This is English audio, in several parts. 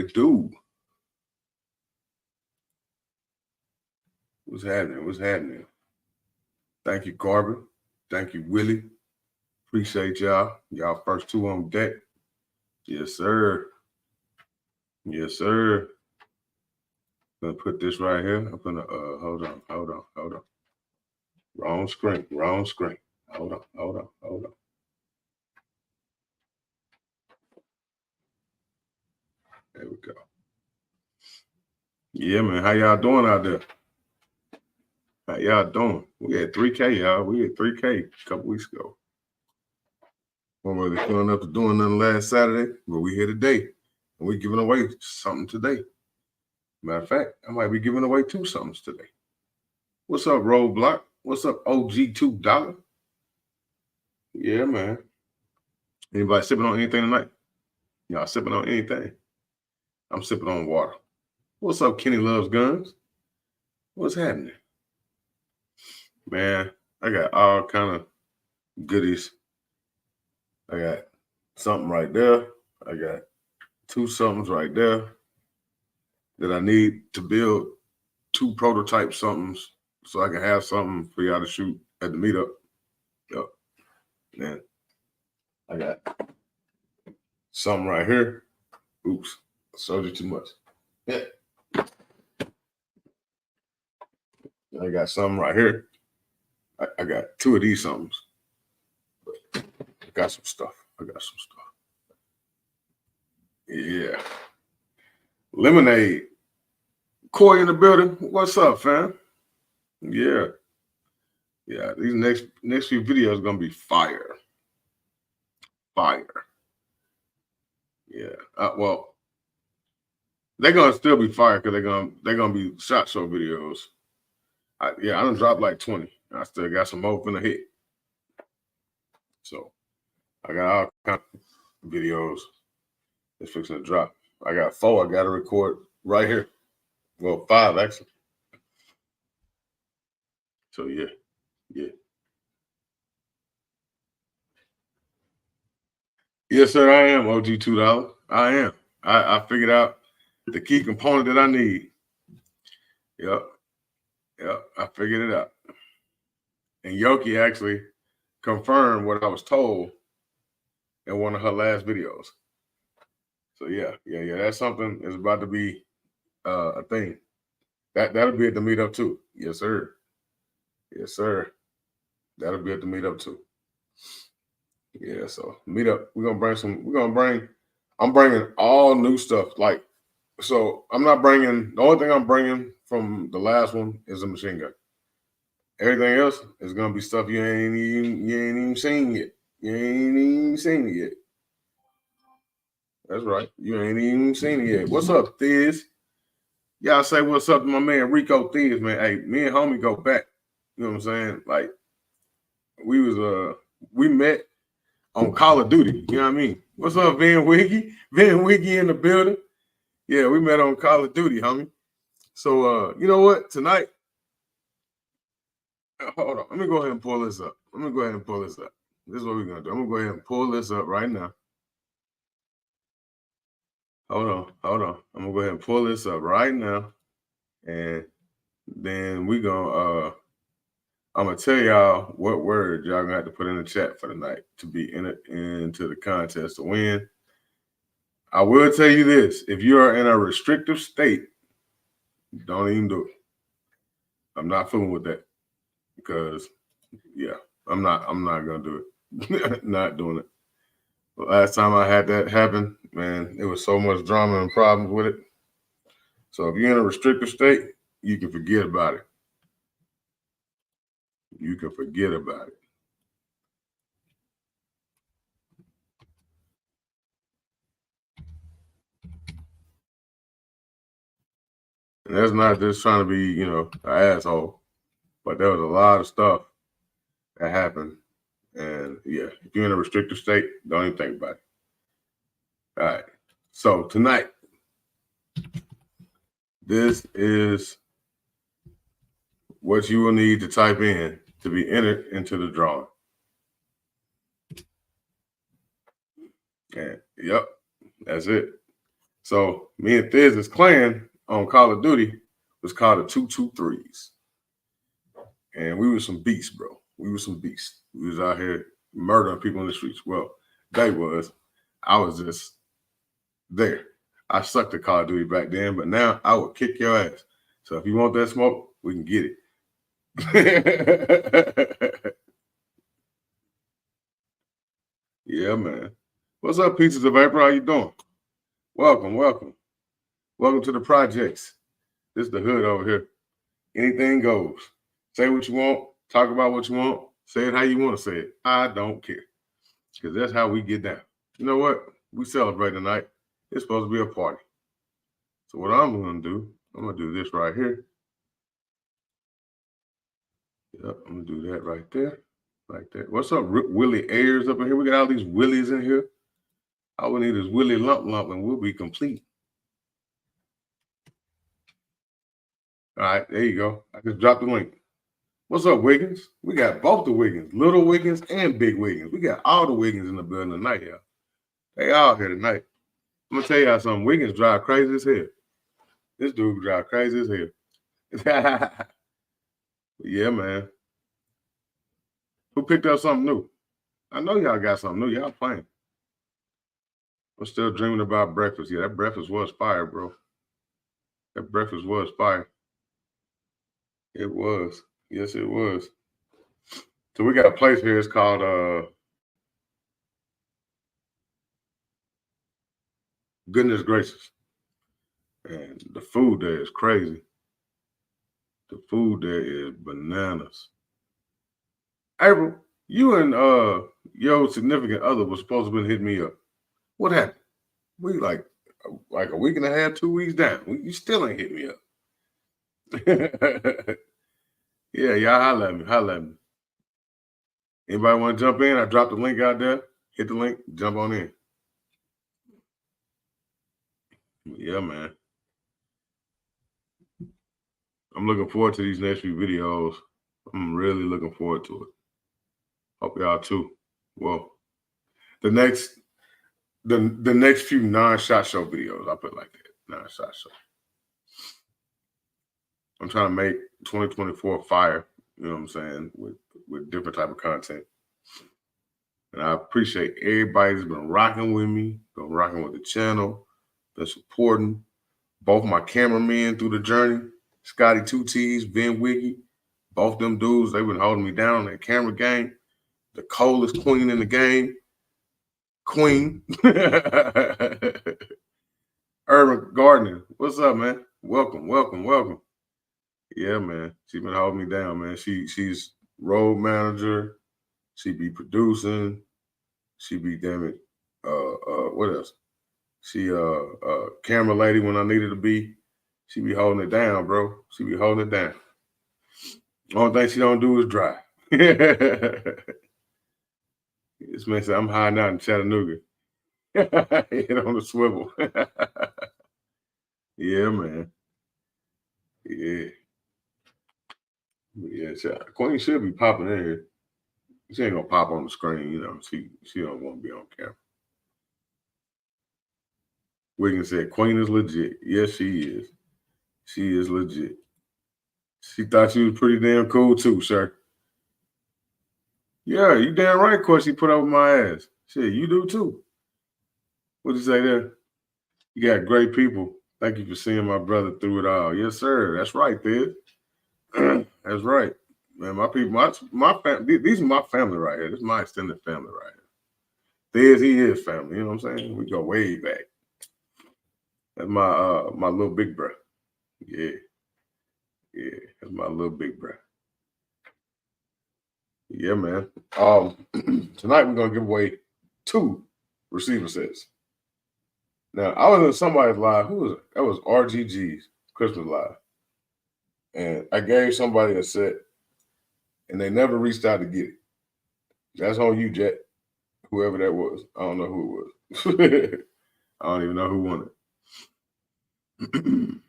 it do? What's happening? What's happening? Thank you, Corbin. Thank you, Willie. Appreciate y'all. Y'all first two on deck. Yes, sir. Yes, sir. I'm gonna put this right here. I'm gonna hold on. Wrong screen. Hold on. There we go. Yeah, man. How y'all doing out there? How y'all doing? We had 3K, y'all. We had 3K a couple weeks ago. Wasn't really feeling up to doing nothing last Saturday, but we here today. And we giving away something today. Matter of fact, I might be giving away two somethings today. What's up, Roadblock? What's up, OG$2? Yeah, man. Anybody sipping on anything tonight? Y'all sipping on anything? I'm sipping on water. What's up, Kenny Loves Guns? What's happening? Man, I got all kind of goodies. I got something right there. I got two somethings right there that I need to build two prototype somethings so I can have something for y'all to shoot at the meetup. Yep. Man, I got something right here. Oops, I showed you too much. Yeah. I got something right here. I got two of these somethings. I got some stuff. Yeah. Lemonade. Corey in the building. What's up, fam? Yeah. Yeah, these next few videos are gonna be fire. Yeah. Well, they're gonna still be fire because they're gonna be shot show videos. I done dropped like 20. I still got some more finna hit. So I got all kinds of videos that's fixing to drop. I got 4 I gotta record right here. Well, 5 actually. So yeah. Yes, sir, I am OG$2. I am. I figured out the key component that I need. Yep, I figured it out. And Yoki actually confirmed what I was told in one of her last videos. So yeah, that's something that's about to be a thing. That'll be at the meetup too. Yes, sir. That'll be at the meetup too. Yeah, so meetup. I'm bringing all new stuff. Like, so I'm not bringing, the only thing I'm bringing from the last one is a machine gun. Everything else is gonna be stuff you ain't even seen yet. You ain't even seen it yet. That's right. You ain't even seen it yet. What's up, Thiz? Y'all say what's up to my man Rico Thiz, man. Hey, me and homie go back. You know what I'm saying? Like, we met on Call of Duty. You know what I mean? What's up, Van Wiggy? Van Wiggy in the building. Yeah, we met on Call of Duty, homie. So you know what? Tonight, hold on. Let me go ahead and pull this up. This is what we're gonna do. I'm gonna go ahead and pull this up right now. Hold on. I'm gonna go ahead and pull this up right now. And then we're gonna I'm gonna tell y'all what word y'all gonna have to put in the chat for tonight to be into the contest to win. I will tell you this: if you are in a restrictive state, don't even do it. I'm not fooling with that because, yeah, I'm not gonna do it. Not doing it. The last time I had that happen, man, it was so much drama and problems with it. So if you're in a restrictive state, you can forget about it. And that's not just trying to be, an asshole, but there was a lot of stuff that happened. And yeah, if you're in a restrictive state, don't even think about it. All right. So tonight, this is what you will need to type in to be entered into the drawing. And yep, that's it. So me and Thiz's clan on Call of Duty was called the 223s. And we were some beasts, bro. We were some beasts. We was out here murdering people in the streets. Well, they was. I was just there. I sucked at Call of Duty back then, but now I would kick your ass. So if you want that smoke, we can get it. Yeah, man. What's up, Pieces of April? How you doing? Welcome, welcome. Welcome to the projects. This is the hood over here. Anything goes. Say what you want. Talk about what you want. Say it how you want to say it. I don't care. Because that's how we get down. You know what? We celebrate tonight. It's supposed to be a party. So what I'm going to do, I'm going to do this right here. Yep, I'm going to do that right there. Like that. What's up, Willie Ayers up in here? We got all these Willies in here. All we need is Willie Lump and we'll be complete. All right, there you go. I just dropped the link. What's up, Wiggins? We got both the Wiggins, little Wiggins and big Wiggins. We got all the Wiggins in the building tonight, y'all. They all here tonight. I'm going to tell y'all something. Wiggins drive crazy as hell. This dude drive crazy as hell. Yeah, man. Who picked up something new? I know y'all got something new. Y'all playing. I'm still dreaming about breakfast. Yeah, that breakfast was fire, bro. That breakfast was fire. It was. Yes, it was. So we got a place here. It's called Goodness Gracious. And the food there is crazy. The food there is bananas. April, you and your significant other was supposed to have been hitting me up. What happened? We like a week and a half, 2 weeks down. You still ain't hit me up. Yeah, y'all holla at me. Anybody want to jump in? I dropped the link out there. Hit the link, jump on in. Yeah, man. I'm looking forward to these next few videos. I'm really looking forward to it. Hope y'all too. Well, the next few non-shot show videos, I'll put it like that. Non-shot show. I'm trying to make 2024 fire, you know what I'm saying, with different type of content. And I appreciate everybody that's been rocking with me, been rocking with the channel, been supporting both my cameramen through the journey, Scotty 2T's, Ben Wiggy, both them dudes, they've been holding me down on that camera game. The coldest queen in the game, Queen. Urban Gardner, what's up, man? Welcome. Yeah, man. She's been holding me down, man. She's road manager. She be producing. She be, damn it, what else? She camera lady when I needed to be. She be holding it down, bro. She be holding it down. Only thing she don't do is drive. This man said, I'm hiding out in Chattanooga. Head on the swivel. Yeah, man. Yeah. Yeah, Queen should be popping in here. She ain't gonna pop on the screen, you know. She don't want to be on camera. Wiggins said, Queen is legit. Yes, she is. She is legit. She thought you was pretty damn cool too, sir. Yeah, you damn right, of course, she put up with my ass. Shit, you do too. What'd you say there? You got great people. Thank you for seeing my brother through it all. Yes, sir. That's right, Ted. That's right. Man, my people, my family, these are my family right here. This is my extended family right here. He is family, you know what I'm saying? We go way back. That's my little big brother. Yeah. Yeah, that's my little big brother. Yeah, man. Tonight we're gonna give away 2 receiver sets. Now, I was in somebody's live. Who was it? That was RGG's Christmas live. And I gave somebody a set and they never reached out to get it. That's on you, Jet. Whoever that was. I don't know who it was. I don't even know who won it.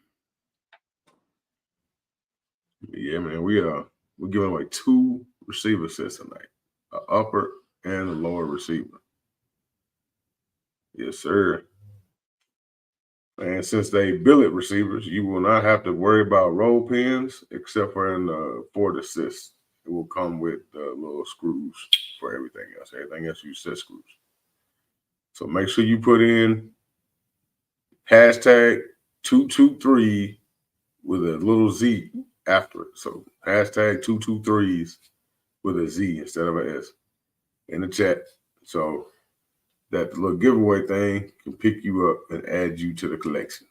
Yeah, man. We're giving away 2 receiver sets tonight. An upper and a lower receiver. Yes, sir. And since they billet receivers, you will not have to worry about roll pins except for in the Ford Assist. It will come with little screws for everything else. Everything else you set screws. So make sure you put in hashtag 223 with a little Z after it. So hashtag 223s with a Z instead of an S in the chat. So that little giveaway thing can pick you up and add you to the collection.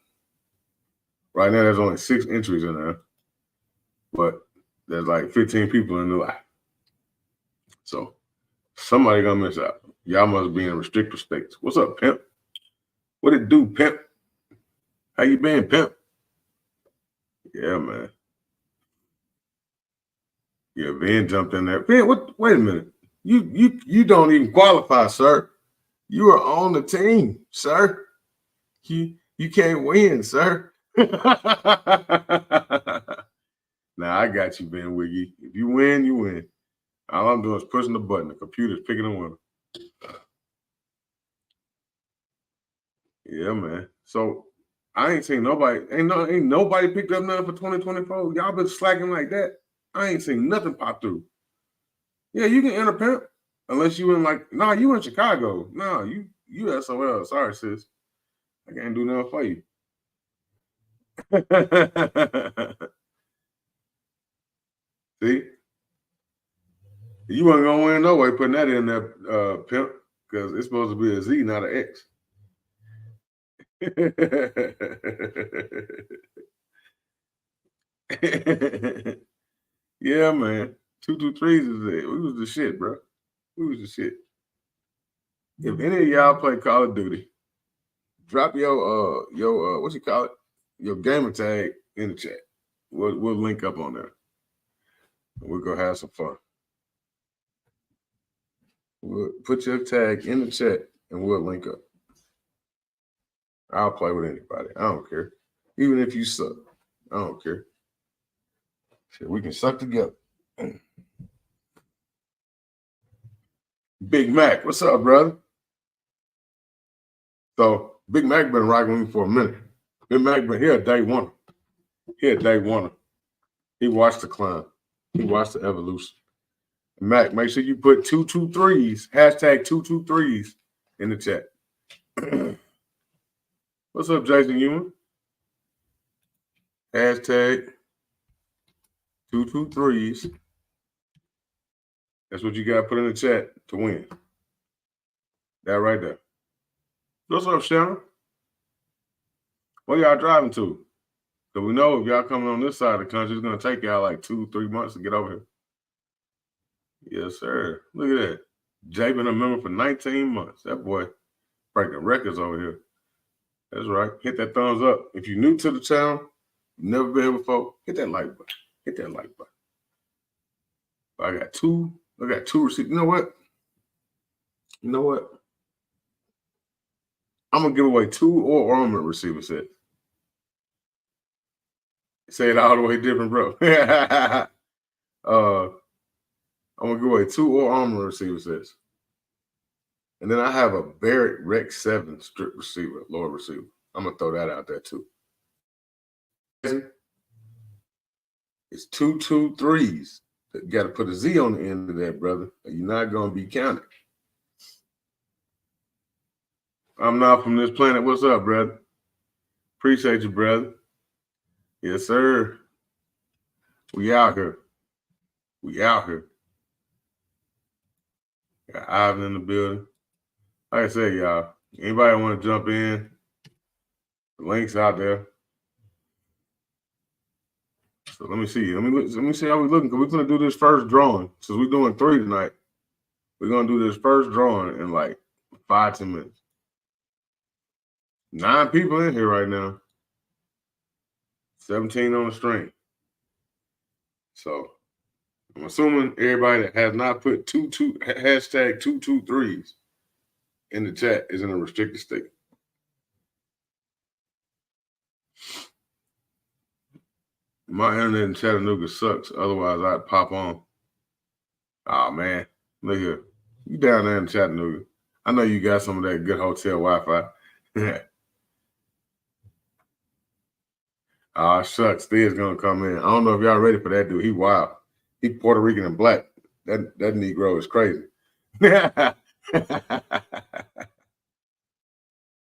Right now, there's only 6 entries in there, but there's like 15 people in the line. So somebody gonna miss out. Y'all must be in restricted states. What's up, pimp? What it do, pimp? How you been, pimp? Yeah, man. Yeah, Van jumped in there. Van, what? Wait a minute. You don't even qualify, sir. You are on the team, sir. You can't win, sir. Now I got you, Ben Wiggy. If you win, you win. All I'm doing is pushing the button. The computer's picking a winner. Yeah, man. So I ain't seen nobody. Ain't nobody picked up nothing for 2024. Y'all been slacking like that. I ain't seen nothing pop through. Yeah, you can enter pimp unless you in like. Nah, you in Chicago. Nah, you SOL. Sorry, sis. I can't do nothing for you. See, you wasn't gonna win no way putting that in there, pimp, because it's supposed to be a Z, not an X. Yeah, man. 223s is it. We was the shit, bro. We was the shit. If any of y'all play Call of Duty, drop your what you call it? Your gamer tag in the chat. We'll link up on there. We're gonna have some fun. We'll put your tag in the chat and we'll link up. I'll play with anybody. I don't care. Even if you suck. I don't care. Shit, we can suck together. Big Mac, what's up, brother? So Big Mac been rocking with me for a minute. Big Mac been here day one. He watched the climb. He watched the evolution. Mac, make sure you put 223s, hashtag 223s in the chat. What's up, Jason Ewan? Hashtag 223s. That's what you got to put in the chat to win. That right there. What's up, Shannon? Where y'all driving to? Because we know if y'all coming on this side of the country, it's going to take y'all like 2-3 months to get over here. Yes, sir. Look at that. Jay been a member for 19 months. That boy breaking records over here. That's right. Hit that thumbs up. If you're new to the channel, you've never been here before, hit that like button. Hit that like button. I got two receipts. You know what? I'm going to give away 2 or armor receiver sets. Say it all the way different, bro. I'm going to give away 2 or armor receiver sets. And then I have a Barrett Rec 7 strip receiver, lower receiver. I'm going to throw that out there too. It's 223s. You got to put a Z on the end of that, brother. You're not going to be counted. I'm not from this planet. What's up, brother? Appreciate you, brother. Yes, sir. We out here. Got Ivan in the building. Like I said, y'all, anybody want to jump in? The link's out there. So let me see. Let me see how we looking. Because we're going to do this first drawing. Since we're doing 3 tonight, we're going to do this first drawing in like 5-10 minutes. 9 people in here right now. 17 on the string. So I'm assuming everybody that has not put hashtag 223s in the chat is in a restricted state. My internet in Chattanooga sucks. Otherwise, I'd pop on. Oh, man. Look here. You down there in Chattanooga. I know you got some of that good hotel Wi-Fi. Shucks, Steve's gonna come in. I don't know if y'all ready for that dude. He wild. He Puerto Rican and black. That Negro is crazy. That's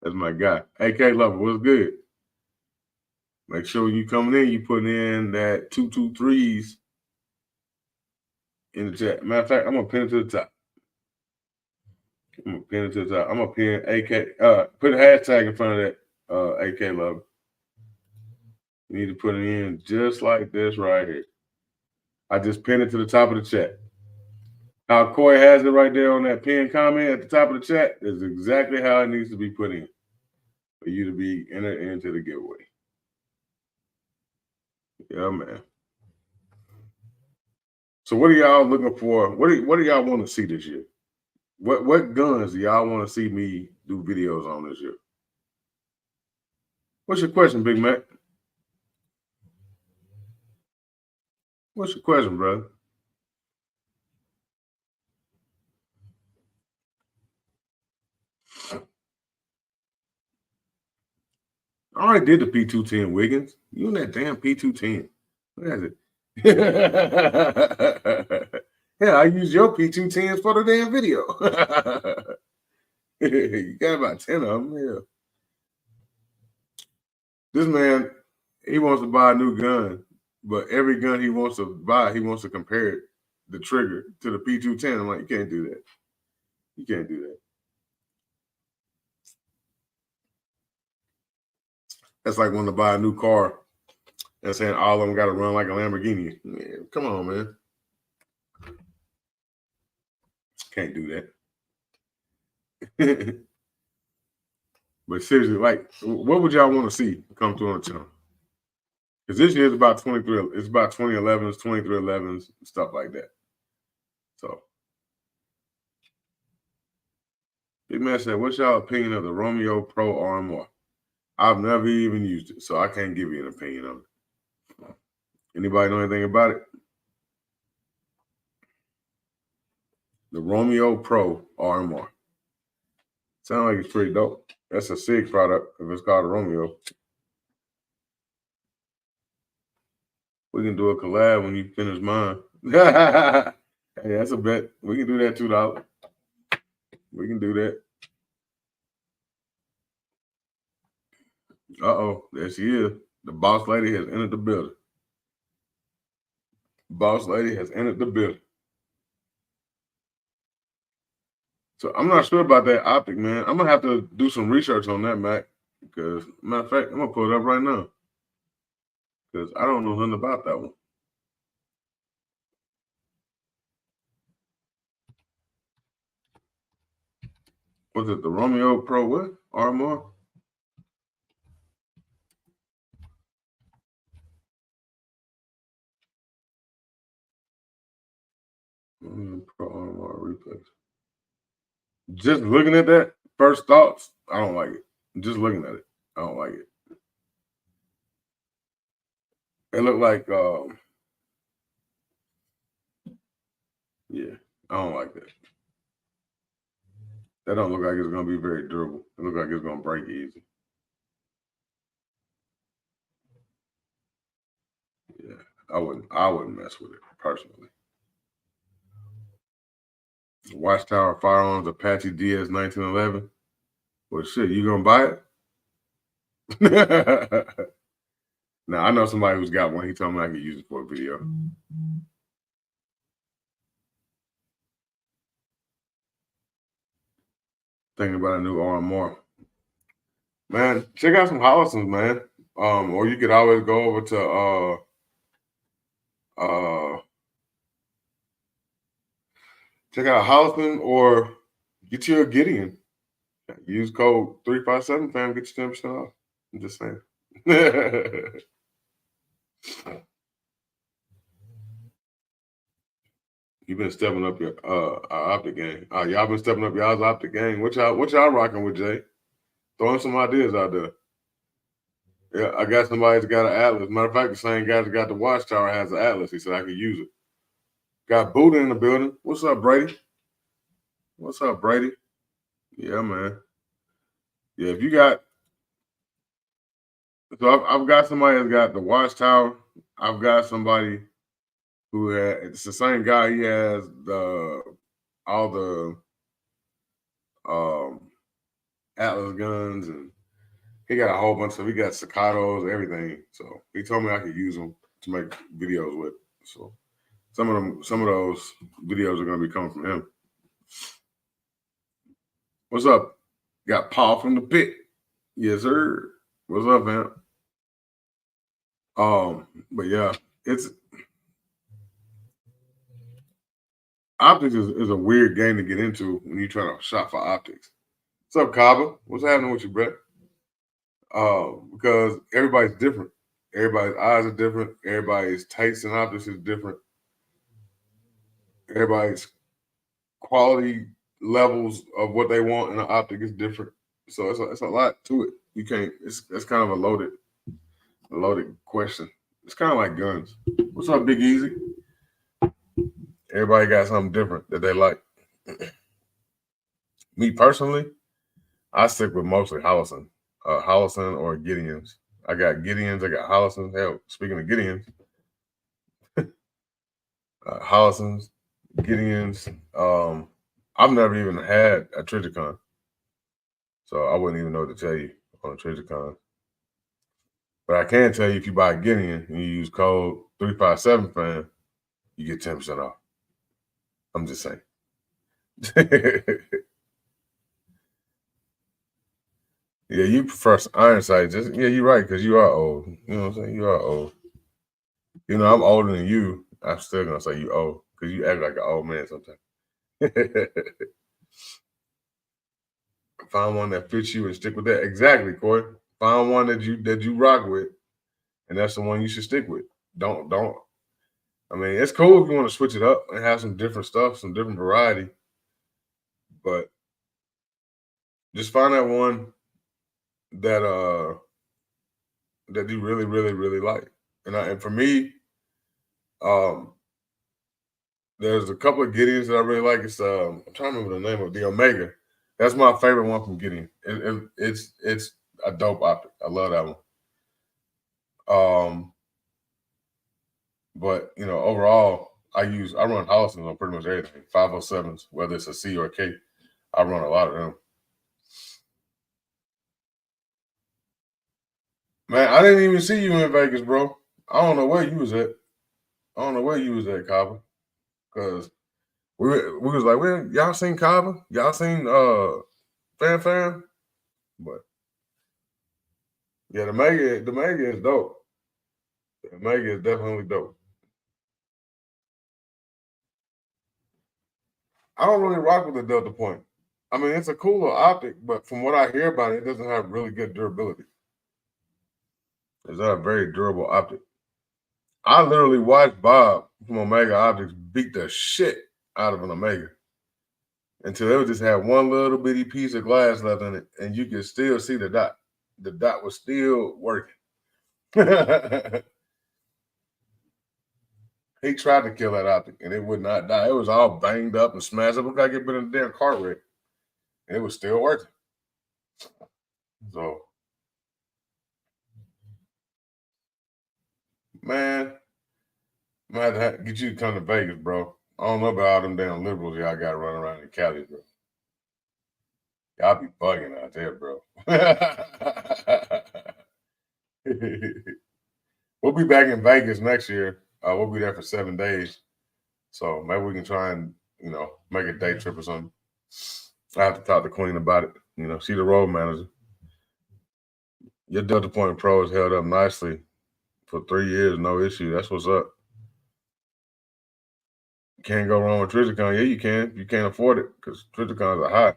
my guy. AK Lover, what's good? Make sure when you coming in, you putting in that 223s in the chat. Matter of fact, I'm gonna pin it to the top. I'm gonna pin AK. Put a hashtag in front of that AK Lover. You need to put it in just like this right here. I just pinned it to the top of the chat. How Coy has it right there on that pinned comment at the top of the chat is exactly how it needs to be put in for you to be entered into the giveaway. Yeah, man. So what are y'all looking for? What do y'all want to see this year? What guns do y'all want to see me do videos on this year? What's your question, Big Mac? What's your question, brother? I already did the P210, Wiggins. You and that damn P210. What is it? Yeah, I use your P210s for the damn video. You got about 10 of them. Yeah. This man, he wants to buy a new gun, but every gun he wants to buy, he wants to compare it, the trigger, to the P210. I'm like, you can't do that. You can't do that. That's like wanting to buy a new car and saying all of them got to run like a Lamborghini. Man, come on, man. Can't do that. But seriously, like, what would y'all want to see come through on the channel? Because this year is about 23. It's about 2011s, 2311s, stuff like that. So, Big Man said, "What's y'all opinion of the Romeo Pro RMR?" I've never even used it, so I can't give you an opinion on it. Anybody know anything about it? The Romeo Pro RMR. Sounds like it's pretty dope. That's a SIG product if it's called a Romeo. We can do a collab when you finish mine. Hey, that's a bet. We can do that $2. We can do that. Uh-oh, there she is. The boss lady has entered the building. Boss lady has entered the building. So I'm not sure about that optic, man. I'm gonna have to do some research on that, Mac. Because matter of fact, I'm gonna pull it up right now. Because I don't know nothing about that one. Was it the Romeo Pro what? RMR? Pro RMR replays. Just looking at that, first thoughts, I don't like it. Just looking at it, I don't like it. It looked like, yeah, I don't like that. That don't look like it's gonna be very durable. It looks like it's gonna break easy. Yeah, I wouldn't mess with it personally. Watchtower Firearms Apache DS 1911. Well, shit, you gonna buy it? Now I know somebody who's got one. He told me I could use it for a video. Thinking about a new RMR. Man, check out some Hollisons, man. Or you could always go over to check out Hollison or get you a Gideon. Use code 357 fam, get you 10% off. I'm just saying. You've been stepping up your optic game. Y'all been stepping up y'all's optic game. What y'all rocking with, Jay? Throwing some ideas out there. Yeah, I got somebody that's got an Atlas. Matter of fact, the same guy that got the Watchtower has an Atlas. He said I could use it. Got Buddha in the building. What's up, Brady? What's up, Brady? Yeah, man. Yeah, if you got So I've got somebody that's got the watchtower. I've got somebody who it's the same guy. He has all the um Atlas guns, and he got a whole bunch of. He got staccatos, everything. So he told me I could use them to make videos with. So some of those videos are gonna be coming from him. What's up? Got Paul from the pit. Yes, sir. What's up, man? But yeah, it's optics is a weird game to get into when you try to shop for optics. What's up, Kaba? What's happening with you, Brett? Because everybody's different. Everybody's eyes are different. Everybody's taste in optics is different. Everybody's quality levels of what they want in an optic is different. So it's a lot to it. You can't. It's kind of a loaded question. It's kind of like guns. What's up, Big Easy? Everybody got something different that they like. Me personally, I stick with mostly Hollison or Gideons. I got Gideons. I got Hollisons. Hell, speaking of Gideons, Hollisons, Gideons. I've never even had a Trijicon, so I wouldn't even know what to tell you on a Trijicon. But I can tell you if you buy a Gideon and you use code 357FAN, you get 10% off. I'm just saying. Yeah, you prefer iron sight. Yeah, you're right, because you are old. You know what I'm saying? You are old. You know, I'm older than you. I'm still gonna say you old because you act like an old man sometimes. Find one that fits you and stick with that. Exactly, Corey. Find one that you rock with, and that's the one you should stick with. Don't. I mean, it's cool if you want to switch it up and have some different stuff, some different variety, but just find that one that that you really, really, really like. And for me, um, there's a couple of Gideons that I really like. It's I'm trying to remember the name of the Omega. That's my favorite one from Gideon. It's a dope optic. I love that one. But you know, overall, I run Hollisons on pretty much everything. 507s, whether it's a C or a K, I run a lot of them. Man, I didn't even see you in Vegas, bro. I don't know where you was at. I don't know where you was at, Copper. Cause we was like, y'all seen Copper? Y'all seen Fan? But yeah, the Mega is dope. The Mega is definitely dope. I don't really rock with the Delta Point. I mean, it's a cooler optic, but from what I hear about it, it doesn't have really good durability. It's not a very durable optic. I literally watched Bob from Omega Optics beat the shit out of an Omega until they would just have one little bitty piece of glass left in it, and you could still see the dot. The dot was still working. He tried to kill that optic, and it would not die. It was all banged up and smashed up. It looked like it had been in a damn car wreck. It was still working. So, man, I'm gonna have to get you to come to Vegas, bro. I don't know about all them damn liberals y'all got running around in Cali, bro. Y'all be bugging out there, bro. We'll be back in Vegas next year. We'll be there for 7 days. So maybe we can try and, make a day trip or something. I have to talk to Queen about it. She the road manager. Your Delta Point Pro is held up nicely for 3 years, no issue. That's what's up. Can't go wrong with Trijicon. Yeah, you can. You can't afford it because Trijicons are high.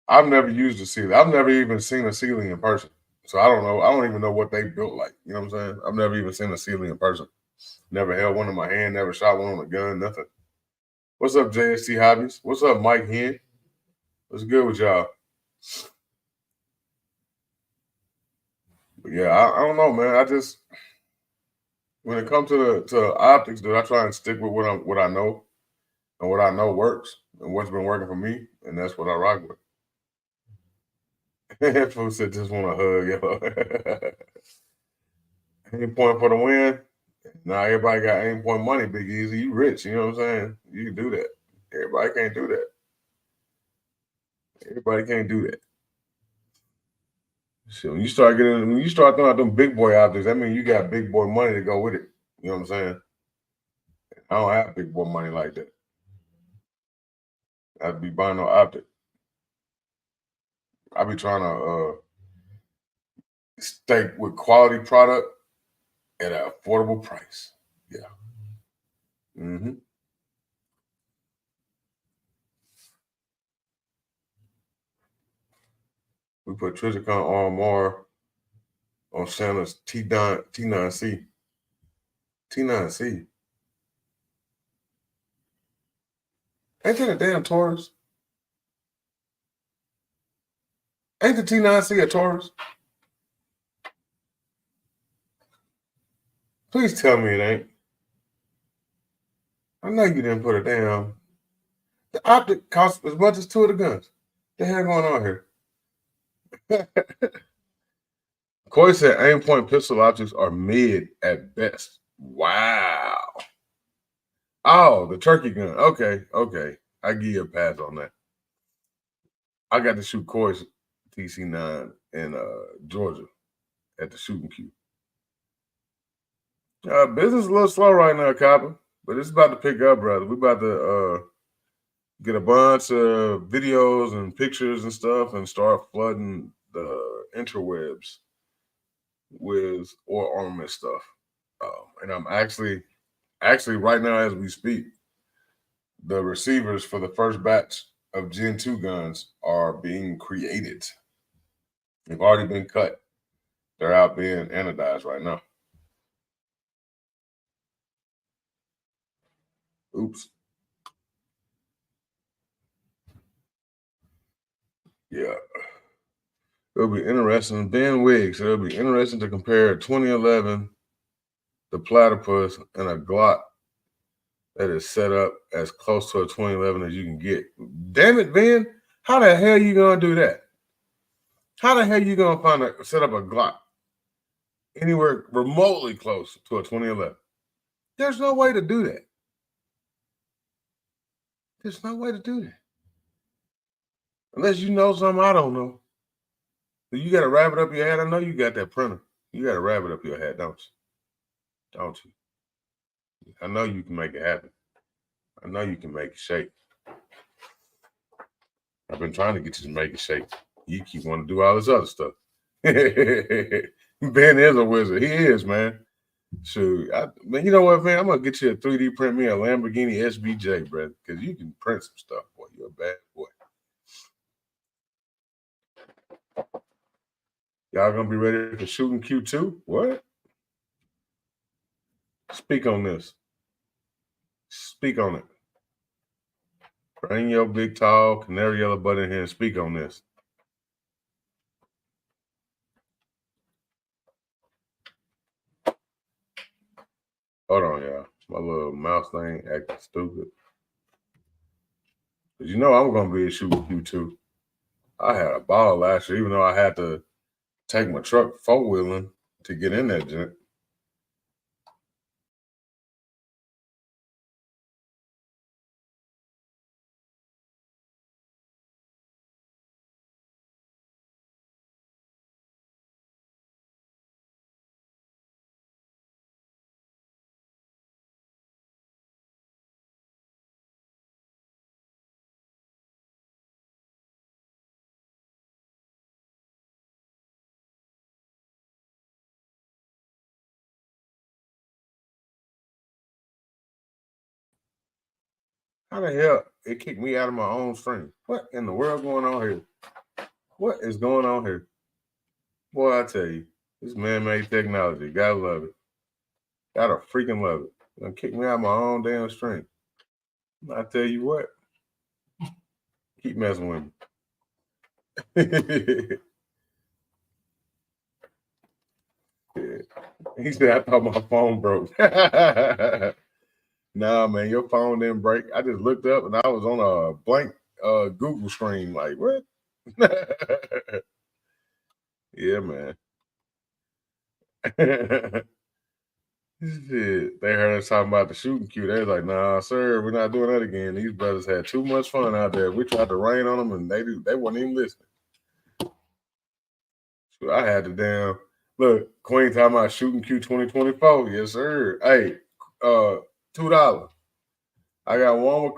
I've never used a ceiling. I've never even seen a ceiling in person. So I don't know. I don't even know what they built like. You know what I'm saying? I've never even seen a ceiling in person. Never held one in my hand, never shot one on a gun, nothing. What's up, JST Hobbies? What's up, Mike Hen? What's good with y'all? But yeah, I don't know, man. I just when it comes to optics, dude, I try and stick with what I know and what I know works and what's been working for me, and that's what I rock with. Fool said just want to hug, yo. Aim point for the win. Now everybody got aim point money, Big Easy. You rich, you know what I'm saying? You can do that. Everybody can't do that. Everybody can't do that. So when you start throwing out them big boy objects, that means you got big boy money to go with it. You know what I'm saying? I don't have big boy money like that. I'd be buying no object. I be trying to stay with quality product at an affordable price. Yeah. Mm-hmm. We put Trijicon RMR on Santa's T9C. T9C. Ain't that a damn Taurus? Ain't the T9C a Taurus? Please tell me it ain't. I know you didn't put a damn. The optic costs as much as two of the guns. The hell going on here? Corey said aim point pistol optics are mid at best. Wow. Oh, the turkey gun. Okay. I give you a pass on that. I got to shoot Corey's TC9 in Georgia at the shooting queue. Business is a little slow right now, Copper, but it's about to pick up, brother. We about to get a bunch of videos and pictures and stuff and start flooding the interwebs with or armament stuff. And I'm actually right now as we speak, the receivers for the first batch of Gen 2 guns are being created. They've already been cut. They're out being anodized right now. Oops. Yeah. It'll be interesting. Ben Wiggs, it'll be interesting to compare 2011, the Platypus, and a Glock that is set up as close to a 2011 as you can get. Damn it, Ben. How the hell you going to do that? How the hell you going to set up a Glock anywhere remotely close to a 2011? There's no way to do that. There's no way to do that. Unless you know something I don't know. You got to wrap it up your head. I know you got that printer. You got to wrap it up your head, don't you? Don't you? I know you can make it happen. I know you can make it shake. I've been trying to get you to make it shake. You keep wanting to do all this other stuff. Ben is a wizard. He is, man. Shoot, man, you know what, man? I'm gonna get you a 3D print me a Lamborghini SBJ, brother, because you can print some stuff, boy. You're a bad boy. Y'all gonna be ready for shooting Q2? What? Speak on this. Speak on it. Bring your big, tall, canary yellow butt in here and speak on this. Hold on, y'all. My little mouse thing acting stupid. Because you know I'm going to be shooting Q2. I had a ball last year, even though I had to take my truck four-wheeling to get in that joint. How the hell it kicked me out of my own stream? What in the world going on here? What is going on here? Boy, I tell you, this man-made technology. Gotta love it. Gotta freaking love it. Gonna kick me out of my own damn stream. I tell you what. Keep messing with me. He said, I thought my phone broke. Nah, man, your phone didn't break. I just looked up and I was on a blank Google screen. Like, what? Yeah, man. Shit. They heard us talking about the shooting queue. They was like, nah, sir, we're not doing that again. These brothers had too much fun out there. We tried to rain on them and they weren't even listening. So I had to damn look, Queen talking about shooting Q 2024. Yes, sir. Hey, $2. I got one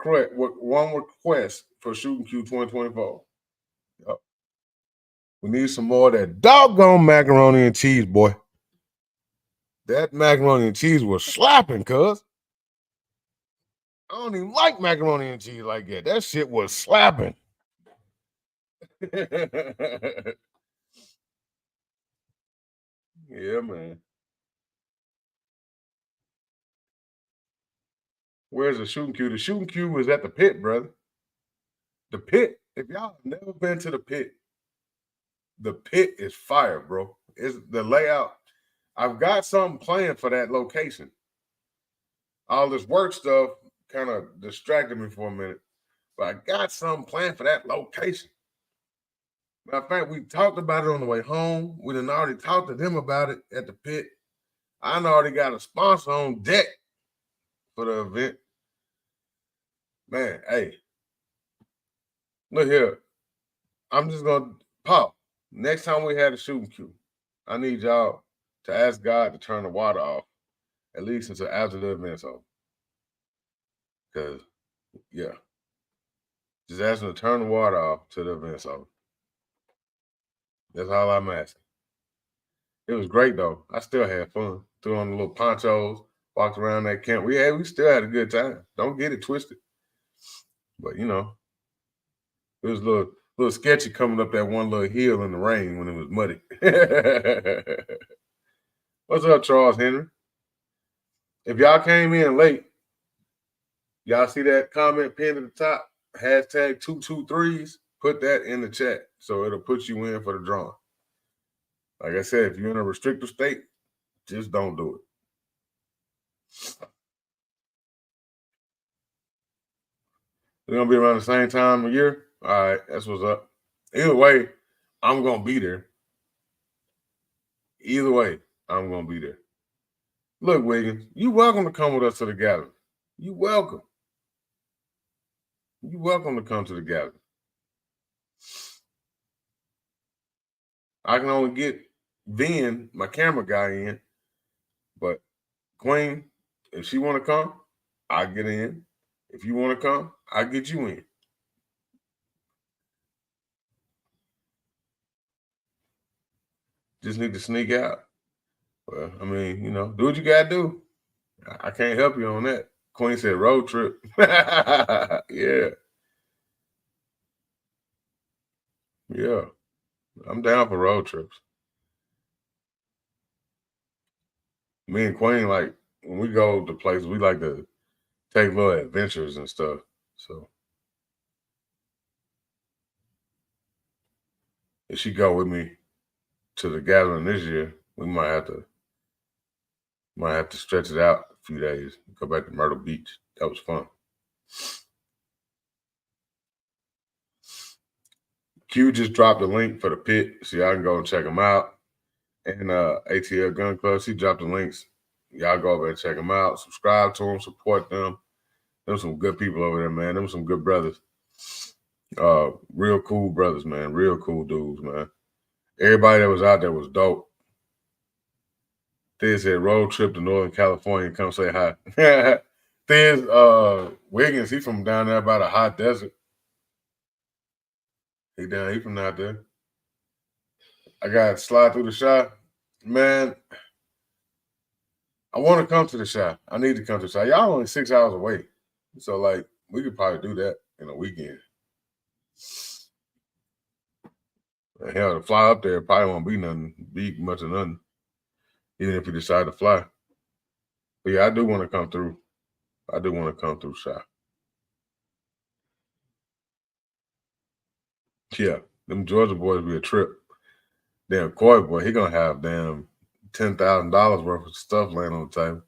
request for shooting Q 2024. Yep. We need some more of that doggone macaroni and cheese, boy. That macaroni and cheese was slapping, cuz. I don't even like macaroni and cheese like that. That shit was slapping. Yeah, man. Where's the shooting queue? The shooting queue was at the pit, brother. The pit. If y'all have never been to the pit is fire, bro. It's the layout. I've got something planned for that location. All this work stuff kind of distracted me for a minute, but I got something planned for that location. Matter of fact, we talked about it on the way home. We done already talked to them about it at the pit. I done already got a sponsor on deck for the event. Man, hey, look here. I'm just gonna pop. Next time we had a shooting queue, I need y'all to ask God to turn the water off, at least until after the event's over. Because, yeah, just ask him to turn the water off till the event's over. That's all I'm asking. It was great though. I still had fun. Threw on the little ponchos, walked around that camp. We still had a good time. Don't get it twisted. But you know, it was a little sketchy coming up that one little hill in the rain when it was muddy. What's up, Charles Henry? If y'all came in late, y'all see that comment pinned at the top? Hashtag 223s. Put that in the chat so it'll put you in for the drawing. Like I said, if you're in a restricted state, just don't do it. It's gonna be around the same time of year. All right, that's what's up. Either way, I'm gonna be there. Either way, I'm gonna be there. Look, Wiggins, you welcome to come with us to the gathering. You welcome. You welcome to come to the gathering. I can only get Vin, my camera guy, in, but Queen, if she want to come, I get in. If you want to come, I get you in. Just need to sneak out. Well, I mean, you know, do what you gotta do. I can't help you on that. Queen said road trip. Yeah. Yeah. I'm down for road trips. Me and Queen, like, when we go to places, we like to take little adventures and stuff. So if she go with me to the gathering this year, we might have to stretch it out a few days. Go back to Myrtle Beach. That was fun. Q just dropped a link for the pit, so y'all can go and check them out. And ATL Gun Club, she dropped the links. Y'all go over and check them out. Subscribe to them, support them. Them some good people over there, man. Them some good brothers. Real cool brothers, man. Real cool dudes, man. Everybody that was out there was dope. They said road trip to Northern California. Come say hi. There's Wiggins. He from down there by the hot desert. He from out there. I got to slide through the shop. Man, I want to come to the shop. I need to come to the shop. Y'all only 6 hours away. So, like, we could probably do that in a weekend. Hell, to fly up there probably won't be much of nothing, even if we decide to fly. But yeah, I do want to come through. I do want to come through shop. Yeah, them Georgia boys be a trip. Damn, Coy boy, he gonna have damn $10,000 worth of stuff laying on the table.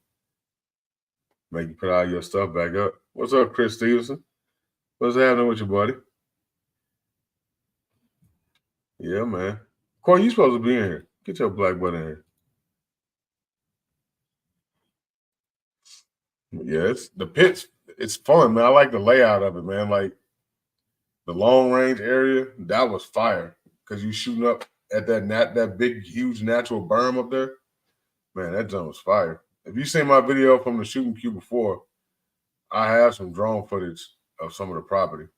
Make you put all your stuff back up. What's up, Chris Stevenson? What's happening with you, buddy? Yeah, man. Corey, you supposed to be in here. Get your black butt in here. Yeah, it's the pits. It's fun, man. I like the layout of it, man. Like the long range area, that was fire because you shooting up at that big, huge natural berm up there. Man, that jump was fire. If you seen my video from the shooting queue before, I have some drone footage of some of the property,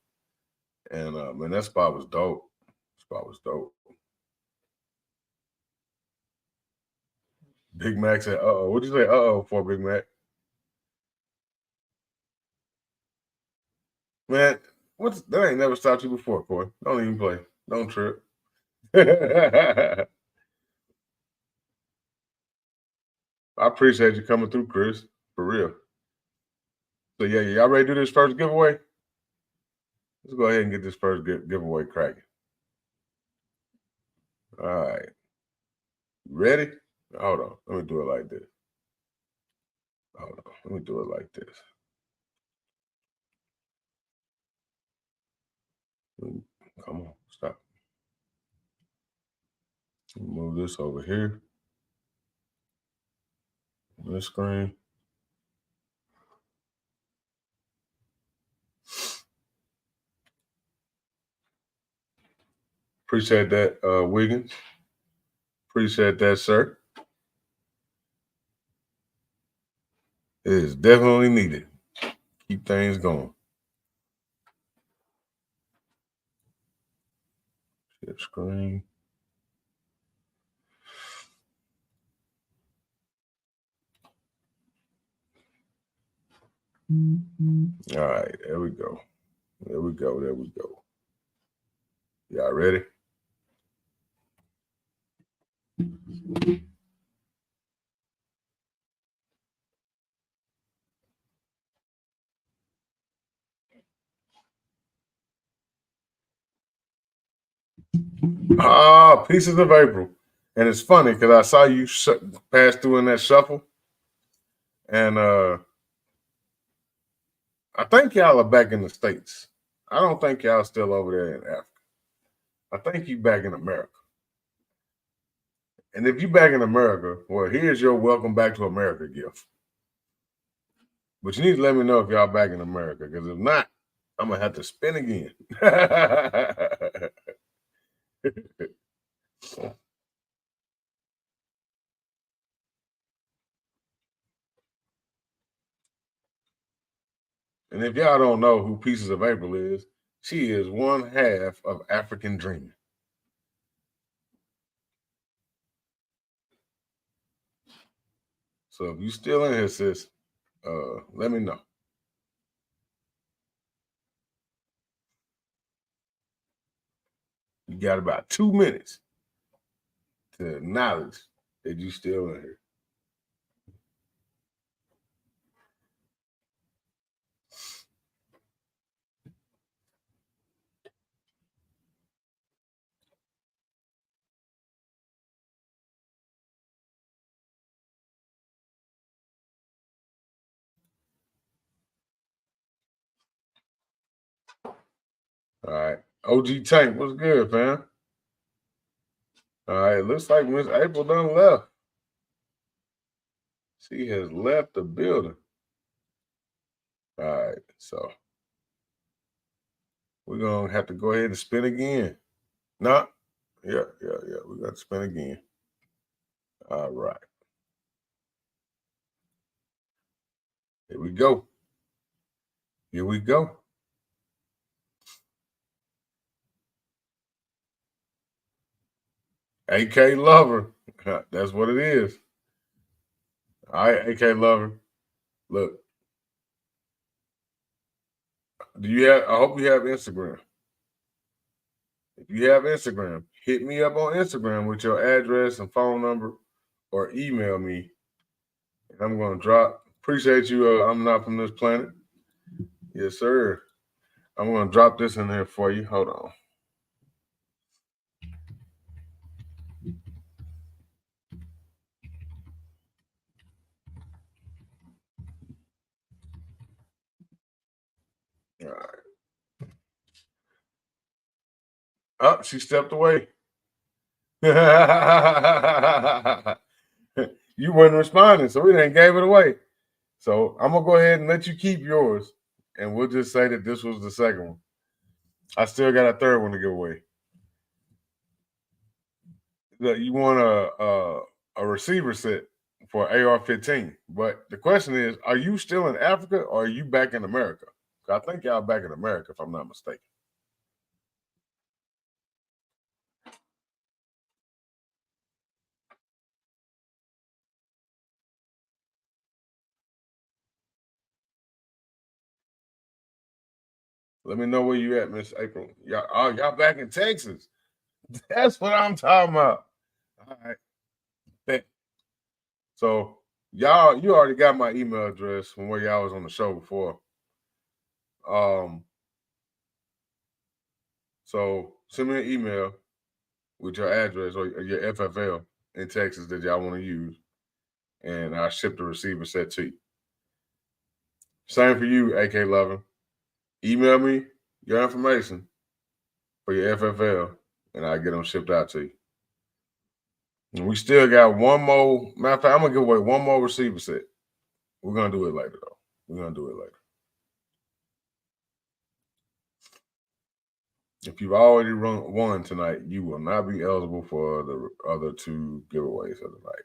and man, that spot was dope. Spot was dope. Big Mac said, "Uh-oh." What'd you say, "Uh-oh" for, Big Mac? Man, that ain't never stopped you before, Corey. Don't even play. Don't trip. I appreciate you coming through, Chris. For real. So yeah, y'all ready to do this first giveaway? Let's go ahead and get this first giveaway cracking. All right. Ready? Hold on. Let me do it like this. Hold on. Let me do it like this. Come on. Stop. Move this over here. This screen. Appreciate that, Wiggins. Appreciate that, sir. It is definitely needed. Keep things going. Share screen. All right, there we go. There we go. There we go. Y'all ready? Pieces of April. And it's funny because I saw you pass through in that shuffle. And I think y'all are back in the States. I don't think y'all still over there in Africa. I think you back in America. And if you back in America, well, here's your welcome back to America gift. But you need to let me know if y'all back in America, because if not, I'm gonna have to spin again. And if y'all don't know who Pieces of April is, she is one half of African Dreaming. So if you still in here, sis, let me know. You got about 2 minutes to acknowledge that you still in here. All right. OG Tank, what's good, fam? All right, looks like Miss April done left. She has left the building. All right, so we're gonna have to go ahead and spin again. No, yeah. We got to spin again. All right. Here we go. Here we go. AK Lover. That's what it is. All right, AK Lover. Look. I hope you have Instagram. If you have Instagram, hit me up on Instagram with your address and phone number or email me. And I'm gonna drop. Appreciate you. I'm not from this planet. Yes, sir. I'm gonna drop this in there for you. Hold on. All right. Oh, she stepped away. You weren't responding, so we didn't gave it away. So I'm gonna go ahead and let you keep yours, and we'll just say that this was the second one. I still got a third one to give away. You want a receiver set for AR-15, but the question is, are you still in Africa or are you back in America? I think y'all back in America, if I'm not mistaken. Let me know where you at, Miss April. Y'all back in Texas. That's what I'm talking about. All right. So you already got my email address from where y'all was on the show before. So send me an email with your address or your FFL in Texas that y'all want to use, and I'll ship the receiver set to you. Same for you, AK Lovin. Email me your information for your FFL, and I'll get them shipped out to you. And we still got one more. Matter of fact, I'm gonna give away one more receiver set. We're gonna do it later, though. We're gonna do it later. If you've already won tonight, you will not be eligible for the other two giveaways of the night.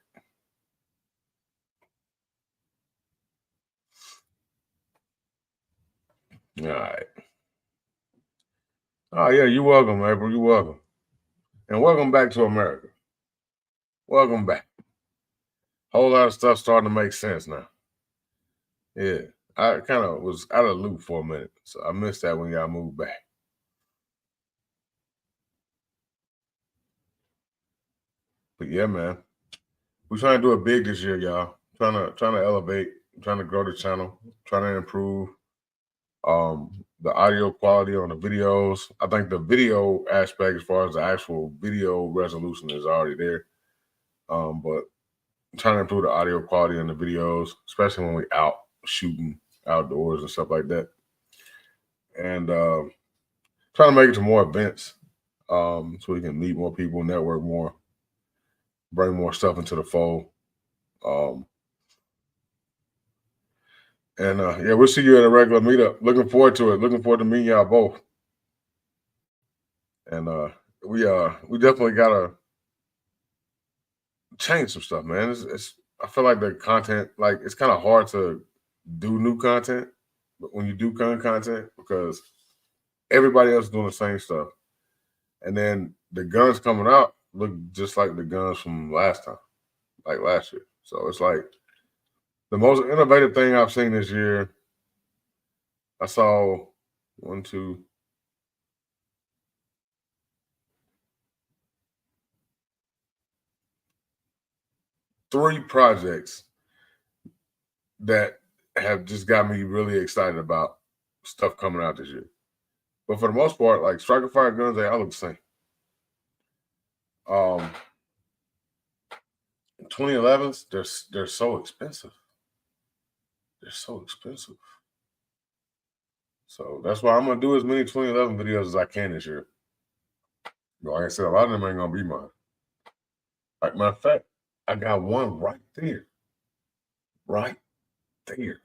All right. Oh, yeah, you're welcome, April. You're welcome. And welcome back to America. Welcome back. Whole lot of stuff starting to make sense now. Yeah. I kind of was out of the loop for a minute, so I missed that when y'all moved back. But yeah, man. We're trying to do it big this year, y'all. Trying to elevate, trying to grow the channel, trying to improve the audio quality on the videos. I think the video aspect, as far as the actual video resolution, is already there. But I'm trying to improve the audio quality on the videos, especially when we out shooting outdoors and stuff like that. And trying to make it to more events, so we can meet more people, network more, bring more stuff into the fold. And yeah, we'll see you at a regular meetup. Looking forward to it. Looking forward to meeting y'all both. And we definitely gotta change some stuff, man. I feel like the content, like, it's kind of hard to do new content, but when you do current content, because everybody else is doing the same stuff, and then the guns coming out look just like the guns from last time, like last year. So it's like the most innovative thing I've seen this year. I saw 3 projects that have just got me really excited about stuff coming out this year. But for the most part, like Striker Fire guns, they all look the same. 2011s, they're so expensive. They're so expensive. So that's why I'm gonna do as many 2011 videos as I can this year. Like I said, a lot of them ain't gonna be mine. Like, matter of fact, I got one right there. Right there.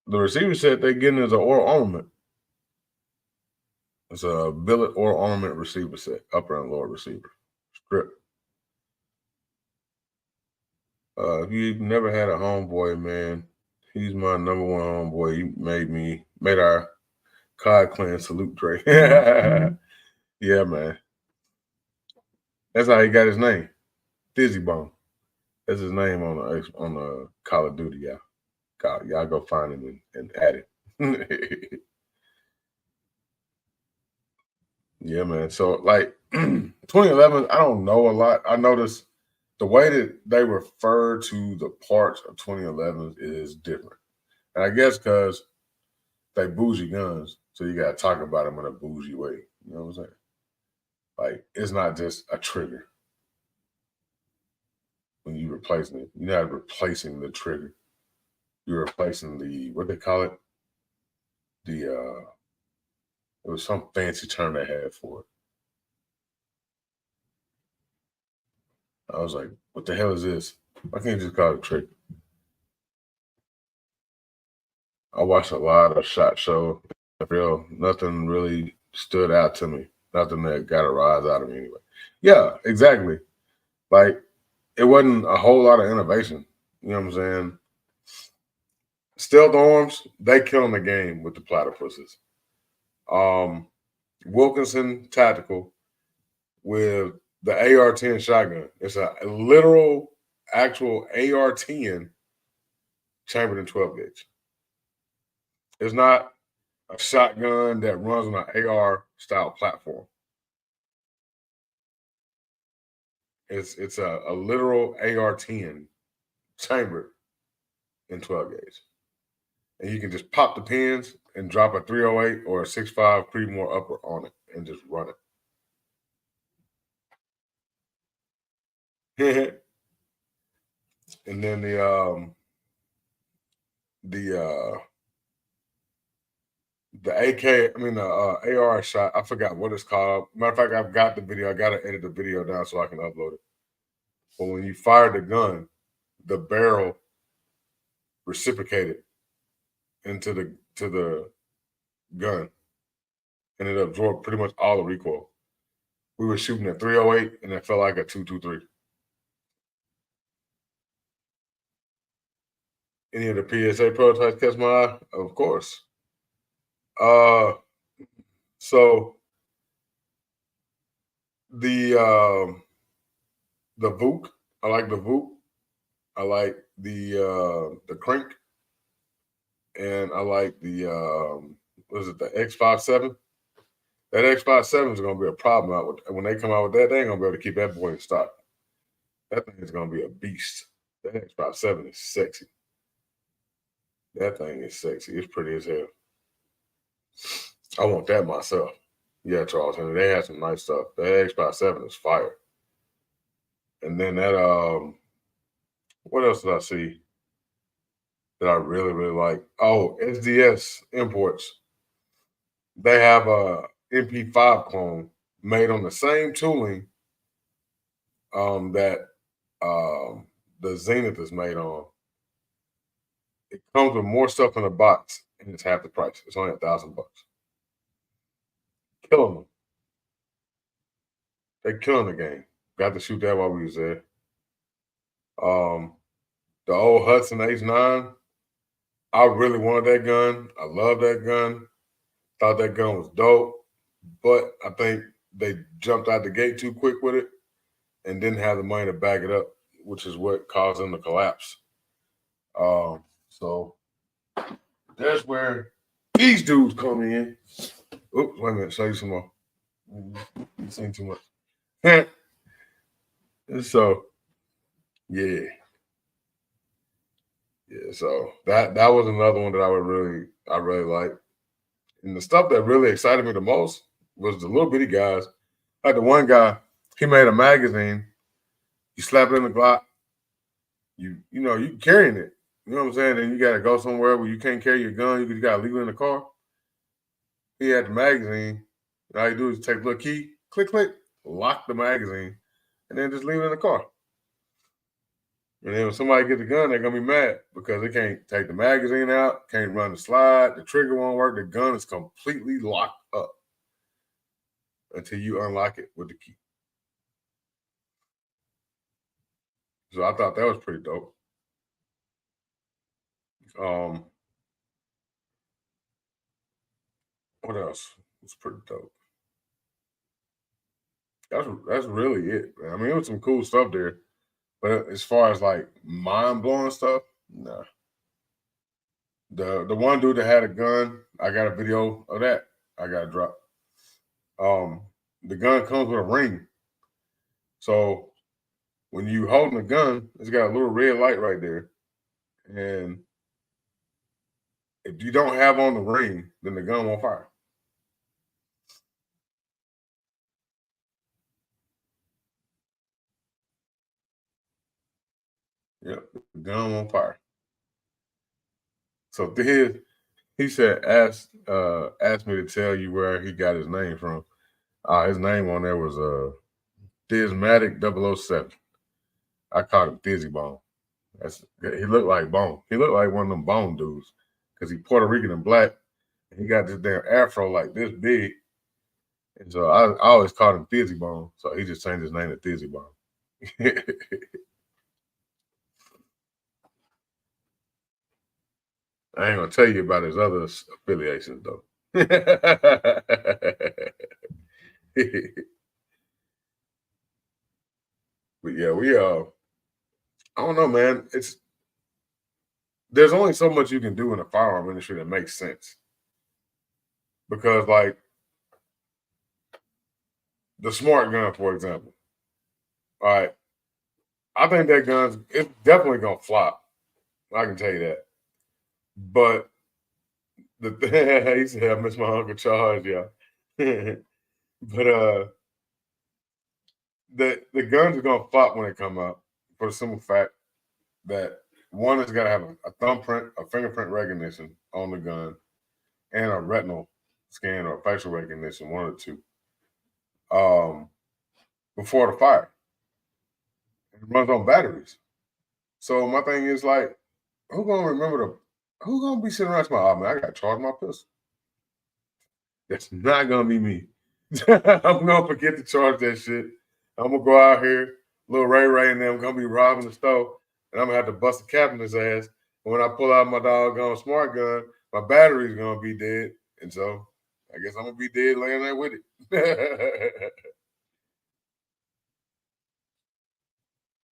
The receiver set they're getting is an oral armament. It's a billet oral armament receiver set, upper and lower receiver. Strip. If you've never had a homeboy, man, he's my number one homeboy. He made our COD clan salute Dre. Yeah, man. That's how he got his name. Fizzy Bone. That's his name on the Call of Duty, y'all go find him and add it. Yeah, man. So like 2011, I don't know a lot. I noticed the way that they refer to the parts of 2011 is different. And I guess because they bougie guns, so you gotta talk about them in a bougie way. You know what I'm saying? Like, it's not just a trigger when you replacing it. You're not replacing the trigger. You're replacing the, what they call it? it was some fancy term they had for it. I was like, what the hell is this? Why can't you just call it a trick? I watched a lot of SHOT Show. Nothing really stood out to me. Nothing that got a rise out of me anyway. Yeah, exactly. Like, it wasn't a whole lot of innovation. You know what I'm saying? Stealth arms, they killing the game with the platypuses. Wilkinson Tactical with the AR-10 shotgun. It's a literal, actual AR-10 chambered in 12 gauge. It's not a shotgun that runs on an AR style platform. It's a literal AR-10 chambered in 12 gauge. And you can just pop the pins and drop a 308 or a 6.5 Creedmoor upper on it and just run it. And then the AK, the AR shot, I forgot what it's called. Matter of fact, I've got the video. I got to edit the video down so I can upload it. But when you fire the gun, the barrel reciprocated into the gun, and it absorbed pretty much all the recoil. We were shooting at 308, and it felt like a 223. Any of the PSA prototypes catch my eye? Of course. So the VOOC, I like the VOOC. I like the crank, and I like the what is it, the X57? That X57 is gonna be a problem out with, when they come out with that. They ain't gonna be able to keep that boy in stock. That thing is gonna be a beast. That X57 is sexy. That thing is sexy. It's pretty as hell. I want that myself. Yeah, Charles Henry. They had some nice stuff. That X57 is fire. And then that what else did I see that I really, really like? Oh, SDS Imports. They have a MP5 clone made on the same tooling that the Zenith is made on. It comes with more stuff in the box, and it's half the price. It's only $1,000. Killing them. They're killing the game. Got to shoot that while we was there. The old Hudson H9. I really wanted that gun. I love that gun. Thought that gun was dope, but I think they jumped out the gate too quick with it and didn't have the money to back it up, which is what caused them to collapse. So that's where these dudes come in. Oops, wait a minute, show you some more. You've seen too much. So yeah. So that was another one that I really like. And the stuff that really excited me the most was the little bitty guys. Like the one guy, he made a magazine. You slap it in the Glock. You carrying it. You know what I'm saying? And you got to go somewhere where you can't carry your gun. You got to leave it in the car. He had the magazine. All you do is take a little key, click, click, lock the magazine, and then just leave it in the car. And then when somebody gets the gun, they're going to be mad because they can't take the magazine out, can't run the slide, the trigger won't work, the gun is completely locked up until you unlock it with the key. So I thought that was pretty dope. What else was pretty dope? That's really it, man. I mean, it was some cool stuff there. But as far as like mind-blowing stuff, nah. The one dude that had a gun, I got a video of that. I got to drop. The gun comes with a ring. So when you holding the gun, it's got a little red light right there. And if you don't have on the ring, then the gun won't fire. Yep, the gun won't fire. So He said, asked me to tell you where he got his name from. His name on there was Thismatic 007. I called him Thizzy Bone. He looked like Bone. He looked like one of them Bone dudes because he Puerto Rican and black. And he got this damn afro like this big. And so I always called him Thizzy Bone. So he just changed his name to Thizzy Bone. I ain't gonna tell you about his other affiliations though. But yeah, I don't know, man. There's only so much you can do in the firearm industry that makes sense. Because like the smart gun, for example. All right. I think it's definitely gonna flop. I can tell you that. But he said I miss my Uncle Charles, yeah. But the guns are gonna flop when they come out for the simple fact that one has got to have a thumbprint, a fingerprint recognition on the gun, and a retinal scan or facial recognition, one of the two, before the fire. It runs on batteries. So my thing is like, who's gonna be sitting around my man, I gotta charge my pistol. That's not gonna be me. I'm gonna forget to charge that shit. I'm gonna go out here, little Ray and them gonna be robbing the store, and I'm gonna have to bust a cap in his ass. And when I pull out my doggone smart gun, my battery's gonna be dead. And so I guess I'm gonna be dead laying there with it.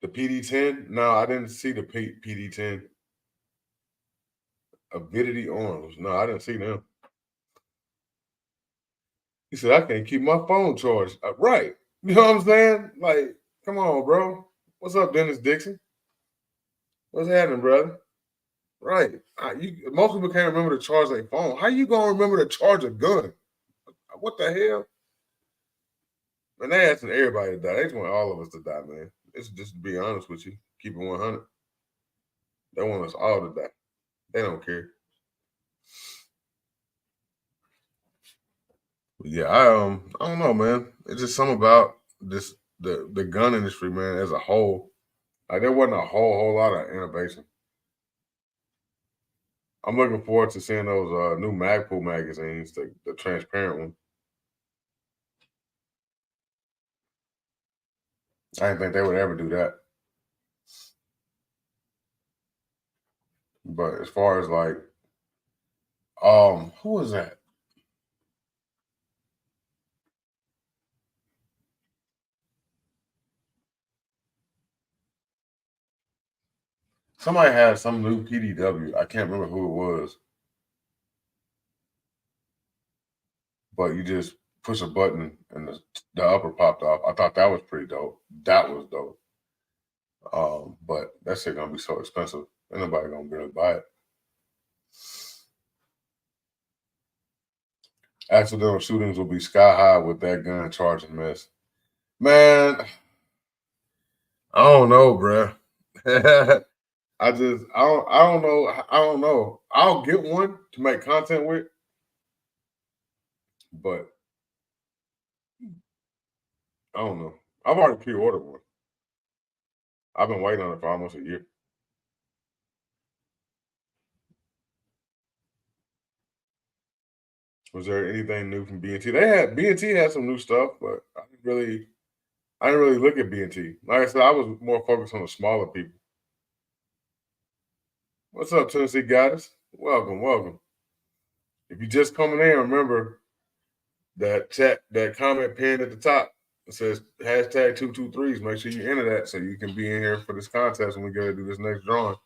The PD-10? No, I didn't see the PD-10. Avidity Arms. No, I didn't see them. He said, I can't keep my phone charged. Right. You know what I'm saying? Like, come on, bro. What's up, Dennis Dixon? What's happening, brother? Right. Most people can't remember to charge their phone. How you going to remember to charge a gun? What the hell? Man, they asking everybody to die. They just want all of us to die, man. It's just to be honest with you. Keep it 100. They want us all to die. They don't care. But yeah, I don't know, man. It's just something about the gun industry, man, as a whole. Like there wasn't a whole lot of innovation. I'm looking forward to seeing those new Magpul magazines, the transparent one. I didn't think they would ever do that. But as far as like, who was that? Somebody had some new PDW. I can't remember who it was. But you just push a button and the upper popped off. I thought that was pretty dope. That was dope. But that shit gonna be so expensive. Ain't nobody gonna really buy it. Accidental shootings will be sky high with that gun charging mess. Man, I don't know, bruh. I don't know. I'll get one to make content with, but I don't know. I've already pre-ordered one. I've been waiting on it for almost a year. Was there anything new from B&T? B&T had some new stuff, but I didn't really look at B&T. Like I said, I was more focused on the smaller people. What's up, Tennessee Goddess? Welcome, welcome. If you're just coming in, remember that comment pinned at the top. It says hashtag 223s. Make sure you enter that so you can be in here for this contest when we go to do this next drawing.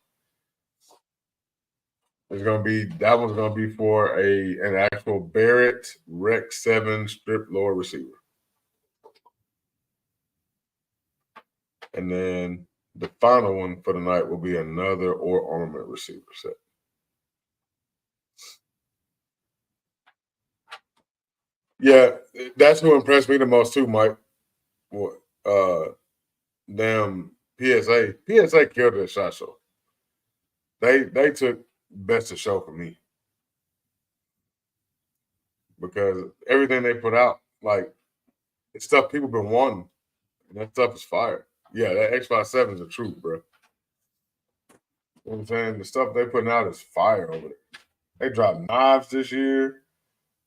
That one's gonna be for an actual Barrett Rec 7 strip lower receiver. And then the final one for the night will be another or armament receiver set. Yeah, that's who impressed me the most too, Mike. Damn PSA. PSA killed it at SHOT Show. They took best of show for me. because everything they put out, like, it's stuff people been wanting. And that stuff is fire. Yeah, that X57 is a truth, bro. You know what I'm saying? The stuff they putting out is fire over there. They dropped knives this year.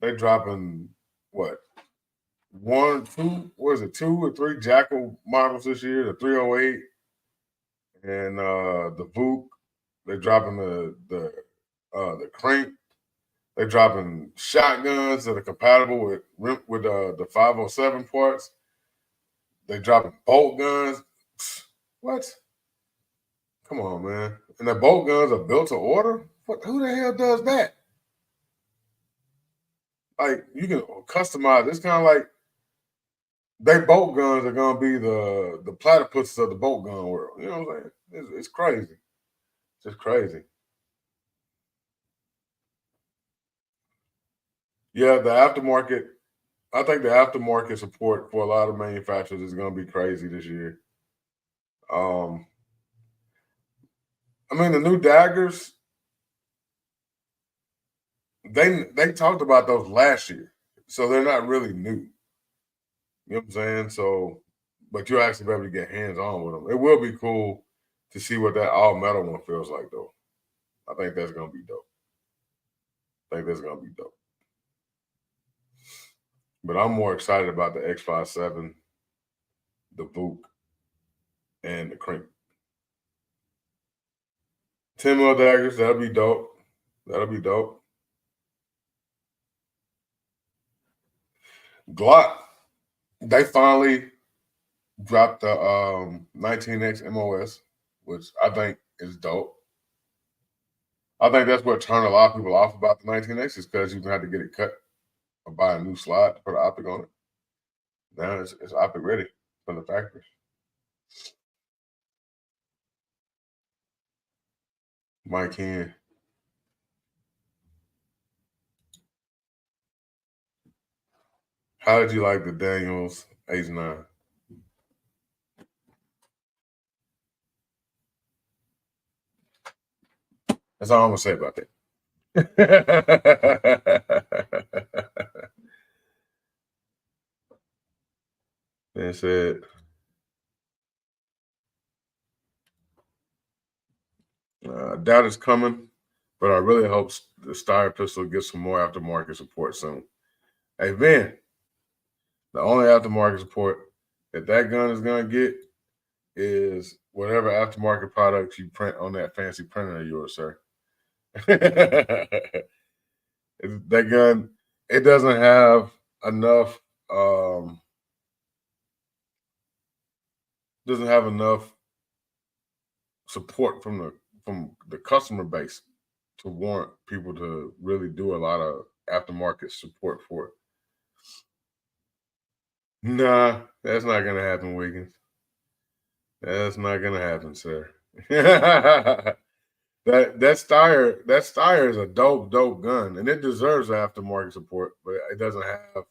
They dropping what? Two or three Jackal models this year, the 308 and the Vook. They're dropping the crank. They're dropping shotguns that are compatible with the 507 parts. They're dropping bolt guns. What? Come on, man. And the bolt guns are built to order? Who the hell does that? Like, you can customize. It's kind of like they bolt guns are gonna be the platypuses of the bolt gun world. You know what I'm saying? It's crazy. It's just crazy. Yeah, the aftermarket. I think the aftermarket support for a lot of manufacturers is gonna be crazy this year. I mean, the new daggers, they talked about those last year, so they're not really new. You know what I'm saying? So, but you'll actually be able to get hands on with them. It will be cool to see what that all metal one feels like, though. I think that's gonna be dope. But I'm more excited about the X57, the Vook, and the Crank. 10 mil daggers, that'll be dope. Glock, they finally dropped the 19X MOS, which I think is dope. I think that's what turned a lot of people off about the 19X is because you had to get it cut or buy a new slot to put an optic on it. Now it's optic ready from the factory. Mike Hen. How did you like the Daniels H9? That's all I'm gonna say about that. They said, I doubt it's coming, but I really hope the Steyr pistol gets some more aftermarket support soon. Hey, Vin, the only aftermarket support that gun is going to get is whatever aftermarket products you print on that fancy printer of yours, sir. That gun, it doesn't have enough support from the customer base to warrant people to really do a lot of aftermarket support for it. Nah, that's not gonna happen, Wiggins. That's not gonna happen, sir. that Steyr is a dope gun, and it deserves aftermarket support, but it doesn't have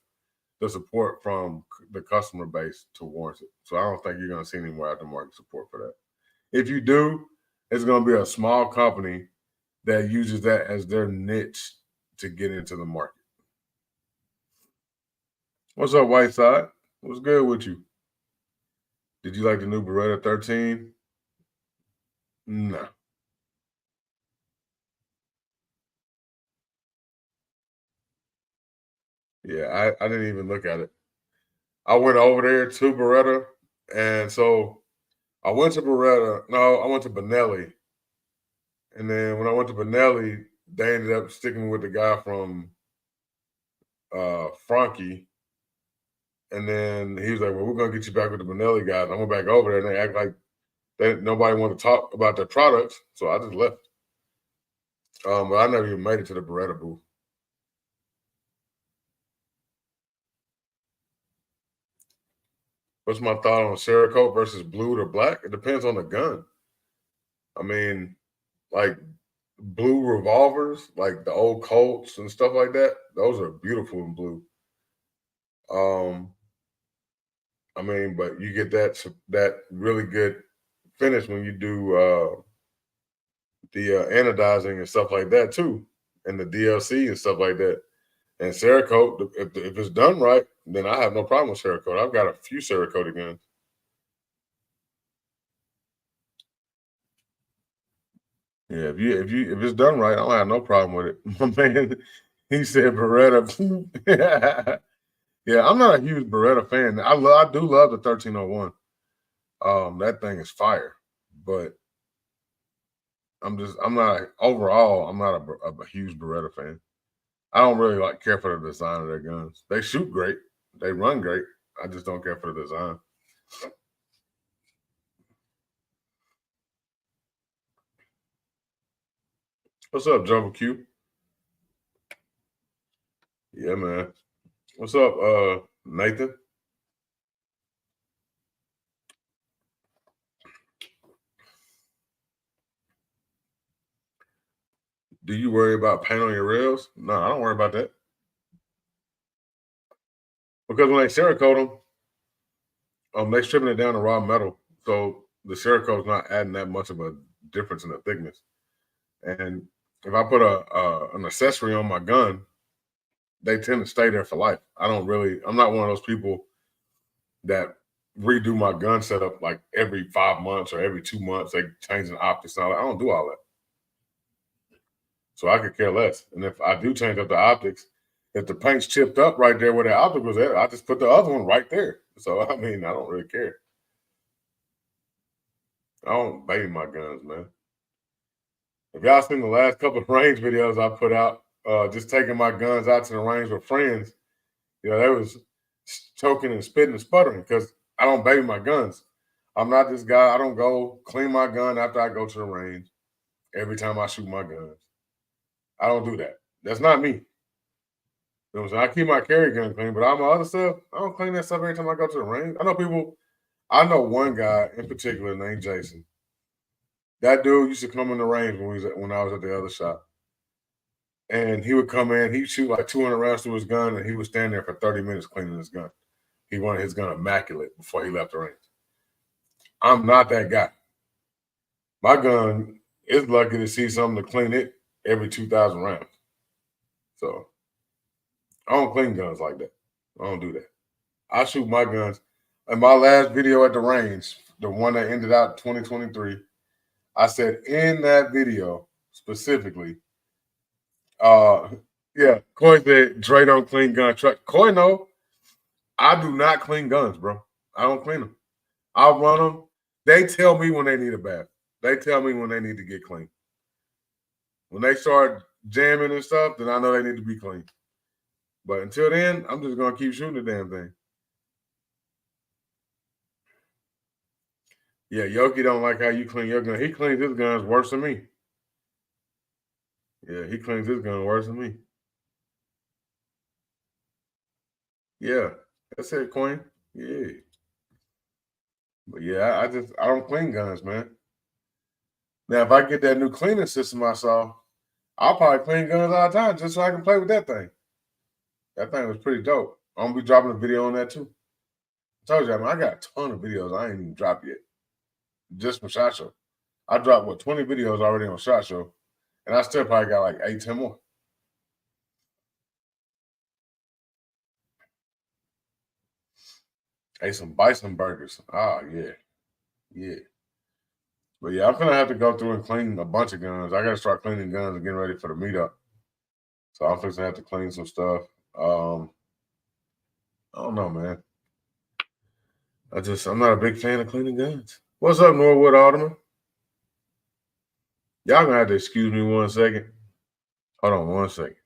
the support from the customer base to warrant it. So I don't think you're gonna see any more aftermarket support for that. If you do, it's gonna be a small company that uses that as their niche to get into the market. What's up, Whiteside? What's good with you? Did you like the new Beretta 13? No. Yeah, I didn't even look at it. I went over there to Beretta, and so I went to Beretta. No, I went to Benelli. And then when I went to Benelli, they ended up sticking with the guy from Frankie. And then he was like, well, we're going to get you back with the Benelli guys. I went back over there, and they act like nobody wanted to talk about their products, so I just left. But I never even made it to the Beretta booth. What's my thought on Cerakote versus blue or black? It depends on the gun. I mean, like blue revolvers, like the old Colts and stuff like that, those are beautiful in blue. I mean, but you get that really good finish when you do the anodizing and stuff like that too, and the DLC and stuff like that. And Cerakote, if it's done right, then I have no problem with Cerakote. I've got a few Cerakote guns. Yeah, if it's done right, I don't have no problem with it. My man, he said Beretta. Yeah, I'm not a huge Beretta fan. I do love the 1301. That thing is fire, but I'm not overall. I'm not a huge Beretta fan. I don't really care for the design of their guns. They shoot great, they run great. I just don't care for the design. What's up, Jumbo Q? Yeah, man. What's up, Nathan? Do you worry about paint on your rails? No, I don't worry about that. Because when they Cerakote them, they stripping it down to raw metal. So the Cerakote is not adding that much of a difference in the thickness. And if I put an accessory on my gun, they tend to stay there for life. I'm not one of those people that redo my gun setup like every 5 months or every 2 months. They change the optics. I don't do all that. So I could care less. And if I do change up the optics, if the paint's chipped up right there where the optic was at, I just put the other one right there. So I mean, I don't really care. I don't baby my guns, man. If y'all seen the last couple of range videos I put out, just taking my guns out to the range with friends, they was choking and spitting and sputtering because I don't baby my guns. I'm not this guy. I don't go clean my gun after I go to the range every time I shoot my guns. I don't do that. That's not me. You know what I'm saying? I keep my carry gun clean, but all my other stuff, I don't clean that stuff every time I go to the range. I know one guy in particular named Jason. That dude used to come in the range when I was at the other shop. And he would come in, he'd shoot like 200 rounds through his gun, and he would stand there for 30 minutes cleaning his gun. He wanted his gun immaculate before he left the range. I'm not that guy. My gun is lucky to see something to clean it every 2,000 rounds. So I don't clean guns like that. I don't do that. I shoot my guns. In my last video at the range, the one that ended out 2023, I said in that video specifically, yeah, Coy said Dre don't clean gun truck. Coy, no, I do not clean guns, bro. I don't clean them. I'll run them. They tell me when they need a bath. They tell me when they need to get clean. When they start jamming and stuff, then I know they need to be clean. But until then, I'm just gonna keep shooting the damn thing. Yeah, Yoki don't like how you clean your gun. He cleans his guns worse than me. Yeah, he cleans his gun worse than me. Yeah, that's it, Queen. Yeah. But yeah, I don't clean guns, man. Now, if I get that new cleaning system I saw, I'll probably clean guns all the time just so I can play with that thing. That thing was pretty dope. I'm gonna be dropping a video on that too. I told you, I got a ton of videos I ain't even dropped yet. Just from SHOT Show. I dropped 20 videos already on SHOT Show, and I still probably got like 8, 10 more. Ate some bison burgers. Ah, yeah. Yeah. But yeah, I'm gonna have to go through and clean a bunch of guns. I gotta start cleaning guns and getting ready for the meetup. So I'm fixing to have to clean some stuff. I don't know, man. I'm not a big fan of cleaning guns. What's up, Norwood Alderman? Y'all gonna have to excuse me 1 second. Hold on 1 second.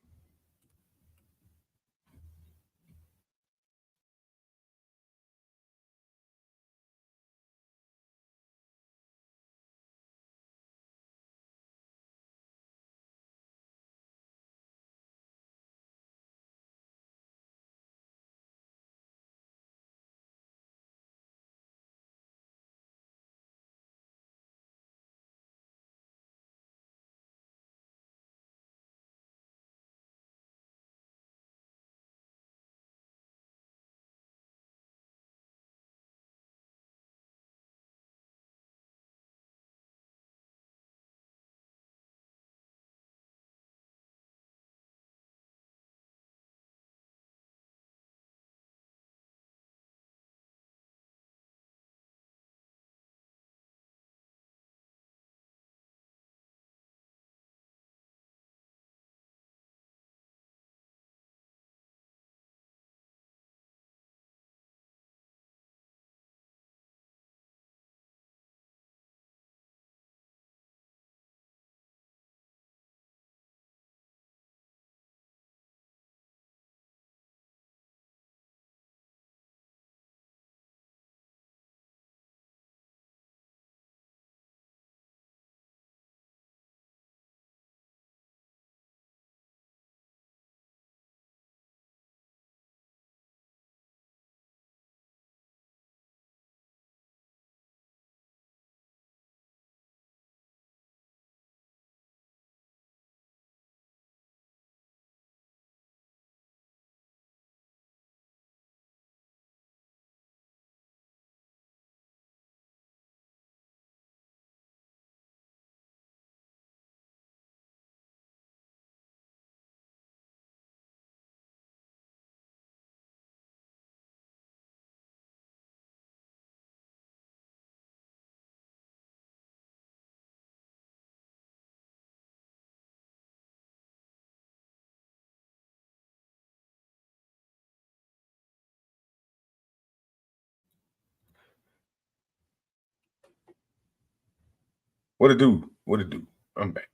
What it do? What it do? I'm back.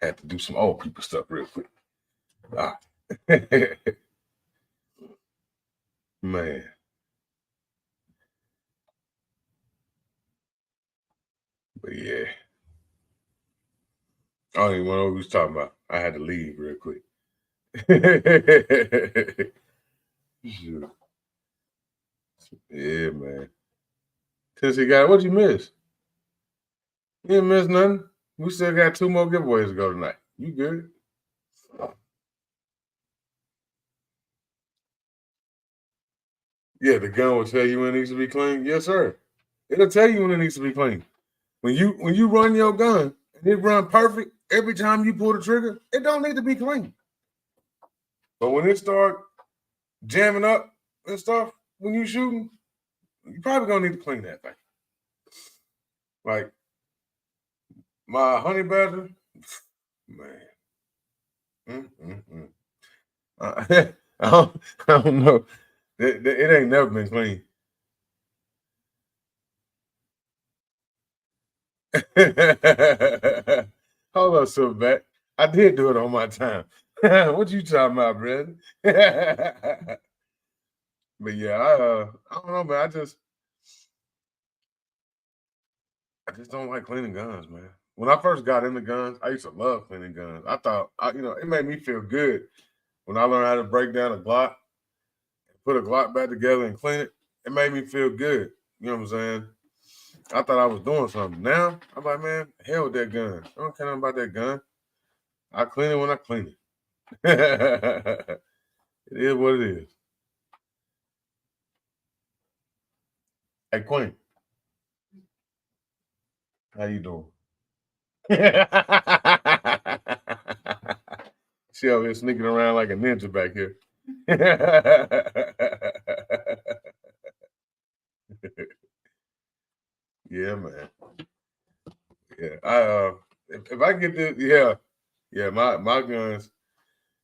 Had to do some old people stuff real quick. Man. But yeah. I don't even know what we was talking about. I had to leave real quick. Sure. Yeah, man. Tennessee guy, what'd you miss? You didn't miss nothing. We still got 2 more giveaways to go tonight. You good? Yeah, the gun will tell you when it needs to be cleaned. Yes, sir. It'll tell you when it needs to be cleaned. When you run your gun and it run perfect every time you pull the trigger, it don't need to be cleaned. But when it start jamming up and stuff, when you shooting, you probably gonna need to clean that thing. Like my honey badger, man. I don't know. It ain't never been clean. Hold up, Silverback. I did do it on my time. What you talking about, brother? But yeah, I don't know, man. I just don't like cleaning guns, man. When I first got into guns, I used to love cleaning guns. I thought, it made me feel good when I learned how to break down a Glock, put a Glock back together and clean it. It made me feel good. You know what I'm saying? I thought I was doing something. Now, I'm like, man, hell with that gun. I don't care nothing about that gun. I clean it when I clean it. It is what it is. Hey, Queen. How you doing? She over here sneaking around like a ninja back here. Yeah, man. Yeah, if I get this, yeah, my guns.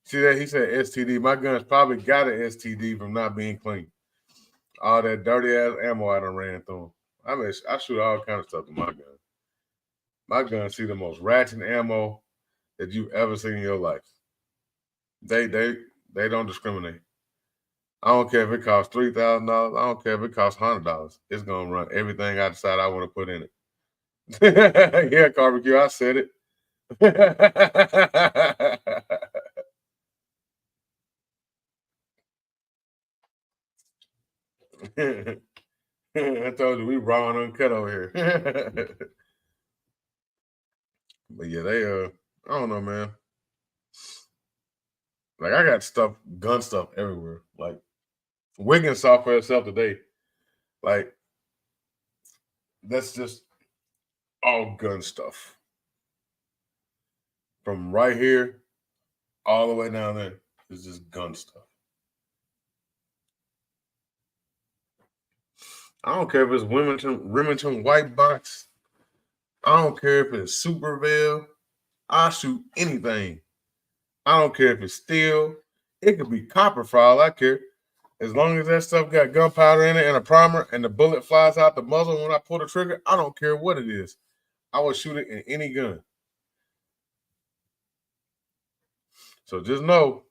See that he said STD. My guns probably got an STD from not being clean. All that dirty ass ammo I done ran through. I mean, I shoot all kind of stuff with my gun. My guns see the most ratchet ammo that you've ever seen in your life. They don't discriminate. I don't care if it costs $3,000. I don't care if it costs $100. It's gonna run everything I decide I want to put in it. Yeah, barbecue. I said it. I told you we raw and uncut over here. But yeah, I don't know, man. Like I got gun stuff everywhere. Like Wiggins software itself today. Like that's just all gun stuff. From right here all the way down there is just gun stuff. I don't care if it's Remington white box. I don't care if it's Superville. I shoot anything. I don't care if it's steel. It could be copper for all I care. As long as that stuff got gunpowder in it and a primer and the bullet flies out the muzzle when I pull the trigger, I don't care what it is. I will shoot it in any gun. So just know,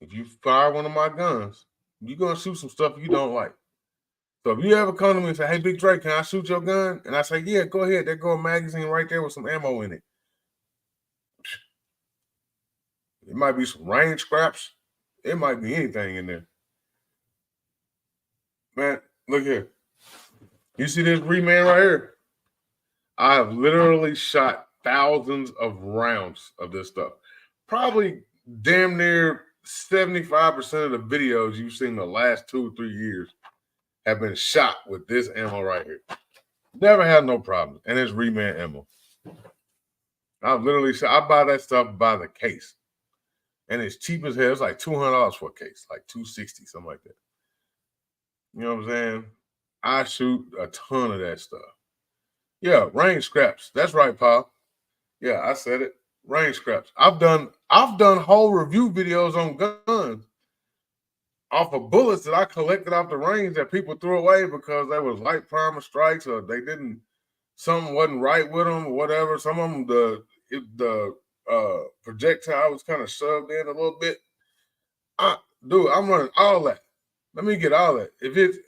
if you fire one of my guns, you're going to shoot some stuff you don't like. So if you ever come to me and say, hey, Big Drake, can I shoot your gun? And I say, yeah, go ahead. There go a magazine right there with some ammo in it. It might be some range scraps. It might be anything in there. Man, look here. You see this reman right here? I have literally shot thousands of rounds of this stuff. Probably damn near 75% of the videos you've seen the last 2 or 3 years have been shot with this ammo right here. Never had no problems. And it's reman ammo. I've literally shot, I buy that stuff by the case. And it's cheap as hell. It's like $200 for a case, like $260, something like that. You know what I'm saying? I shoot a ton of that stuff. Yeah, range scraps. That's right, Paul. Yeah, I said it. Range scraps. I've done whole review videos on guns off of bullets that I collected off the range that people threw away because they was light primer strikes or they didn't, something wasn't right with them or whatever. Some of them, the projectile was kind of shoved in a little bit. Dude, I'm running all that. Let me get all that.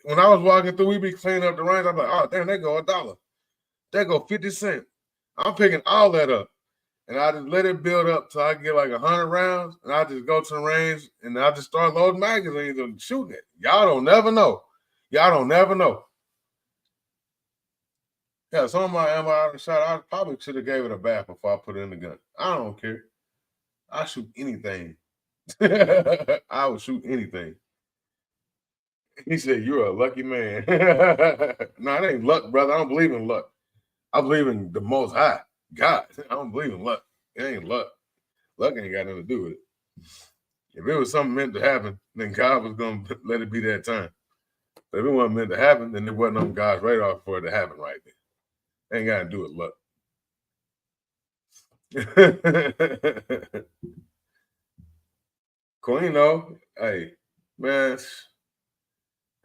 When I was walking through, we be cleaning up the range. I'm like, oh damn, they go $1. They go 50 cents. I'm picking all that up. And I just let it build up till I get like 100 rounds, and I just go to the range and I just start loading magazines and shooting it. Y'all don't never know. Y'all don't never know. Yeah, some of my ammo out of the shot, I probably should have gave it a bath before I put it in the gun. I don't care. I shoot anything. I would shoot anything. He said, "You're a lucky man." No, it ain't luck, brother. I don't believe in luck. I believe in the Most High, God. I don't believe in luck. It ain't luck. Luck ain't got nothing to do with it. If it was something meant to happen, then God was going to let it be that time. But if it wasn't meant to happen, then it wasn't on God's radar for it to happen right there. Ain't got to do with luck. Queeno, hey, man,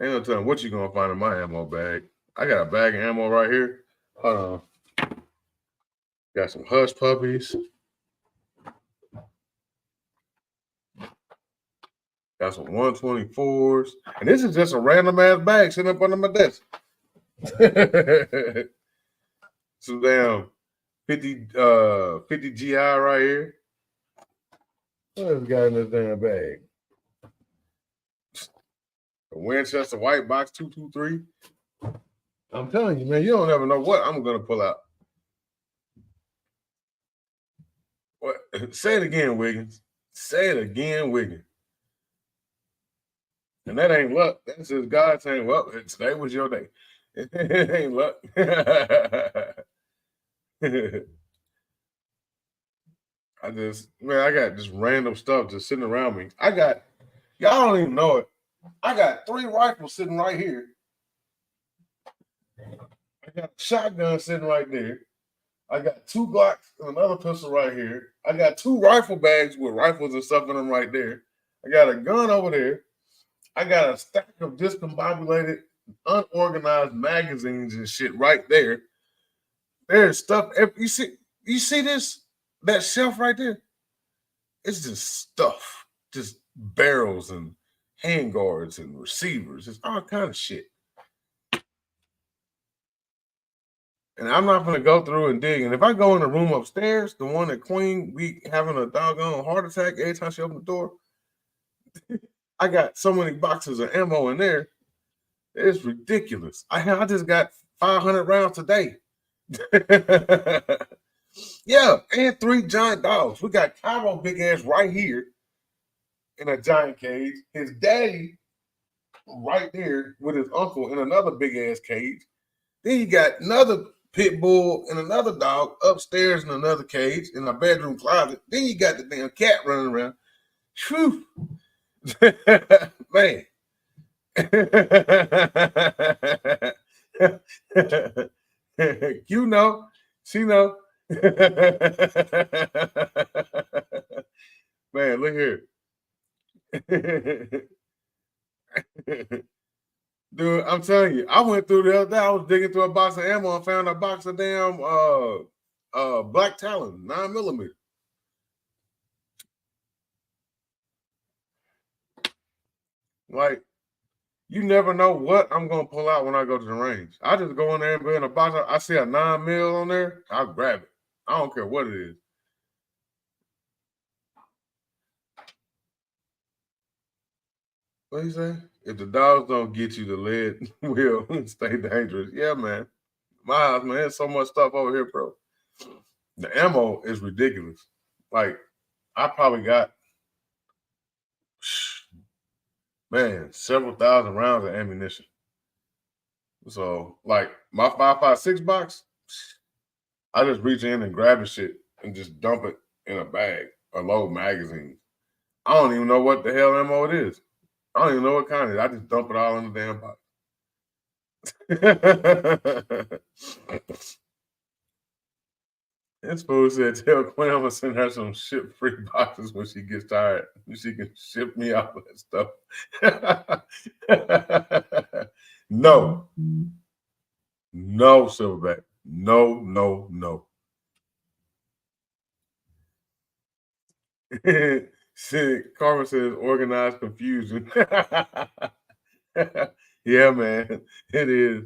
ain't no telling what you going to find in my ammo bag. I got a bag of ammo right here. Hold on. Got some hush puppies. Got some 124s. And this is just a random ass bag sitting up under my desk. Some damn 50 GI right here. What else got in this damn bag? A Winchester white box 223. I'm telling you, man, you don't ever know what I'm gonna pull out. What? Say it again, Wiggins. Say it again, Wiggins. And that ain't luck. That's just God saying, well, today was your day. It ain't luck. I got just random stuff just sitting around me. Y'all don't even know it. I got 3 rifles sitting right here. I got a shotgun sitting right there. I got 2 Glocks and another pistol right here. I got 2 rifle bags with rifles and stuff in them right there. I got a gun over there. I got a stack of discombobulated, unorganized magazines and shit right there. There's stuff. You see this? That shelf right there? It's just stuff. Just barrels and handguards and receivers. It's all kind of shit. And I'm not going to go through and dig. And if I go in the room upstairs, the one that Queen be having a doggone heart attack every time she opens the door, I got so many boxes of ammo in there. It's ridiculous. I just got 500 rounds today. Yeah, and 3 giant dogs. We got Cairo big ass right here in a giant cage. His daddy right there with his uncle in another big ass cage. Then you got another pit bull and another dog upstairs in another cage in a bedroom closet. Then you got the damn cat running around. Whew. Man. You know, she know. Man, look here. Dude, I'm telling you, I went through the other day. I was digging through a box of ammo and found a box of damn Black Talon 9mm. Like, you never know what I'm gonna pull out when I go to the range. I just go in there and be in a box. I see a 9mm on there, I'll grab it. I don't care what it is. What you say? If the dogs don't get you, the lead will stay dangerous. Yeah, man. My house, man, there's so much stuff over here, bro. The ammo is ridiculous. Like, I probably got, man, several thousand rounds of ammunition. So, like, my 5.56 box, I just reach in and grab the shit and just dump it in a bag or load magazines. I don't even know what the hell ammo it is. I don't even know what kind it is. I just dump it all in the damn box. This fool said, tell Quinn I'm gonna send her some ship-free boxes when she gets tired. She can ship me all that stuff. No. No, Silverback. No, no, no. Shit, Carmen says organized confusion. Yeah, man. It is.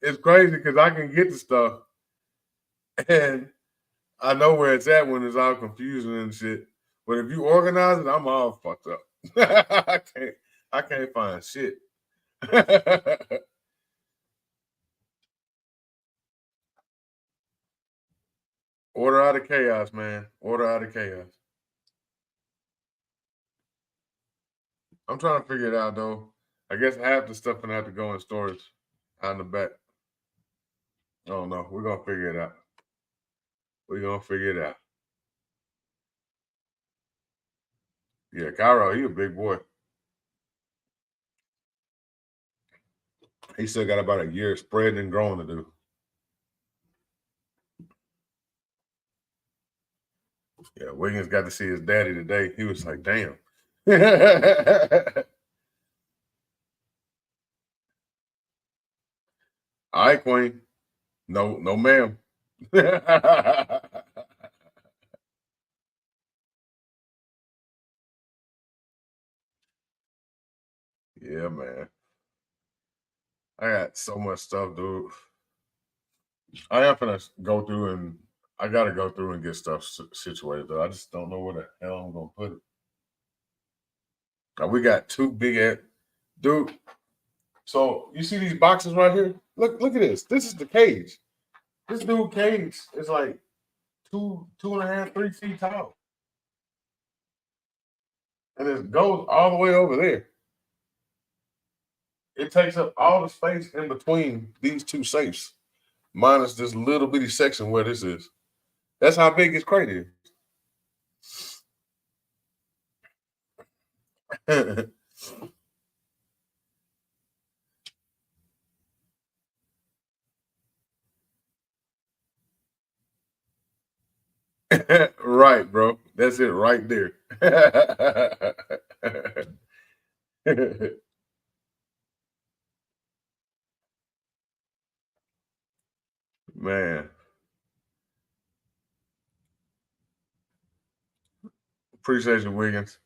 It's crazy because I can get the stuff and I know where it's at when it's all confusing and shit. But if you organize it, I'm all fucked up. I can't find shit. Order out of chaos, man. Order out of chaos. I'm trying to figure it out though. I guess half the stuff gonna have to go in storage out in the back. I don't know. We're gonna figure it out. We're gonna figure it out. Yeah, Cairo, he a big boy. He still got about a year spreading and growing to do. Yeah, Wiggins got to see his daddy today. He was like, damn. All right, Queen. No, no, ma'am. Yeah, man. I got so much stuff, dude. I am gonna go through and I gotta go through and get stuff situated though. I just don't know where the hell I'm gonna put it. Now, we got two big ass, dude. So you see these boxes right here? Look at this. This is the cage. This dude cage is like 2.5, 3 feet tall. And it goes all the way over there. It takes up all the space in between these two safes, minus this little bitty section where this is. That's how big his crate is. Right, bro. That's it right there. Man, appreciate you, Wiggins.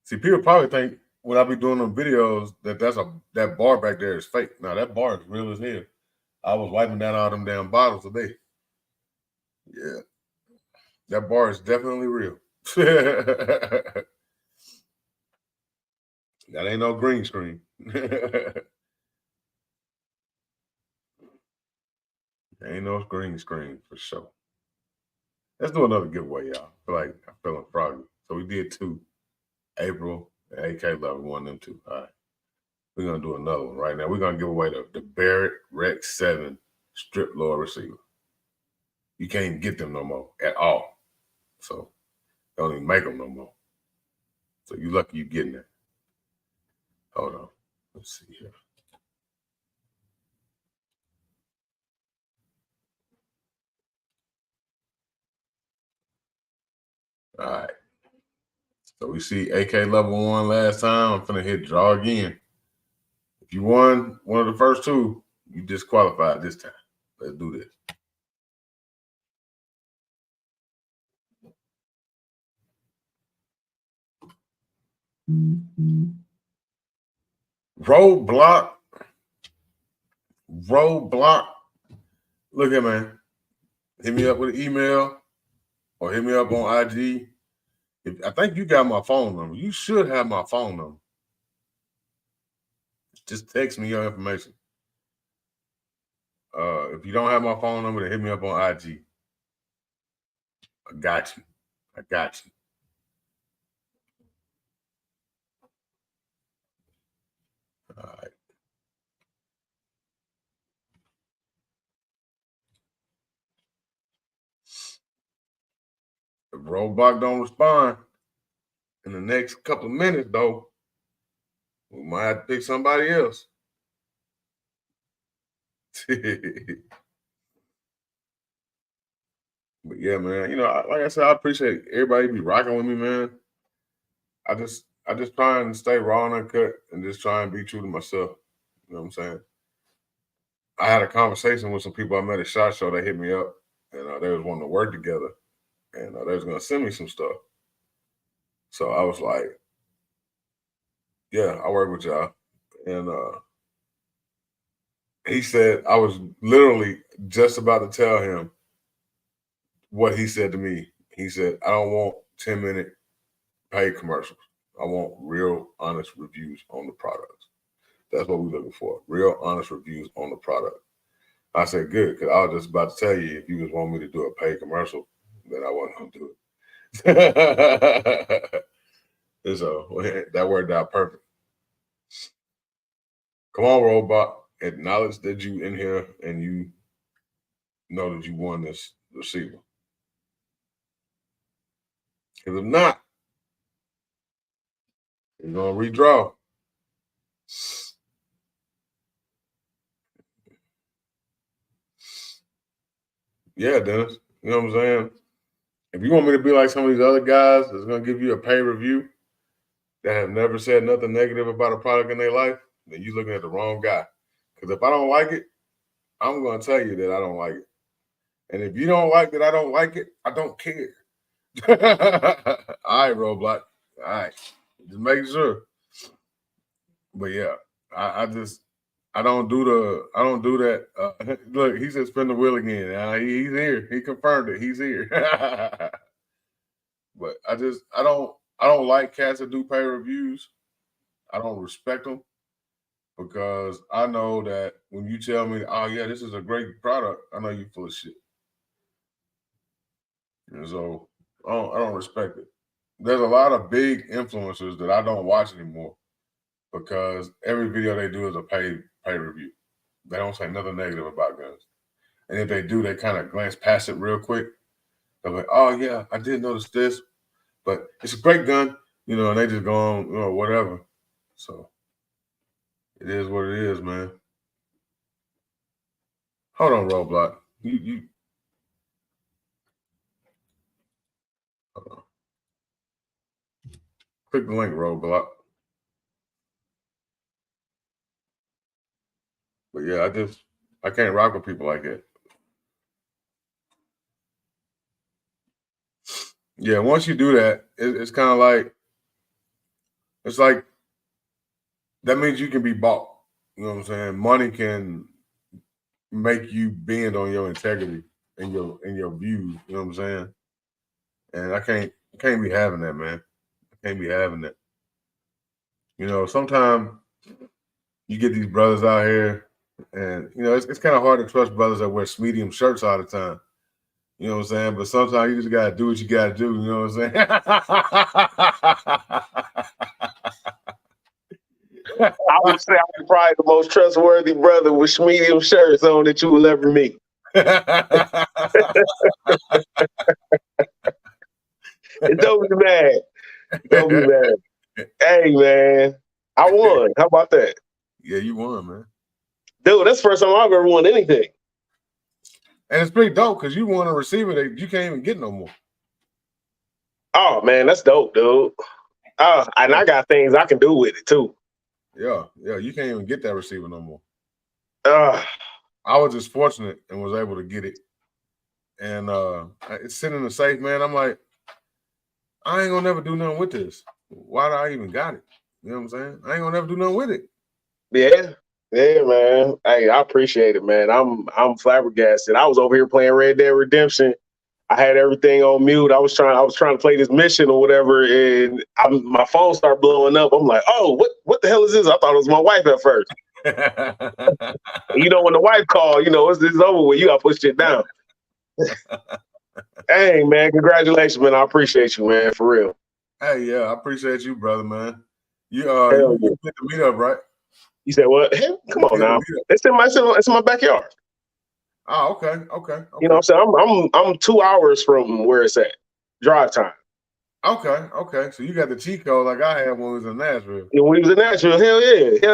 See, people probably think when I be doing them videos that bar back there is fake. Now that bar is real as hell. I was wiping down all them damn bottles today. Yeah, that bar is definitely real. That ain't no green screen. Ain't no green screen for sure. Let's do another giveaway, y'all. I'm feeling froggy. So we did two. April and AK level one, them two. All right. We're gonna do another one right now. We're gonna give away the Barrett Rex 7 strip lower receiver. You can't even get them no more at all. So don't even make them no more. So you lucky you getting it. Hold on. Let's see here. All right. So we see AK level one last time. I'm finna hit draw again. If you won one of the first two, you disqualified this time. Let's do this. Roadblock. Look at man. Hit me up with an email or hit me up on IG. I think you got my phone number. You should have my phone number. Just text me your information. If you don't have my phone number, then hit me up on IG. I got you. I got you. All right. If Robot don't respond in the next couple of minutes, though, we might have to pick somebody else. But yeah, man, like I said, I appreciate everybody be rocking with me, man. I just try and stay raw and uncut and just try and be true to myself. You know what I'm saying? I had a conversation with some people I met at SHOT Show. They hit me up and they was wanting to work together and they was going to send me some stuff. So I was like, yeah, I work with y'all. And he said, I was literally just about to tell him what he said to me. He said, I don't want 10-minute paid commercials. I want real, honest reviews on the products. That's what we're looking for. Real, honest reviews on the product. I said, good, because I was just about to tell you if you just want me to do a paid commercial, then I wasn't going to do it. And so that worked out perfect. Come on, robot. Acknowledge that you in here and you know that you won this receiver. Because if not, you're going to redraw. Yeah, Dennis. You know what I'm saying? If you want me to be like some of these other guys that's going to give you a pay review that have never said nothing negative about a product in their life, then you're looking at the wrong guy. Because if I don't like it, I'm going to tell you that I don't like it. And if you don't like that I don't like it, I don't care. All right, Roblox. All right. Just make sure. But yeah, I don't do that. Look, he said spin the wheel again. He's here. He confirmed it. He's here. But I don't like cats that do pay reviews. I don't respect them because I know that when you tell me, oh yeah, this is a great product, I know you're full of shit. And so I don't respect it. There's a lot of big influencers that I don't watch anymore because every video they do is a pay review. They don't say nothing negative about guns. And if they do, they kind of glance past it real quick. They're like, oh yeah, I did notice this, but it's a great gun, and they just go on, whatever. So it is what it is, man. Hold on, Roblox. You hold on. Click the link, Roblox. But yeah, I can't rock with people like that. Yeah, once you do that, it's kind of like, it's like, that means you can be bought. You know what I'm saying? Money can make you bend on your integrity and your views. You know what I'm saying? And I can't be having that, man. I can't be having that. Sometimes you get these brothers out here, and it's kind of hard to trust brothers that wear medium shirts all the time. You know what I'm saying? But sometimes you just gotta do what you gotta do. You know what I'm saying? I would say I'm probably the most trustworthy brother with medium shirts on that you will ever meet. Don't be mad. Don't be mad. Hey, man. I won. How about that? Yeah, you won, man. Dude, that's the first time I've ever won anything. And it's pretty dope because you won a receiver that you can't even get no more. Oh, man, that's dope, dude. And I got things I can do with it, too. Yeah, you can't even get that receiver no more. I was just fortunate and was able to get it. And it's sitting in the safe, man. I'm like, I ain't gonna never do nothing with this. Why do I even got it? You know what I'm saying? I ain't gonna never do nothing with it. Yeah, man. Hey, I appreciate it, man. I'm flabbergasted. I was over here playing Red Dead Redemption. I had everything on mute. I was trying to play this mission or whatever, and my phone started blowing up. I'm like, oh, what the hell is this? I thought it was my wife at first. When the wife called, it's over with. You got to push it down. Hey, man, congratulations, man. I appreciate you, man, for real. Hey, yeah, I appreciate you, brother, man. You did the meetup, right? You said what? Hey, come on now. It's in my backyard. Oh, okay. You know what I'm saying? I'm 2 hours from where it's at. Drive time. Okay. So you got the cheat code like I had when we was in Nashville. When we was in Nashville, hell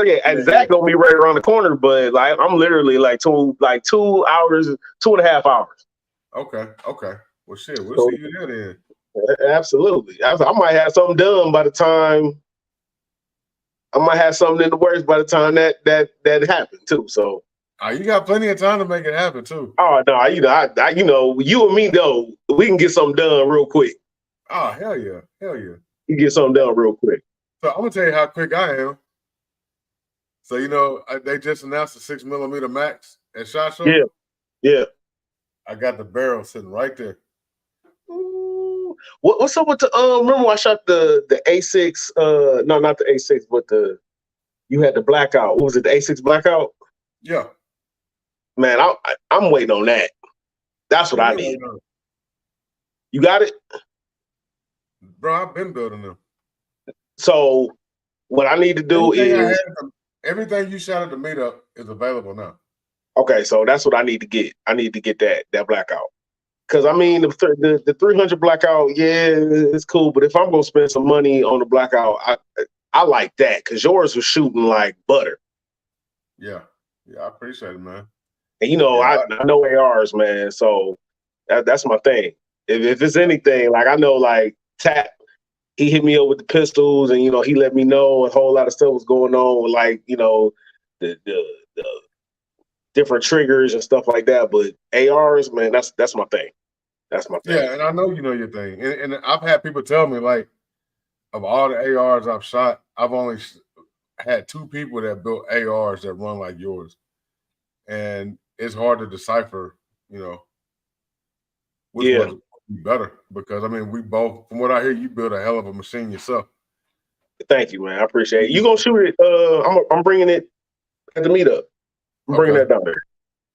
yeah. And Zach gonna be right around the corner, but like I'm literally like 2 hours, 2.5 hours. Okay. Well, shit, we'll So, see you there then. absolutely. I might have something done by the time. I might have something in the works by the time that happened too. So. You got plenty of time to make it happen too. Oh no, you and me though, we can get something done real quick. Oh hell yeah. You get something done real quick. So I'm gonna tell you how quick I am. So they just announced the 6mm max at SHOT Show. Yeah. I got the barrel sitting right there. Ooh. What's up with the remember I shot the A6 no, not the A6, but you had the blackout. What was it, the A6 blackout? Yeah. Man, I'm waiting on that. That's what I need. You got it? Bro, I've been building them. So what I need to do is everything you shot at the meetup is available now. Okay, so that's what I need to get. I need to get that blackout. Because I mean, the 300 blackout, yeah, it's cool. But if I'm gonna spend some money on the blackout, I like that because yours was shooting like butter. Yeah, I appreciate it, man. And I know ARs, man. So that's my thing. If it's anything, like I know, like Tap, he hit me up with the pistols, and he let me know a whole lot of stuff was going on with like the different triggers and stuff like that. But ARs, man, that's my thing. That's my thing. Yeah, and I know you know your thing. And I've had people tell me, like, of all the ARs I've shot, I've only had 2 people that built ARs that run like yours. And it's hard to decipher, which one's better. Because, I mean, we both, from what I hear, you build a hell of a machine yourself. Thank you, man. I appreciate it. You gonna shoot it? I'm bringing it at the meetup. I'm bringing that down there.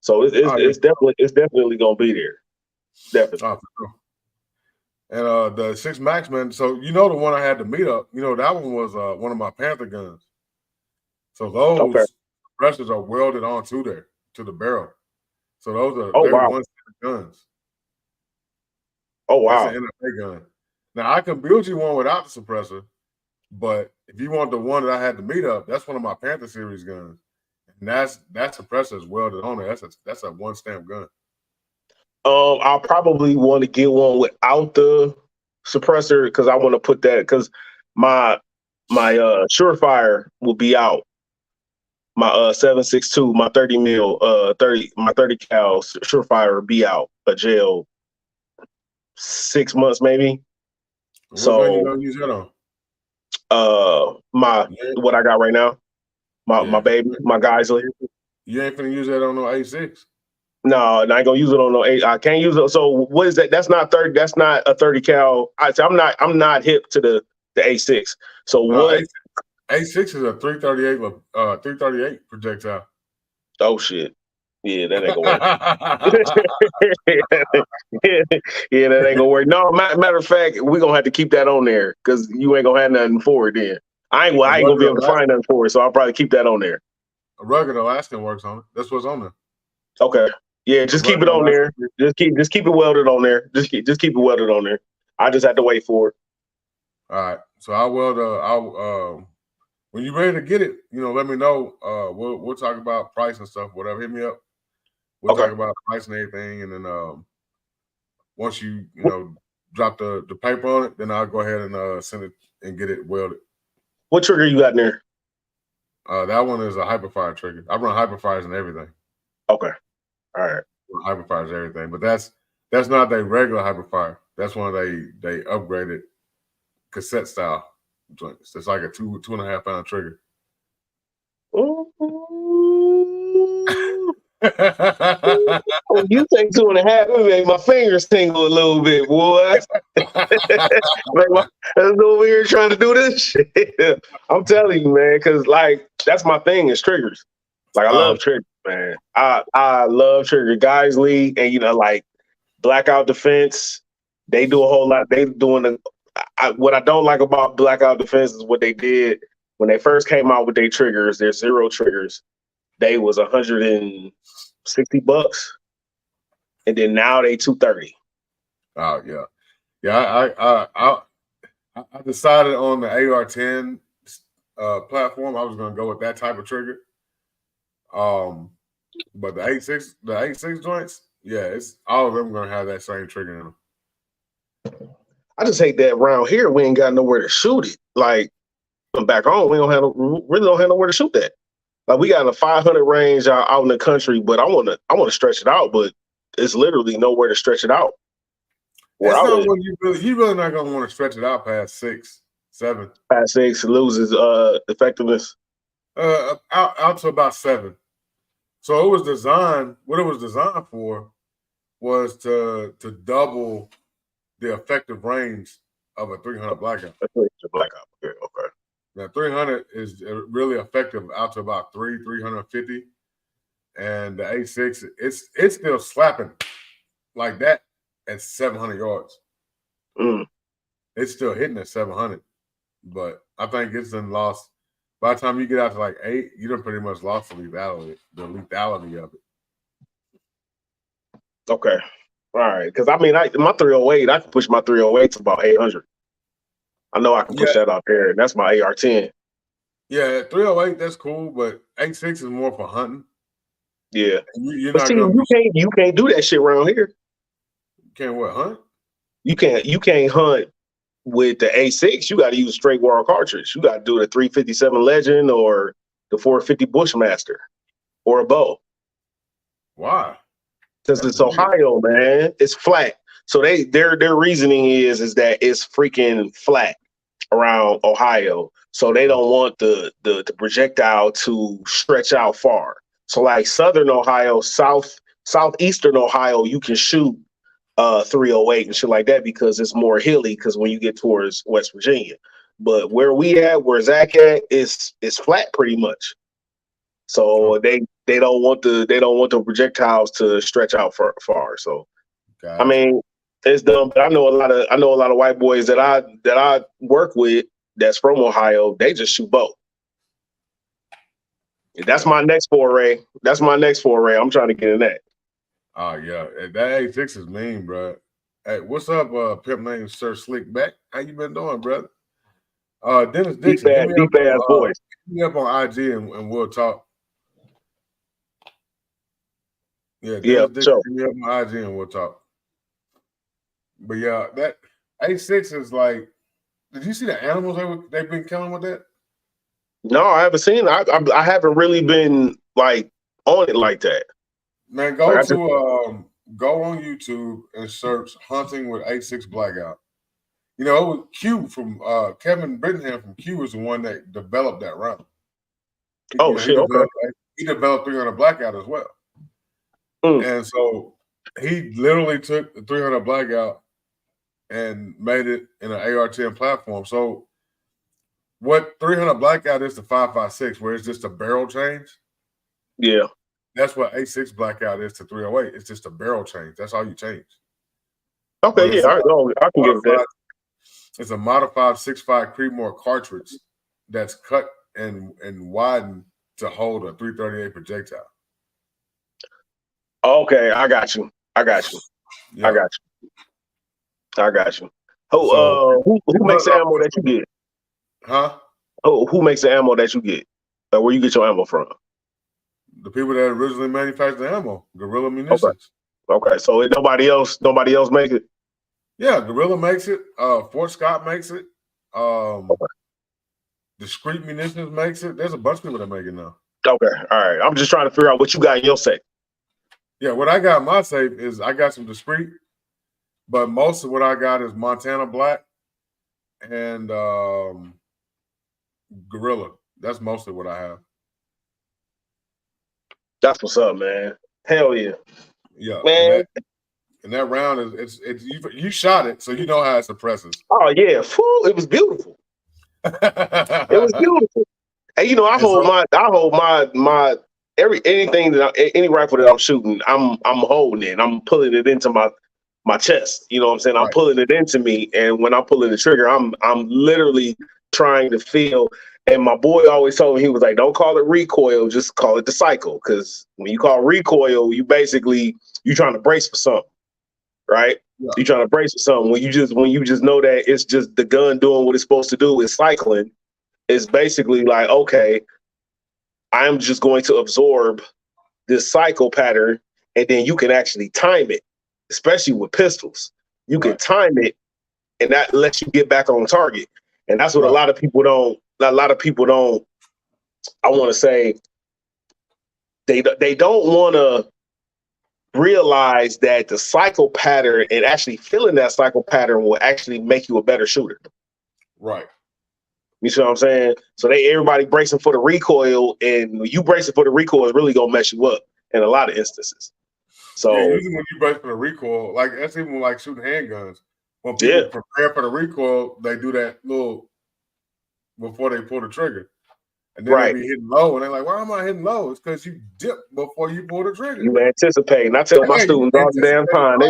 So it's definitely gonna be there. Definitely. Oh, for sure. And the 6 Max, man. So the one I had to meet up. That one was one of my Panther guns. So those suppressors are welded onto there to the barrel. So those are one guns. Oh wow! That's an NFA gun. Now I can build you one without the suppressor, but if you want the one that I had to meet up, that's one of my Panther series guns, and that suppressor is welded on there. That's a one stamp gun. I'll probably want to get one without the suppressor because I want to put that because my Surefire will be out. My 7.62, my 30 mil, 30 cal Surefire will be out of jail 6 months maybe. What gun you gonna use that on? What I got right now, my baby, my Geisley. You ain't finna use that on no A6. No, I ain't gonna use it on no 8. I can't use it. So what is that? That's not 30. That's not a 30 cal. I'm not hip to the A6. So what? A6 is a 338 projectile. Oh shit. Yeah, that ain't gonna work. Yeah, that ain't gonna work. No, matter of fact, we're gonna have to keep that on there because you ain't gonna have nothing for it then. I ain't gonna be able to find nothing for it, so I'll probably keep that on there. A rugged Alaskan works on it. That's what's on there. Okay. Yeah, just keep it on there. Just keep it welded on there. Just keep it welded on there. I just have to wait for it. All right. So I'll when you're ready to get it, let me know. We'll talk about price and stuff, whatever. Hit me up. We'll talk about price and everything, and then once you drop the paper on it, then I'll go ahead and send it and get it welded. What trigger you got in there? That one is a hyperfire trigger. I run hyperfires and everything. Okay. All right. Hyperfires and everything, but that's not their regular hyperfire. That's one they upgraded cassette style joints. It's like a 2.5 pound trigger. Oh, you take 2.5, it make my fingers tingle a little bit, boy. I'm over here trying to do this shit. I'm telling you, man, because like that's my thing is triggers. Like I love triggers, man. I love trigger. Geisley and like Blackout Defense. They do a whole lot. They doing what I don't like about Blackout Defense is what they did when they first came out with their triggers. Their 0 triggers. They was $160, and then now they $230. Oh yeah. I decided on the AR-10 platform I was going to go with that type of trigger. But the 8.6 joints, yeah, it's all of them going to have that same trigger in them. I just hate that around here we ain't got nowhere to shoot it. Like back home, we really don't have nowhere to shoot that. Like we got a 500 range out in the country, but I want to stretch it out, but it's literally nowhere to stretch it out. It's not what you really not gonna want to stretch it out past 6, 7. Past 6 loses effectiveness. Out to about 7. So it was designed. What it was designed for was to double the effective range of a 300 blackout. Blackout. Yeah, okay. Now 300 is really effective out to about 350, and the A6 it's still slapping like that at 700 yards. It's still hitting at 700, but I think it's then lost. By the time you get out to like 8, you done pretty much lost the lethality of it. Okay. All right. Because I mean, my 308, I can push my 308 to about 800. I know I can push that out there, and that's my AR-10. Yeah, 308, that's cool, but A6 is more for hunting. Yeah. You can't do that shit around here. You can't what, hunt? You can't hunt with the A6. You got to use a straight wall cartridge. You got to do the 357 Legend or the 450 Bushmaster or a bow. Why? Because it's Ohio, man. It's flat. So their reasoning is that it's freaking flat around Ohio. So they don't want the projectile to stretch out far. So like Southern Ohio, Southeastern Ohio, you can shoot 308 and shit like that because it's more hilly because when you get towards West Virginia. But where Zach at is flat pretty much. So they don't want the projectiles to stretch out far. So I mean, it's dumb. But I know a lot of white boys that I work with that's from Ohio. They just shoot bow. That's my next foray. I'm trying to get in that. Oh yeah, that A6 is mean, bro. Hey, what's up, pimp name Sir Slickback? How you been doing, brother? Dennis Dixon, hit me up on IG and we'll talk. Yeah, Dennis Dixon, hit me up on IG and we'll talk. But yeah, that A6 is like. Did you see the animals they've been killing with that? No, I haven't seen. I haven't really been like on it like that. Man, go on YouTube and search hunting with A6 blackout. You know, it was Q from Kevin Brittingham from Q was the one that developed that round. He developed 300 blackout as well. And so he literally took the 300 blackout and made it in an AR-10 platform. So what 300 blackout is to 5.56, where it's just a barrel change. Yeah. That's what A6 blackout is to 308. It's just a barrel change. That's all you change. Okay, yeah, I can give that. It's a modified 6.5 Creedmoor cartridge that's cut and widened to hold a 338 projectile. Okay, I got you. Yeah. I got you. Who makes the ammo that you get? Huh? Who makes the ammo that you get? Where you get your ammo from? The people that originally manufactured the ammo, Guerrilla Munitions. Okay. So nobody else make it? Yeah, Guerrilla makes it. Fort Scott makes it. Discreet Munitions makes it. There's a bunch of people that make it now. Okay, all right. I'm just trying to figure out what you got in your safe. Yeah, what I got in my safe is I got some Discreet, but most of what I got is Montana Black and Guerrilla. That's mostly what I have. That's what's up, man. Hell yeah. Yeah, man. And that round is you shot it, so you know how it suppresses. Oh yeah, it was beautiful. It was beautiful. And you know, I hold my any rifle that I'm shooting, I'm holding it. I'm pulling it into my chest. You know what I'm saying? I'm pulling it into me, and when I'm pulling the trigger, I'm literally trying to feel. And my boy always told me, he was like, "Don't call it recoil, just call it the cycle." Because when you call recoil, you trying to brace for something, right? Yeah. You're trying to brace for something. When you just know that it's just the gun doing what it's supposed to do, is cycling. It's basically like, okay, I'm just going to absorb this cycle pattern, and then you can actually time it, especially with pistols. You can time it and that lets you get back on target. And that's what Right. a lot of people don't. I want to say they don't want to realize that the cycle pattern and actually feeling that cycle pattern will actually make you a better shooter. Right. You see what I'm saying? So everybody bracing for the recoil, and you bracing for the recoil is really gonna mess you up in a lot of instances. So yeah, usually when you brace for the recoil, like that's even like shooting handguns. When people prepare for the recoil, they do that little before they pull the trigger. And then they be hitting low, and they're like, why am I hitting low? It's because you dip before you pull the trigger. You anticipate. And I tell my students all the damn time.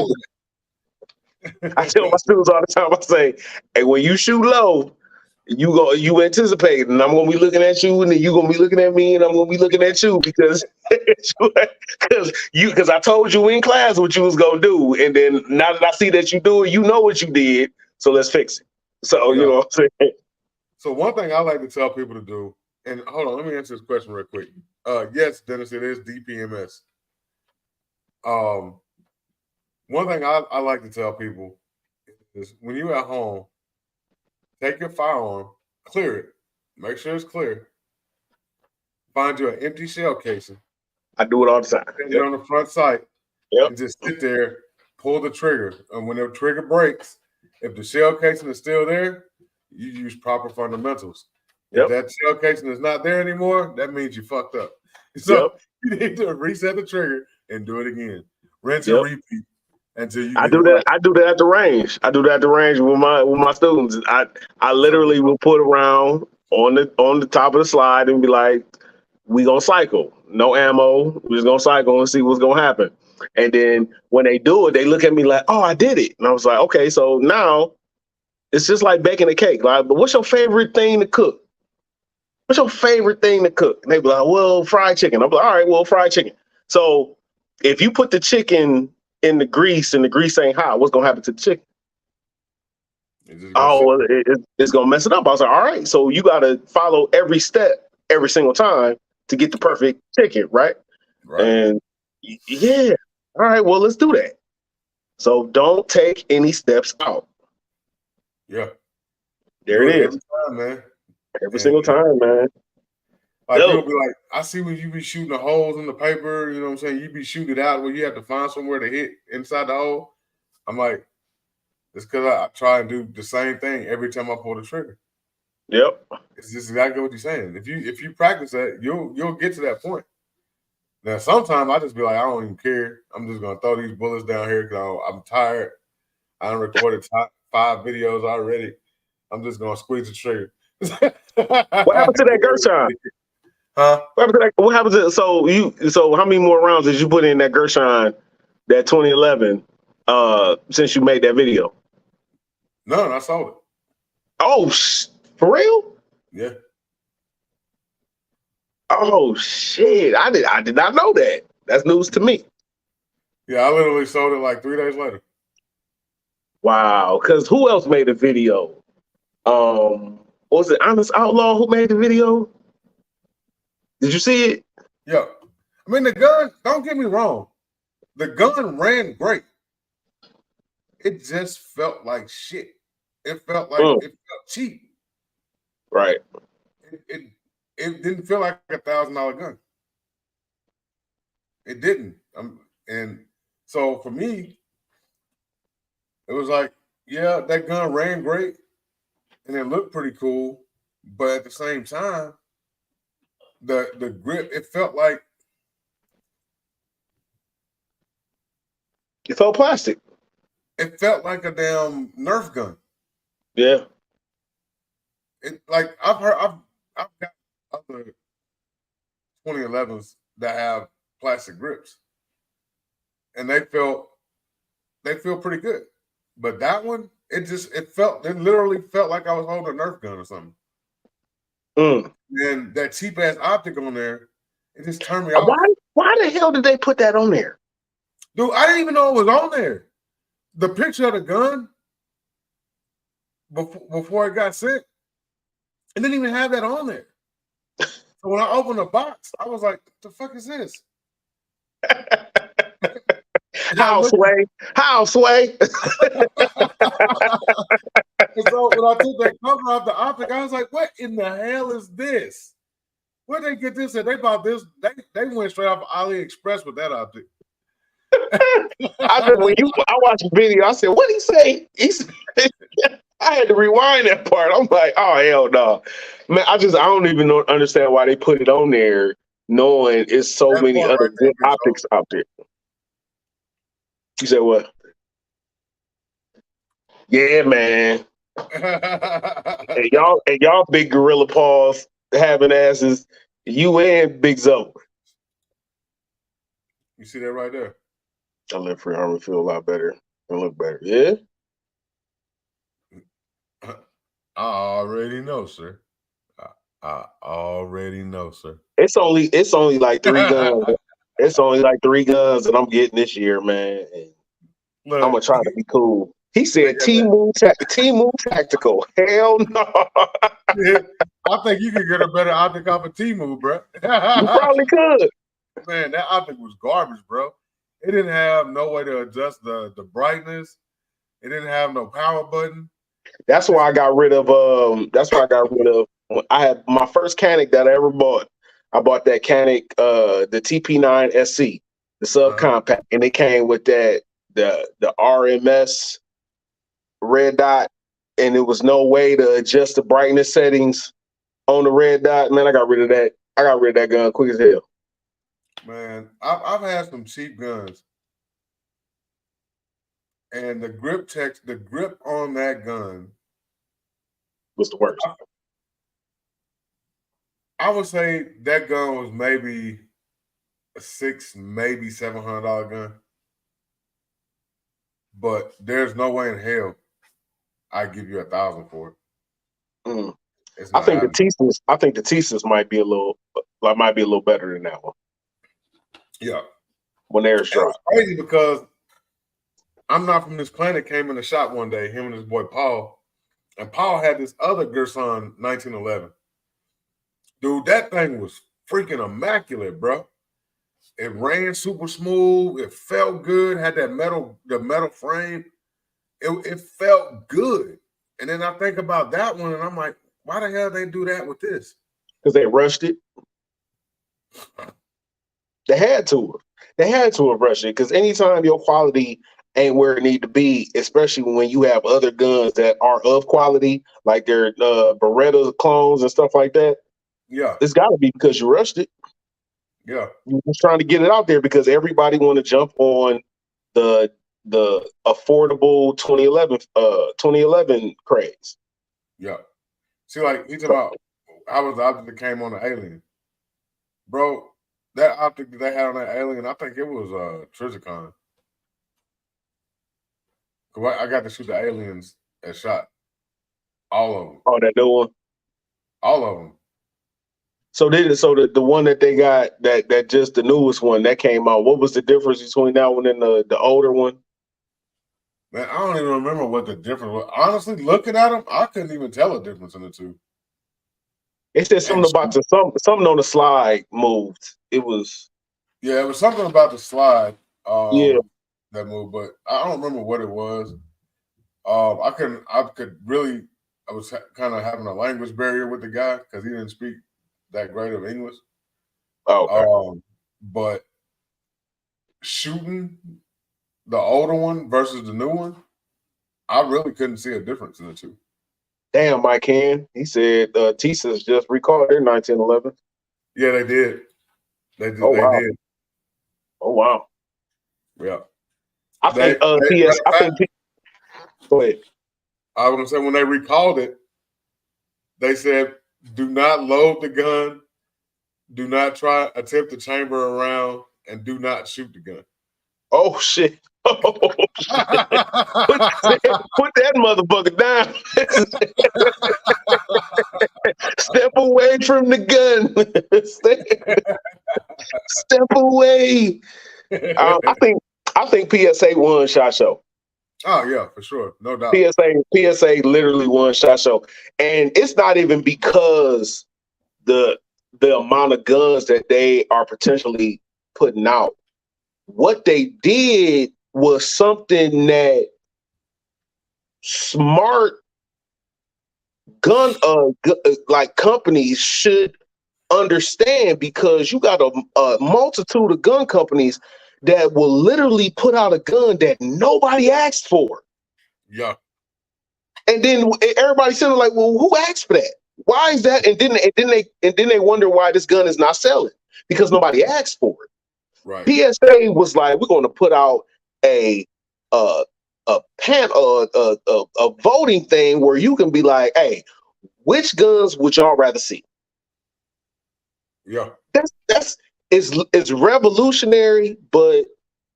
I tell my students all the time, I say, hey, when you shoot low, you anticipate, and I'm gonna be looking at you, and then you gonna be looking at me, and I'm gonna be looking at you because I told you in class what you was gonna do, and then now that I see that you do it, you know what you did, so let's fix it. So you know what I'm saying. So one thing I like to tell people to do, and hold on, let me answer this question real quick. Yes, Dennis, it is DPMS. One thing I like to tell people is when you're at home, take your firearm, clear it, make sure it's clear. Find you an empty shell casing. I do it all the time. Put it on the front sight, and just sit there, pull the trigger. And when the trigger breaks, if the shell casing is still there, you use proper fundamentals. If that shell casing is not there anymore, that means you fucked up. So you need to reset the trigger and do it again. Rinse and repeat until you. I do that at the range. I do that at the range with my students. I literally will put around on the top of the slide and be like, we gonna cycle. No ammo. We're just gonna cycle and see what's gonna happen. And then when they do it, they look at me like, oh, I did it. And I was like, okay, so now it's just like baking a cake. Like, but what's your favorite thing to cook? What's your favorite thing to cook? And they be like, well, fried chicken. I'm like, all right, well, fried chicken. So if you put the chicken in the grease and the grease ain't hot, what's gonna happen to the chicken? It's gonna mess it up. I was like, all right, so you gotta follow every step every single time to get the perfect chicken, right? And all right, well, let's do that. So don't take any steps out. Yeah. There it is. Every time, man. Every single time, man. Like you'll be like, I see when you be shooting the holes in the paper, you know what I'm saying? You be shooting it out where you have to find somewhere to hit inside the hole. I'm like, it's because I try and do the same thing every time I pull the trigger. Yep. It's just exactly what you're saying. If you practice that, you'll get to that point. Now, sometimes I just be like, I don't even care. I'm just gonna throw these bullets down here because I'm tired. I done recorded 5 videos already. I'm just gonna squeeze the trigger. What happened to that Gershon? Huh? What happened to so how many more rounds did you put in that Gershon, that 2011, since you made that video? None, I sold it. Oh, for real? Yeah. Oh shit! I did not know that. That's news to me. Yeah, I literally sold it like 3 days later. Wow. Because who else made a video? Was it Honest Outlaw who made the video? Did you see it? Yeah. I mean, the gun, don't get me wrong. The gun ran great. It just felt like shit. It felt like it felt cheap. Right. It didn't feel like $1,000 gun. It didn't. And so for me, it was like, yeah, that gun ran great and it looked pretty cool. But at the same time, the grip, it felt like it felt plastic. It felt like a damn Nerf gun. Yeah. It like I've got other 2011s that have plastic grips, and they feel pretty good. But that one, it literally felt like I was holding a Nerf gun or something. And that cheap ass optic on there, it just turned me off. Why the hell did they put that on there? Dude, I didn't even know it was on there. The picture of the gun before it got sent, it didn't even have that on there. So when I opened the box, I was like, "What the fuck is this?" How sway? How sway? So when I took that cover off the optic, I was like, "What in the hell is this? Where'd they get this? And they bought this. They went straight off AliExpress with that optic." I watched the video, I said, "What did he say?" I had to rewind that part. I'm like, "Oh hell no, man!" I don't even understand why they put it on there, knowing it's so That many part other right there good optics out there. You said what? Yeah, man. And y'all big gorilla paws having asses, you and Big Zoe. You see that right there? I let Free Armor feel a lot better and look better. Yeah. I already know, sir. I already know, sir. It's only like 3 guns. It's only like 3 guns that I'm getting this year, man. Look, I'm gonna try to be cool. He said T-Move Tactical. Hell no. Yeah, I think you could get a better optic off of T-Move, bro. You probably could. Man, that optic was garbage, bro. It didn't have no way to adjust the brightness. It didn't have no power button. That's why I got rid of I had my first Canic that I ever bought. I bought that Canic, the TP9 SC, the subcompact, and it came with that the RMS red dot, and there was no way to adjust the brightness settings on the red dot. Man, I got rid of that. I got rid of that gun quick as hell. Man, I've had some cheap guns, and the grip on that gun was the worst. I would say that gun was maybe a $600, maybe $700 gun. But there's no way in hell I'd give you $1,000 for it. Mm. I think the Thesis might be a little better than that one. Yeah. When theirs dropped. It's crazy because I'm Not From This Planet came in the shop one day, him and his boy Paul. And Paul had this other Gerson 1911. Dude, that thing was freaking immaculate, bro. It ran super smooth. It felt good. Had the metal frame. It felt good. And then I think about that one, and I'm like, why the hell they do that with this? Because they rushed it. They had to. They had to have rushed it. Because anytime your quality ain't where it need to be, especially when you have other guns that are of quality, like their Beretta clones and stuff like that. Yeah, it's got to be because you rushed it. Yeah, you're just trying to get it out there because everybody want to jump on the affordable 2011 craze. Yeah. See, like he's about how was the optic that came on the Alien, bro? That optic that they had on that Alien, I think it was Trizicon. I got to shoot the aliens at shot. All of them. Oh, that new one? All of them. So the one that they got, that just the newest one that came out, what was the difference between that one and the older one? Man, I don't even remember what the difference was. Honestly, looking at them, I couldn't even tell a difference in the two. It said something about something on the slide moved. It was something about the slide. Yeah. That moved, but I don't remember what it was. I was kind of having a language barrier with the guy because he didn't speak that great of English. Oh, okay. But shooting the older one versus the new one, I really couldn't see a difference in the two. Damn, Mike Hand. He said Thesis just recalled their 1911. Yeah, they did. They did. Oh, wow. Did. Oh, wow. Yeah. I think go ahead. I was going to say when they recalled it, they said, do not load the gun, do not attempt to chamber around, and do not shoot the gun. Oh, shit. Oh, shit. Put that motherfucker down. Step away from the gun. Step away. I think PSA won SHOT Show. Oh yeah, for sure, no doubt. PSA literally won SHOT Show, and it's not even because the amount of guns that they are potentially putting out. what they did was something that smart gun like companies should understand, because you got a multitude of gun companies that will literally put out a gun that nobody asked for. Yeah. And then everybody's sitting like, well, who asked for that? Why is that? And then they wonder why this gun is not selling, because nobody asked for it. Right. PSA was like, we're going to put out a voting thing where you can be like, hey, which guns would y'all rather see? Yeah. It's revolutionary, but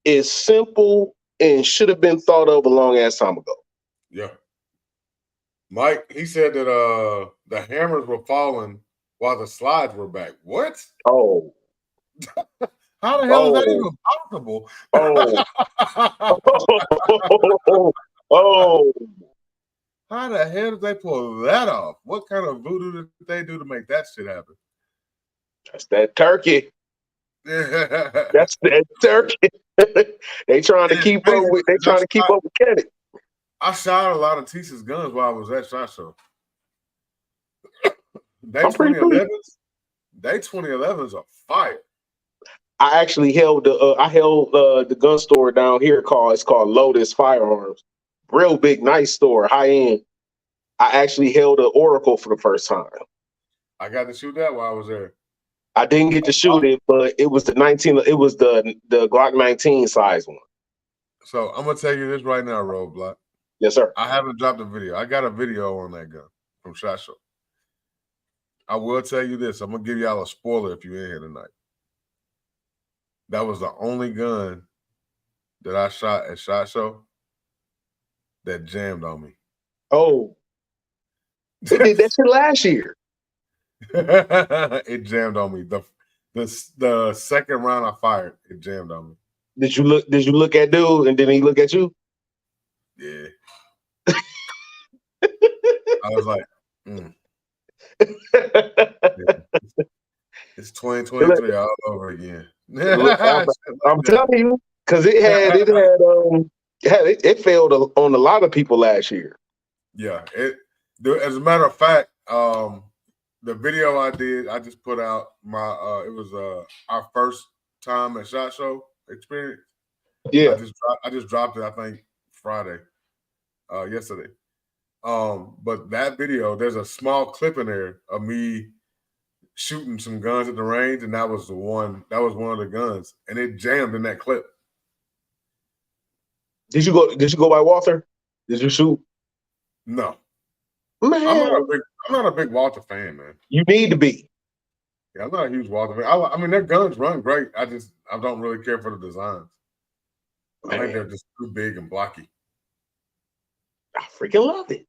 it's simple and should have been thought of a long ass time ago. Yeah. Mike, he said that the hammers were falling while the slides were back. What? Oh. How the hell is that even possible? Oh. Oh. How the hell did they pull that off? What kind of voodoo did they do to make that shit happen? That's that turkey. That's that turkey. They trying to keep up with. They trying to keep up with Kenny. I shot a lot of Tisha's guns while I was at SHOT Show. They 2011s. They 2011s are fire. I actually held the gun store down here it's called Lotus Firearms. Real big, nice store, high end. I actually held an Oracle for the first time. I got to shoot that while I was there. I didn't get to shoot it, but it was the Glock 19 size one. So I'm gonna tell you this right now, Roadblock. Yes, sir. I haven't dropped a video. I got a video on that gun from SHOT Show. I will tell you this. I'm gonna give y'all a spoiler if you're in here tonight. That was the only gun that I shot at SHOT Show that jammed on me. Oh, it did that shit last year. It jammed on me. The second round I fired, it jammed on me. Did you look at dude and then he look at you? Yeah. I was like, yeah. It's 2023 all over again. I'm telling you, because it failed on a lot of people last year. Yeah. As a matter of fact, the video I did, I just put out it was our first time at SHOT Show experience. Yeah. I just dropped it, I think Friday, yesterday. But that video, there's a small clip in there of me shooting some guns at the range, and that was one of the guns, and it jammed in that clip. Did you go by Walther? Did you shoot? No. Man, I'm not a big Walther fan, man. You need to be. Yeah, I'm not a huge Walther fan. I mean, their guns run great. I don't really care for the designs. I think they're just too big and blocky. I freaking love it.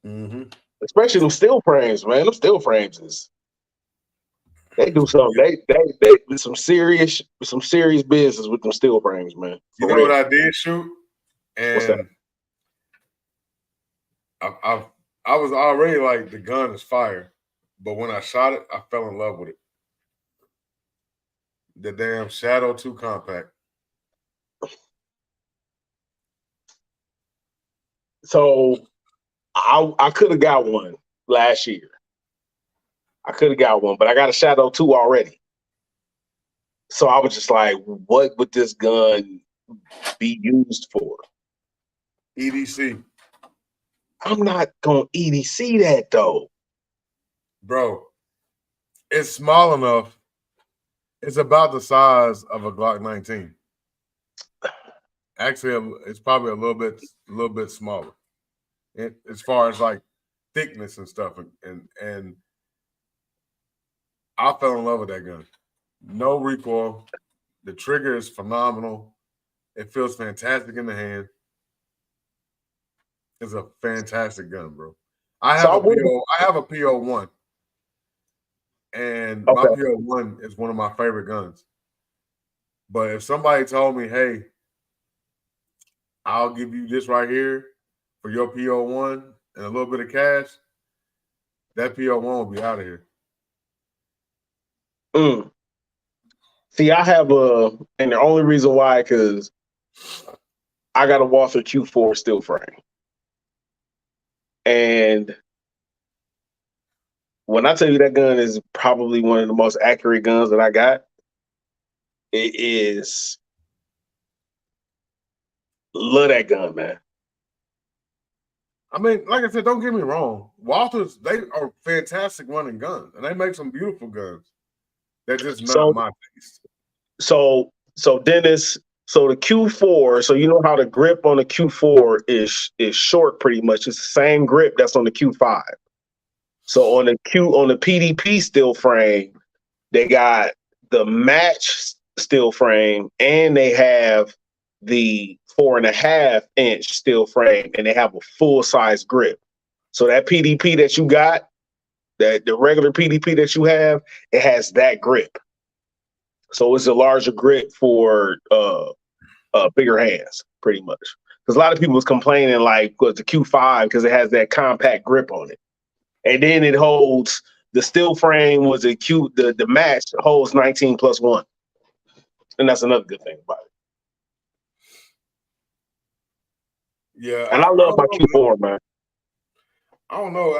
Mm-hmm. Especially them steel frames, man. Them steel frames they do something. They some serious business with them steel frames, man. You know what I did shoot? And what's that? I was already like, the gun is fire, but when I shot it, I fell in love with it. The damn Shadow 2 compact. So I could have got one last year. I could have got one, but I got a Shadow 2 already. So I was just like, what would this gun be used for? EDC. I'm not going to EDC that, though. Bro, it's small enough. It's about the size of a Glock 19. Actually, it's probably a little bit smaller, as far as like thickness and stuff. And I fell in love with that gun. No recoil. The trigger is phenomenal. It feels fantastic in the hand. It's a fantastic gun, bro. I have a PO1. And my PO1 is one of my favorite guns. But if somebody told me, hey, I'll give you this right here for your PO1 and a little bit of cash, that PO1 will be out of here. See, I have and the only reason why, because I got a Walther Q4 steel frame. And when I tell you that gun is probably one of the most accurate guns that I got, it is. Love that gun, man. I mean, like I said, don't get me wrong. Walthers, they are fantastic running guns, and they make some beautiful guns. They're just not my taste. So Dennis, so the Q4, so you know how the grip on the Q4 is short pretty much. It's the same grip that's on the Q5. So on the PDP steel frame, they got the match steel frame and they have the 4.5-inch steel frame and they have a full size grip. So that PDP that you got, that the regular PDP that you have, it has that grip. So it's a larger grip for bigger hands, pretty much. Because a lot of people was complaining like was the Q5 because it has that compact grip on it, and then it holds the steel frame was the match holds 19+1, and that's another good thing about it. Yeah, and I love my Q4, man. I don't know.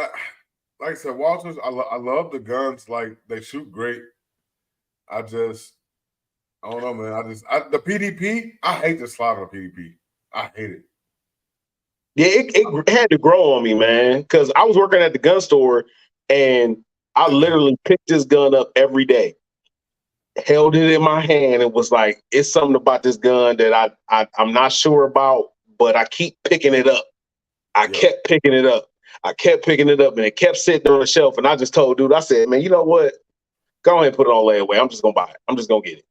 Like I said, Walters, I love the guns. Like they shoot great. I don't know, man. The PDP, I hate the slide on PDP. I hate it. Yeah, it had to grow on me, man, because I was working at the gun store and I literally picked this gun up every day, held it in my hand, and was like, it's something about this gun that I'm not sure about, but I keep picking it up. I kept picking it up. And it kept sitting on the shelf. And I just told dude, I said, man, you know what? Go ahead and put it on layaway. I'm just going to buy it. I'm just going to get it.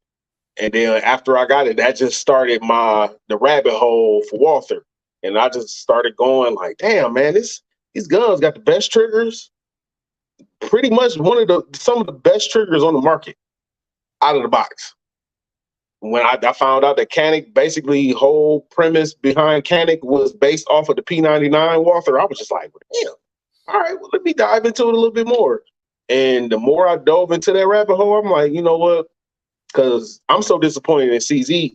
And then after I got it, that just started the rabbit hole for Walther. And I just started going like, damn, man, these guns got the best triggers. Pretty much some of the best triggers on the market out of the box. When I found out that Canik, basically whole premise behind Canik was based off of the P99 Walther, I was just like, damn, all right, well, let me dive into it a little bit more. And the more I dove into that rabbit hole, I'm like, you know what? Because I'm so disappointed in CZ,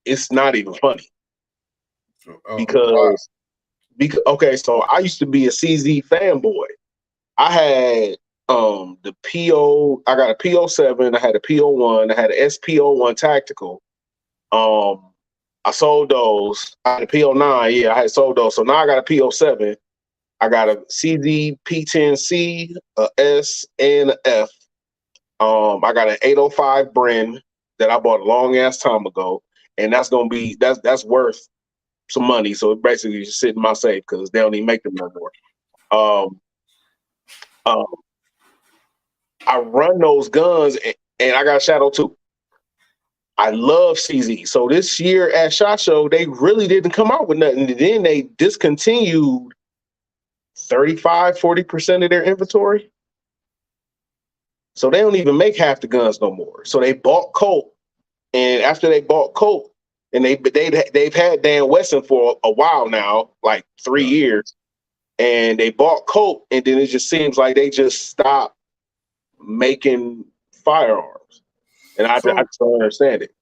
it's not even funny. Because okay, so I used to be a CZ fanboy. I had the PO, I got a PO7, I had a PO1, I had an SPO1 tactical. I sold those. I had a PO9, yeah, I had sold those. So now I got a PO7. I got a CZ P10C, a S, and a F. I got an 805 Bren that I bought a long ass time ago, and that's gonna be that's worth some money. So it basically just sit in my safe because they don't even make them no more. I run those guns, and I got a Shadow 2. I love CZ. So this year at SHOT Show, they really didn't come out with nothing. And then they discontinued 35-40% of their inventory. So they don't even make half the guns no more. So they bought Colt, and after they bought Colt, and they've had Dan Wesson for a while now, like 3 years, and they bought Colt, and then it just seems like they just stopped making firearms, and I just don't understand it.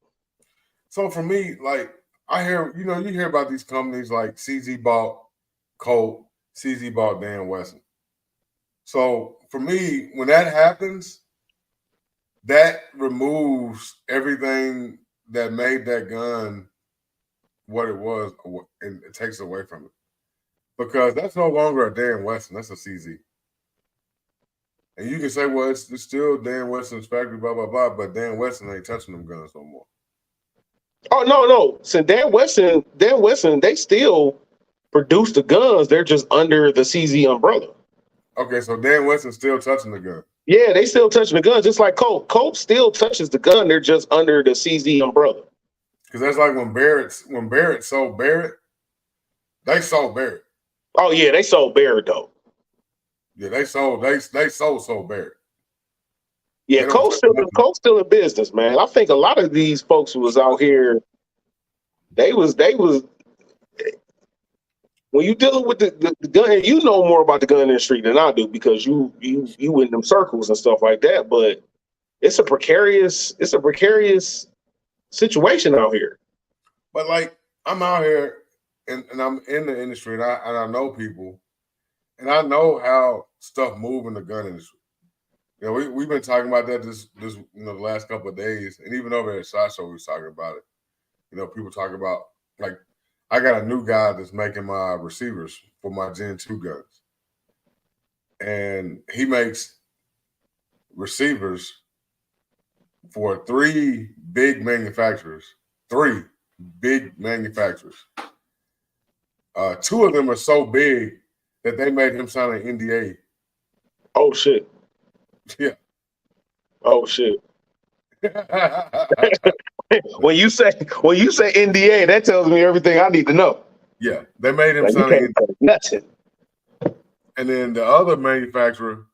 So for me, like I hear, you hear about these companies like CZ bought Colt, CZ bought Dan Wesson. So for me, when that happens, that removes everything that made that gun what it was, and it takes away from it. Because that's no longer a Dan Wesson, that's a CZ. And you can say, well, it's still Dan Wesson's factory, blah, blah, blah, but Dan Wesson ain't touching them guns no more. Oh, no. So Dan Wesson, they still produce the guns. They're just under the CZ umbrella. Okay, so Dan Wesson's still touching the gun. Yeah, they still touching the gun, just like Colt. Colt still touches the gun. They're just under the CZ umbrella. Because that's like when Barrett sold Barrett, they sold Barrett. Oh, yeah, they sold Barrett, though. Yeah, they sold Barrett. Yeah, Colt's still in business, man. I think a lot of these folks was out here. They was when you dealing with the gun, and you know more about the gun industry than I do because you in them circles and stuff like that. But it's a precarious situation out here. But like, I'm out here and I'm in the industry, and I know people, and I know how stuff move in the gun industry. You know, we've been talking about that this the last couple of days, and even over at SHOT Show we was talking about it. You know, people talk about, like, I got a new guy that's making my receivers for my Gen 2 guns, and he makes receivers for 3 big manufacturers. 3 big manufacturers. 2 of them are so big that they made him sign an NDA. Oh shit. Yeah. Oh shit. When you say NDA, that tells me everything I need to know. Yeah, they made him Like, sign an NDA. Nothing. And then the other manufacturer,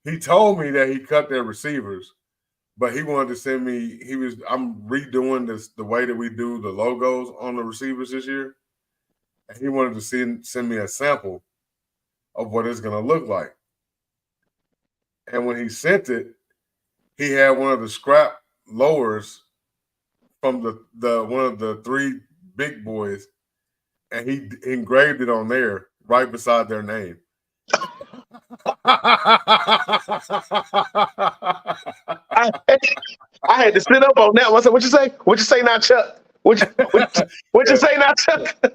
he told me that he cut their receivers, but he wanted to send me. I'm redoing the way that we do the logos on the receivers this year, and he wanted to send me a sample of what it's going to look like. And when he sent it, he had one of the scrap lowers from the one of the 3 big boys, and he engraved it on there right beside their name. I had to sit up on that one. I said, "What you say? What you say now, Chuck? What you say now, Chuck?" So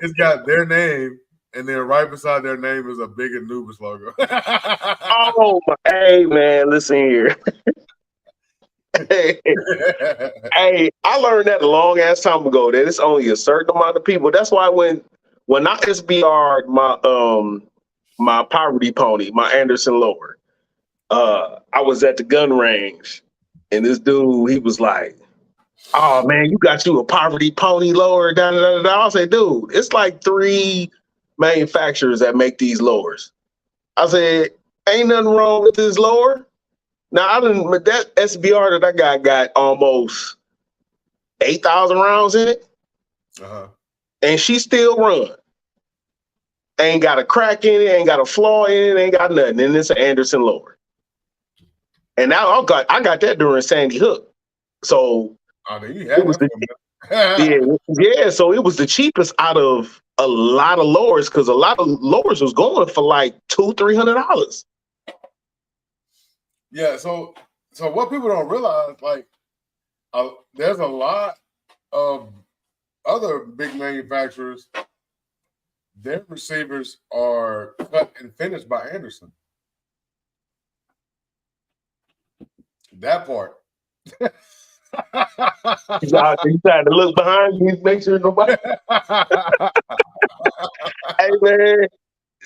it's got their name, and then right beside their name is a big Anubis logo. Oh my! Hey man, listen here. Hey, I learned that a long ass time ago that it's only a certain amount of people. That's why when I SBR'd my poverty pony, my Anderson lower, I was at the gun range, and this dude, he was like, "Oh man, you got you a poverty pony lower." Da, da, da, da. I said, "Dude, it's like 3 manufacturers that make these lowers." I said, "Ain't nothing wrong with this lower." Now, that SBR that I got almost 8,000 rounds in it, and she still run. Ain't got a crack in it, ain't got a flaw in it, ain't got nothing. And it's an Anderson lower. And now I got that during Sandy Hook. So it was so it was the cheapest out of a lot of lowers, because a lot of lowers was going for like $200-$300. Yeah, so what people don't realize, like, there's a lot of other big manufacturers. Their receivers are cut and finished by Anderson. That part. You tried to look behind you, make sure nobody. Hey man,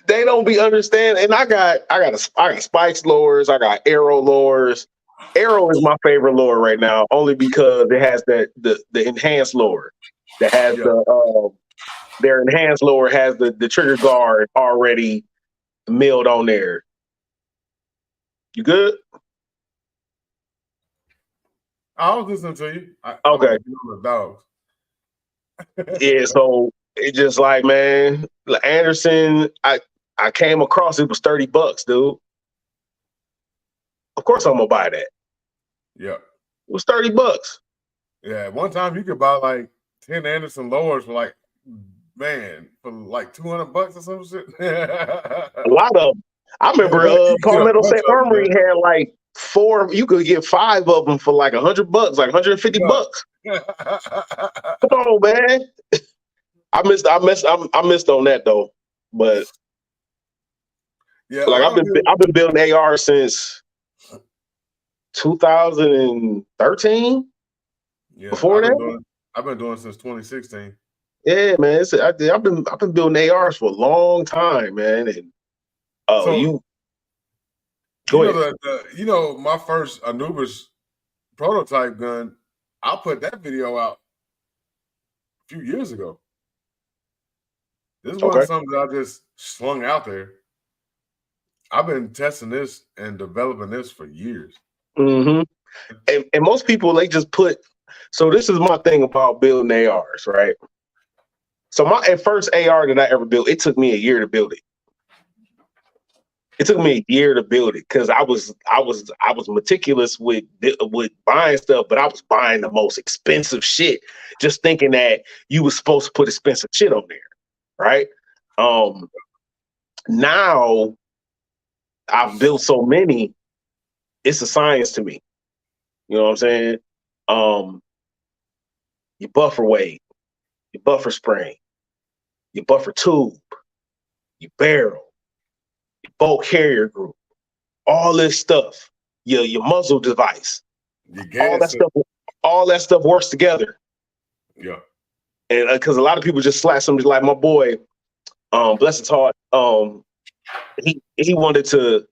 they don't be understanding. And I got Spikes lowers, I got Arrow lowers. Arrow is my favorite lower right now, only because it has the enhanced lower that has their enhanced lower has the trigger guard already milled on there. You good? I was listening to you. Okay. The dogs. Yeah, so it just like, man, Anderson, I came across it was $30, dude. Of course I'm gonna buy that. Yeah. It was $30. Yeah, one time you could buy like 10 Anderson lowers for like, man, for like $200 or some shit. A lot of them. I remember Palmetto State Armory had like 4. You could get 5 of them for like $100, like $150. Come on, man. I missed on that though. But yeah, like I've been building AR since 2013. Yeah, before that, I've been doing it since 2016. Yeah, man. I've been building ARs for a long time, man. And my first Anubis prototype gun, I put that video out a few years ago. This wasn't something that I just slung out there. I've been testing this and developing this for years. Mm-hmm. And most people, they just put. So this is my thing about building ARs, right? So my first AR that I ever built, it took me a year to build it. It took me a year to build it because I was meticulous with buying stuff, but I was buying the most expensive shit, just thinking that you were supposed to put expensive shit on there, right? Now I've built so many, it's a science to me. You know what I'm saying? Your buffer weight, your buffer spring, your buffer tube, your barrel, your bolt carrier group, all this stuff, your muzzle device, all that stuff works together. Yeah. And because a lot of people just slash somebody like my boy, bless his heart, he wanted to,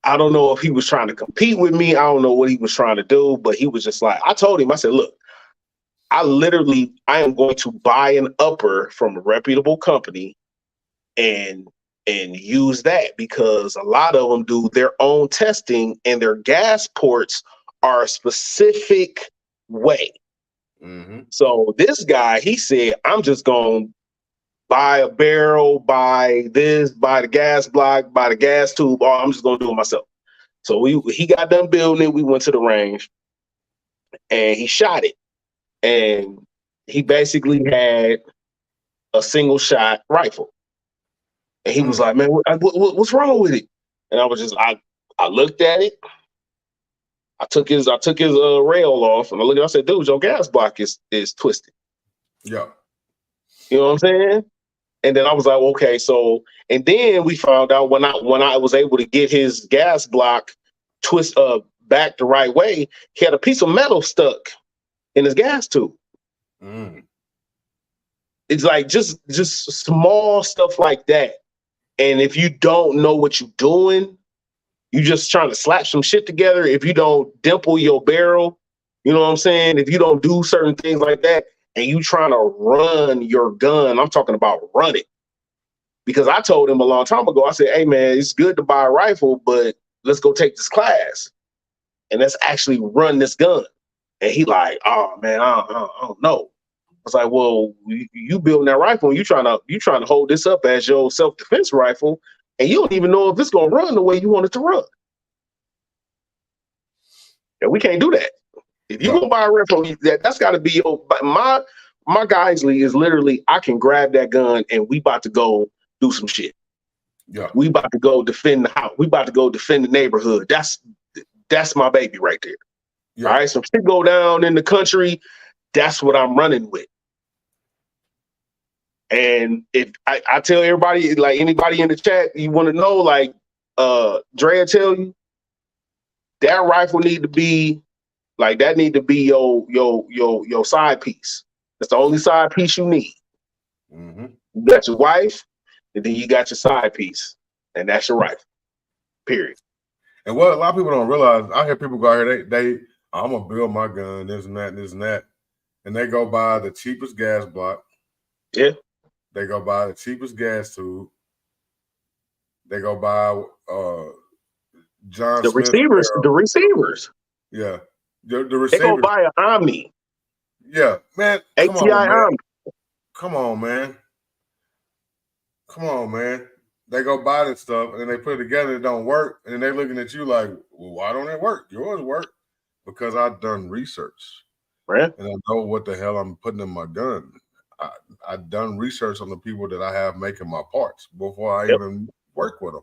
I don't know if he was trying to compete with me. I don't know what he was trying to do, but he was just like, I told him, I said, look, I am going to buy an upper from a reputable company and use that, because a lot of them do their own testing and their gas ports are a specific way. Mm-hmm. So this guy, he said, I'm just going to buy a barrel, buy this, buy the gas block, buy the gas tube, or I'm just going to do it myself. So he got done building it. We went to the range and he shot it. And he basically had a single shot rifle. And he was like, man, what's wrong with it? And I was just, I looked at it. I took his rail off and I looked at it. I said, dude, your gas block is twisted. Yeah. You know what I'm saying? And then I was like, okay, so, and then we found out when I was able to get his gas block twist back the right way, he had a piece of metal stuck in his gas tube. Mm. It's like just small stuff like that. And if you don't know what you're doing, you just trying to slap some shit together. If you don't dimple your barrel, you know what I'm saying? If you don't do certain things like that, and you trying to run your gun, I'm talking about run it. Because I told him a long time ago, I said, hey man, it's good to buy a rifle, but let's go take this class and let's actually run this gun. And he like, oh man, I don't know. I was like, well, you building that rifle, you trying to hold this up as your self-defense rifle, and you don't even know if it's gonna run the way you want it to run. And we can't do that. If you gonna buy a rifle, that's got to be your. My Geisley is literally, I can grab that gun and we about to go do some shit. Yeah, we about to go defend the house. We about to go defend the neighborhood. That's my baby right there. Yeah. All right, so if shit go down in the country, that's what I'm running with. And if I tell everybody, like anybody in the chat, you want to know, like Drea tell you, that rifle need to be like that. Need to be your side piece. That's the only side piece you need. Mm-hmm. You got your wife, and then you got your side piece, and that's your rifle. Period. And what a lot of people don't realize, I hear people go out here, they I'm gonna build my gun, this and that, and this and that, and they go buy the cheapest gas block. Yeah. They go buy the cheapest gas tube. They go buy John the Smith receivers. barrel. The receivers. Yeah, the receivers. They go buy an Omni. Yeah, man. ATI Omni. Come on, man. Come on, man. They go buy this stuff and then they put it together. It don't work, and then they're looking at you like, "Well, why don't it work? Yours work." Because I've done research, right? And I know what the hell I'm putting in my gun. I've done research on the people that I have making my parts before I even work with them.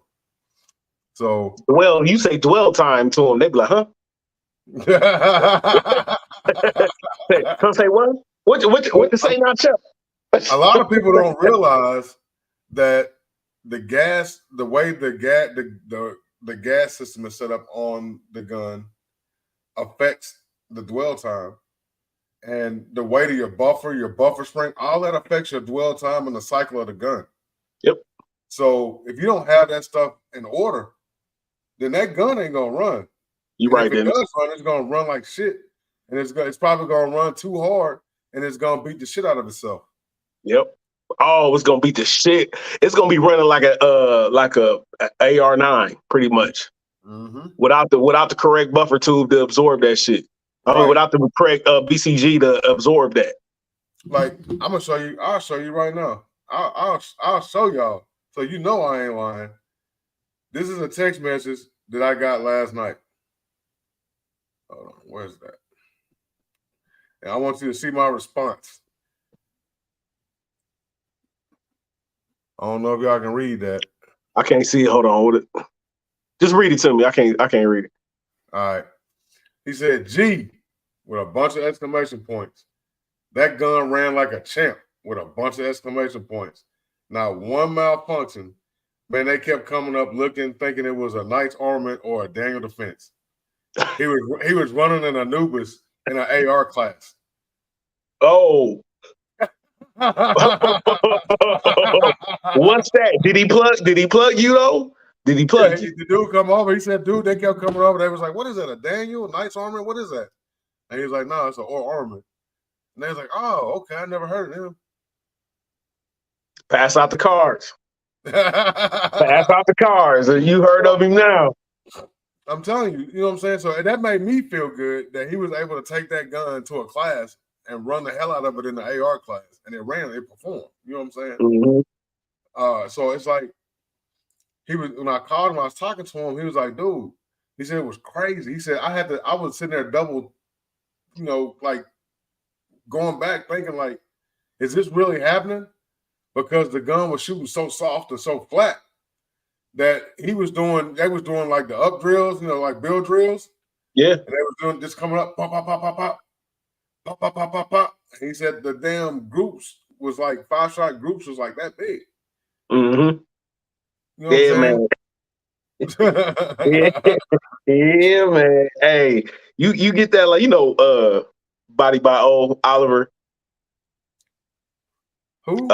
So, well, you say dwell time to them, they be like, "Huh?" Come say what? What to say now, Chuck? A lot of people don't realize that the way the gas system is set up on the gun affects the dwell time, and the weight of your buffer spring, all that affects your dwell time and the cycle of the gun. Yep. So if you don't have that stuff in order, then that gun ain't gonna run. You're right. If it does run, it's gonna run like shit, and it's probably gonna run too hard, and it's gonna beat the shit out of itself. Yep. Oh, it's gonna beat the shit. It's gonna be running like a AR9, pretty much, without the correct buffer tube to absorb that shit. I mean, without the correct BCG to absorb that. Like, I'm gonna show you. I'll show you right now. I'll show y'all so you know I ain't lying. This is a text message that I got last night. Hold on, where's that? And I want you to see my response. I don't know if y'all can read that. I can't see it. Hold on. Just read it to me. I can't read it. All right. He said, G, with a bunch of exclamation points. That gun ran like a champ with a bunch of exclamation points. Not one malfunction. Man, they kept coming up looking, thinking it was a Knight's Armament or a Daniel Defense. He was running an Anubis in an AR class. Oh. What's that? Did he plug you though? Did he plug you? The dude come over. He said, dude, they kept coming over. They was like, what is that? A Daniel? Knight's Armament? What is that? And he was like, no, it's an Armament. And they was like, oh, okay, I never heard of him. Pass out the cards. Pass out the cards. You heard of him now. I'm telling you, you know what I'm saying? So that made me feel good that he was able to take that gun to a class and run the hell out of it in the AR class. And it performed. You know what I'm saying? Mm-hmm. So it's like, when I called him, I was talking to him, he was like, dude, he said it was crazy. He said, I was sitting there double, like going back thinking like, is this really happening? Because the gun was shooting so soft and so flat that they was doing like the up drills, like bill drills. Yeah. And they was doing just coming up, pop, pop, pop, pop, pop, pop, pop, pop, pop, pop. And he said the damn groups was like 5-shot groups was like that big. Mm-hmm. You know what I'm saying? Yeah, man. Hey, you get that like Body by Oliver. Who?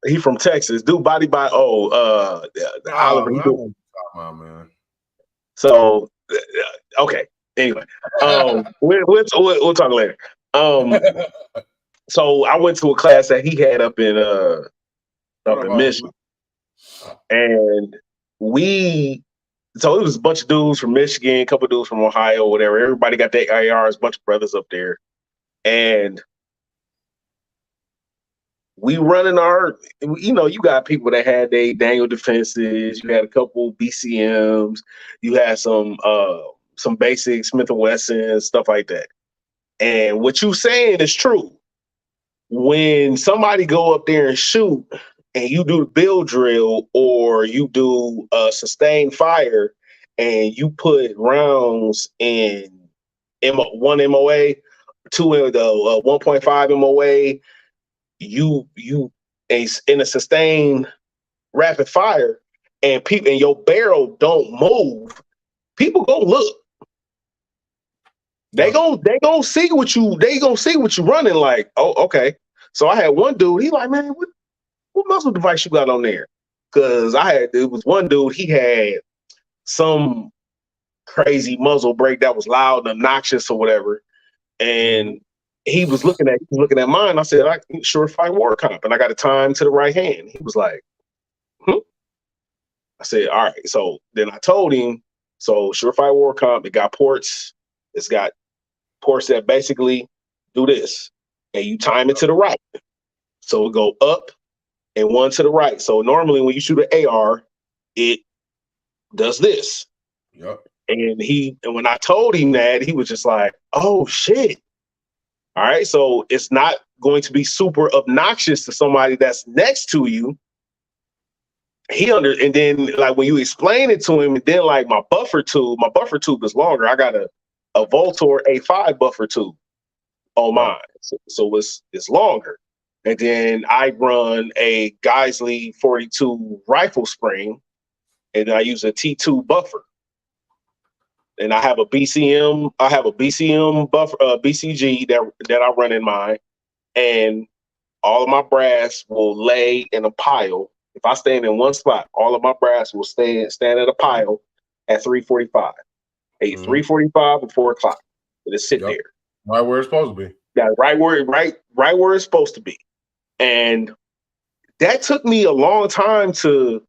He from Texas. Dude, Body by Oliver. Man. So okay. Anyway, we'll talk later. So I went to a class that he had up in Michigan, and so it was a bunch of dudes from Michigan, a couple of dudes from Ohio, whatever. Everybody got their ARs, a bunch of brothers up there, and we running you got people that had their Daniel Defenses, you had a couple BCMs, you had some basic Smith & Wesson, stuff like that. And what you saying is true. When somebody go up there and shoot and you do the bill drill or you do sustained fire and you put rounds in one MOA, two in the 1.5 MOA, you in a sustained rapid fire and people and your barrel don't move, people gonna look. They gonna see what you running like. Oh, okay. So I had one dude, he like, man, what muzzle device you got on there? Because it was one dude, he had some crazy muzzle brake that was loud and obnoxious or whatever. And he was looking at mine. I said, I can Surefire War Comp, and I got a time to the right hand. He was like, I said, all right. So then I told him, so Surefire War Comp, it got ports. It's got ports that basically do this, and you time it to the right. So it go up and one to the right. So normally when you shoot an AR, it does this. Yep. And when I told him that, he was just like, oh shit. All right. So it's not going to be super obnoxious to somebody that's next to you. And then like when you explain it to him, and then like my buffer tube is longer. I got a Voltor A5 buffer tube on mine. So it's longer. And then I run a Geisley 42 rifle spring, and then I use a T2 buffer. And I have a BCM. I have a BCM buffer, BCG that I run in mine, and all of my brass will lay in a pile. If I stand in one spot, all of my brass will stand at a pile at 3:45. 3:45 and 4 o'clock. Just sit there. Right where it's supposed to be. Yeah, right where it's supposed to be. And that took me a long time to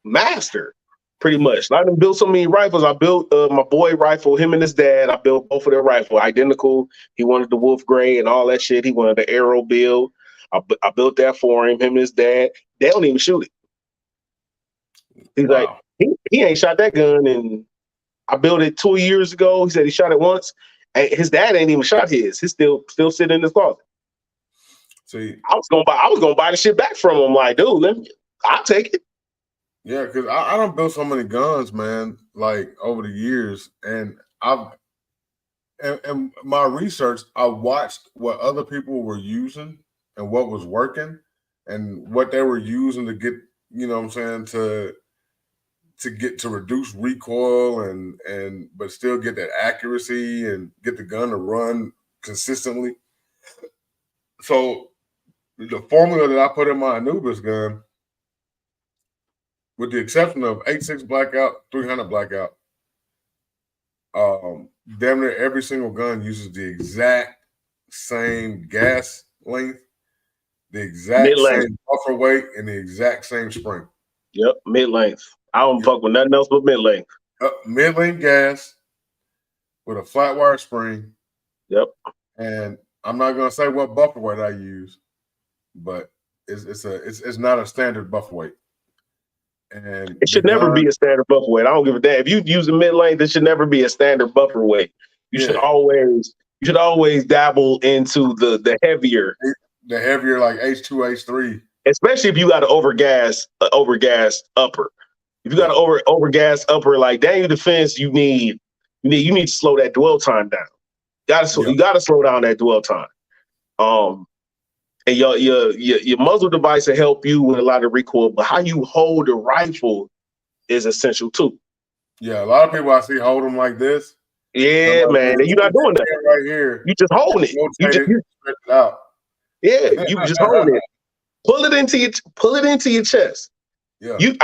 master, pretty much. I done built so many rifles. I built my boy rifle, him and his dad. I built both of their rifles, identical. He wanted the Wolf Gray and all that shit. He wanted the Arrow build. I built that for him and his dad. They don't even shoot it. He's like, he ain't shot that gun, and I built it 2 years ago. He said he shot it once. And his dad ain't even shot his. He's still sitting in his closet. See, I was gonna buy the shit back from him. Like, dude, I'll take it. yeah, because I don't build so many guns, man, like over the years, and and my research, I watched what other people were using and what was working and what they were using to get, you know what I'm saying, to reduce recoil and but still get that accuracy and get the gun to run consistently. So the formula that I put in my Anubis gun, with the exception of 8.6 blackout, 300 blackout, damn near every single gun uses the exact same gas length, the exact Mid-length. same buffer weight, and the exact same spring. Yep, mid-length. I don't fuck with nothing else but mid-length. Mid-length gas with a flat wire spring. Yep. And I'm not gonna say what buffer weight I use, but it's not a standard buffer weight. And it should never be a standard buffer weight. I don't give a damn. If you use a mid-length, it should never be a standard buffer weight. You should always dabble into the heavier. The heavier, like H2, H3. Especially if you got an overgas upper. If you got an overgas upper, like Daniel Defense, you need to slow that dwell time down. You gotta slow down that dwell time. And your muzzle device will help you with a lot of recoil, but how you hold the rifle is essential too. Yeah, a lot of people I see hold them like this. Yeah, man, and you're not doing that right here. You just holding it. You stretch it out. Yeah, you just holding it. Pull it into your chest. Yeah. You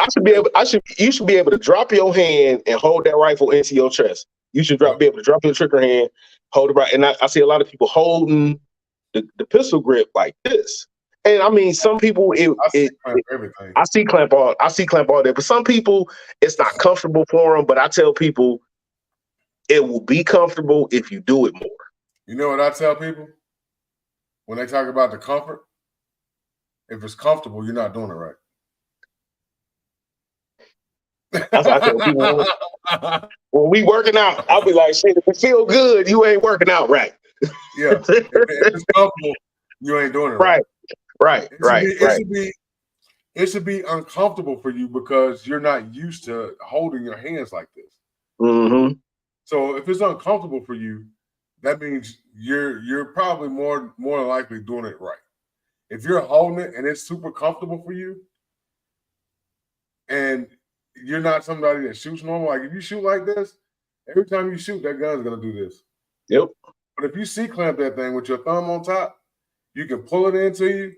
should be able to drop your hand and hold that rifle into your chest. You should be able to drop your trigger hand, hold it right. And I see a lot of people holding the pistol grip like this. And I mean, some people I see clamp all there, but some people it's not comfortable for them. But I tell people it will be comfortable if you do it more. You know what I tell people when they talk about the comfort? If it's comfortable, you're not doing it right. That's what I tell people when we working out. I'll be like, shit, if you feel good, you ain't working out right. Yeah, if it's comfortable, you ain't doing it right. Right. It should be uncomfortable for you because you're not used to holding your hands like this. Mm-hmm. So if it's uncomfortable for you, that means you're probably more than likely doing it right. If you're holding it and it's super comfortable for you, and you're not somebody that shoots normal, like if you shoot like this, every time you shoot, that gun's gonna do this. Yep. But if you C-clamp that thing with your thumb on top, you can pull it into you,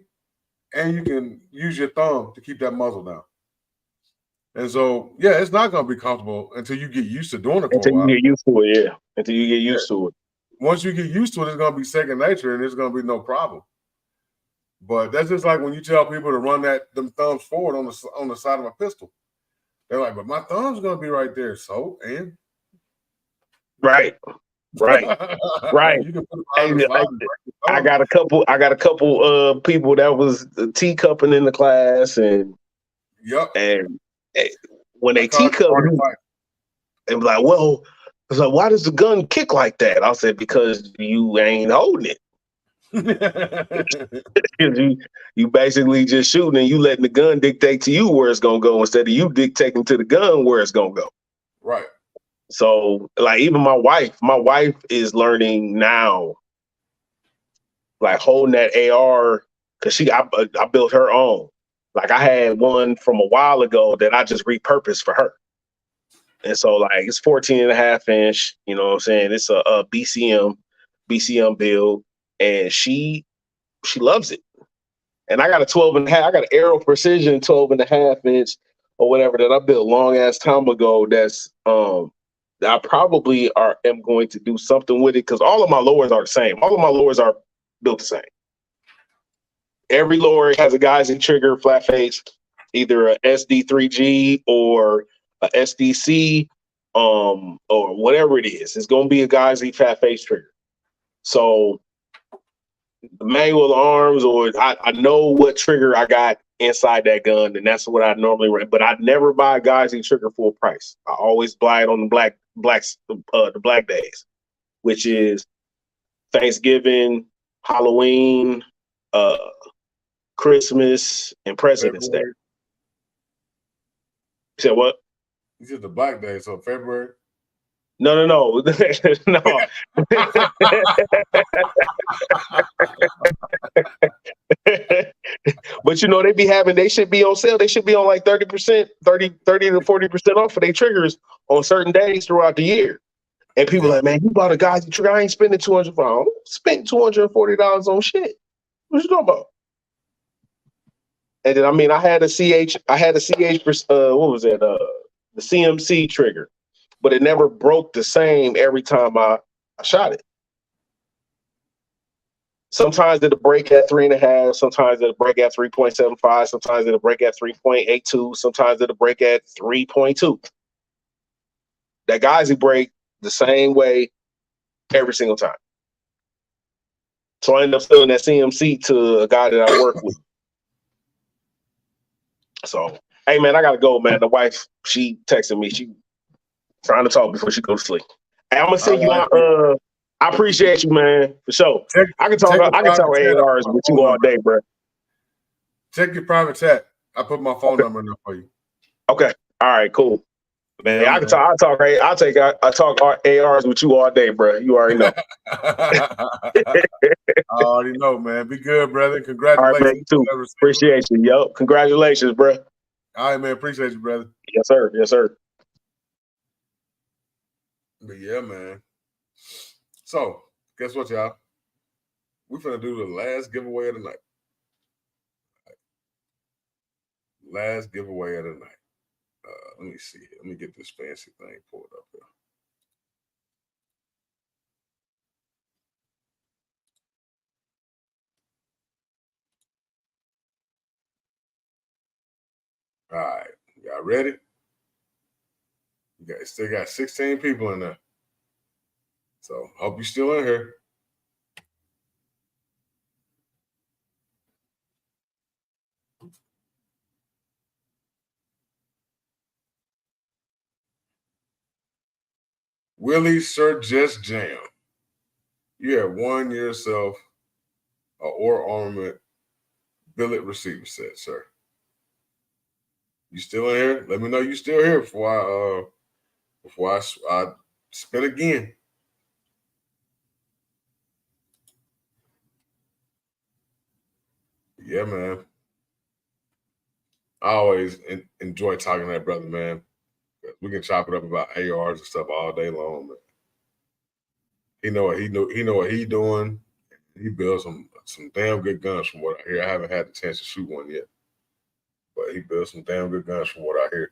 and you can use your thumb to keep that muzzle down. And so, yeah, it's not going to be comfortable until you get used to doing it for a while. Until you get used to it, yeah. Until you get used to it. Once you get used to it, it's going to be second nature, and it's going to be no problem. But that's just like when you tell people to run them thumbs forward on the side of a pistol. They're like, but my thumb's going to be right there. So, and? Right. You can put I got a couple people that was teacupping in the class, and when they teacup, they be like, well, it's like, why does the gun kick like that? I said, because you ain't holding it. you basically just shooting and you letting the gun dictate to you where it's gonna go instead of you dictating to the gun where it's gonna go. Right. So, like, even my wife is learning now, like, holding that AR, because I built her own. Like, I had one from a while ago that I just repurposed for her. And so, like, it's 14.5 inch, you know what I'm saying? It's a BCM build, and she loves it. And I got a 12.5, I got an Aero Precision 12.5 inch or whatever that I built long ass time ago. That's I probably am going to do something with it because all of my lowers are the same. All of my lowers are built the same. Every lower has a Geissing trigger, flat face, either a SD3G or a SDC, or whatever it is. It's going to be a Geissing flat face trigger. So the manual arms, or I know what trigger I got inside that gun, and that's what I normally run. But I never buy a Geissele trigger full price. I always buy it on the black days, which is Thanksgiving, Halloween, Christmas, and President's Day. February. You said what? You said the black day, so February. No. No. But they should be on sale. They should be on like 30%, 30 to 40% off for their triggers on certain days throughout the year. And people are like, man, you bought a Geissele trigger. I ain't spending $200. I spent $240 on shit. What you talking about? And then I had a CH, what was that? The CMC trigger, but it never broke the same every time I shot it. Sometimes it'll break at 3.5, sometimes it'll break at 3.75, sometimes it'll break at 3.82, sometimes it'll break at 3.2. That Geissele break the same way every single time. So I ended up selling that CMC to a guy that I work with. So, hey man, I gotta go, man. The wife, she texted me. She trying to talk before she goes to sleep. Hey, I'm gonna send you my I appreciate you, man, for sure. I can talk ARs with you all day, bro. Check your private chat. I put my phone number in there for you. Okay. All right, cool. Man, I talk ARs with you all day, bro. You already know. I already know, man. Be good, brother. Congratulations. All right, man, you too. Appreciate you. Yo, congratulations, bro. All right, man. Appreciate you, brother. Yes, sir. Yes, sir. But yeah, man. So, guess what, y'all? We're finna do the last giveaway of the night. Last giveaway of the night. Let me see. Let me get this fancy thing pulled up here. All right, y'all ready? Still got 16 people in there. So hope you're still in here. Willie Sir Just Jam. You have won yourself a Or Armament billet receiver set, sir. You still in here? Let me know you still here before I spin again. Yeah, man. I always enjoy talking to that brother, man. We can chop it up about ARs and stuff all day long, man. He know what he doing. He builds some damn good guns from what I hear. I haven't had the chance to shoot one yet, but he builds some damn good guns from what I hear.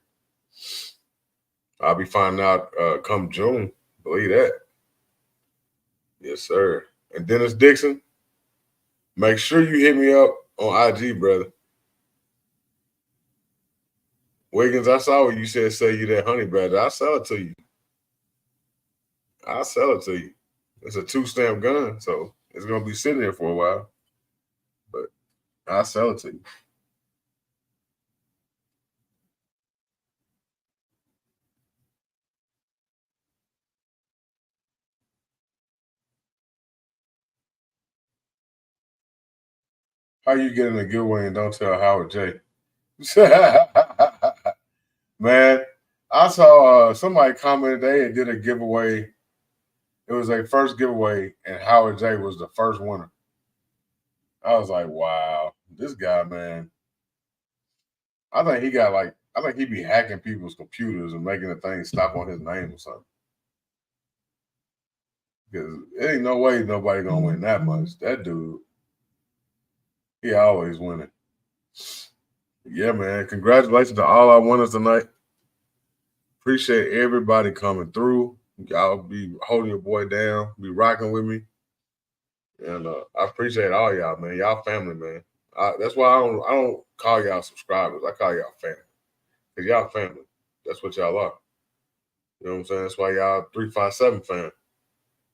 I'll be finding out come June. Believe that. Yes, sir. And Dennis Dixon, make sure you hit me up on IG, brother. Wiggins, I saw what you said, sell you that honey badger. I'll sell it to you. I'll sell it to you. It's a 2-stamp gun, so it's going to be sitting there for a while. But I'll sell it to you. How you getting a giveaway and don't tell Howard J? Man, I saw somebody commented today and did a giveaway. It was a first giveaway, and Howard J was the first winner. I was like, wow, this guy, man. I think he be hacking people's computers and making the thing stop on his name or something. Because there ain't no way nobody gonna win that much. That dude, he always winning. Yeah, man. Congratulations to all our winners tonight. Appreciate everybody coming through. Y'all be holding your boy down, be rocking with me. And I appreciate all y'all, man. Y'all family, man. That's why I don't call y'all subscribers. I call y'all family. Because y'all family. That's what y'all are. You know what I'm saying? That's why y'all 357 fam.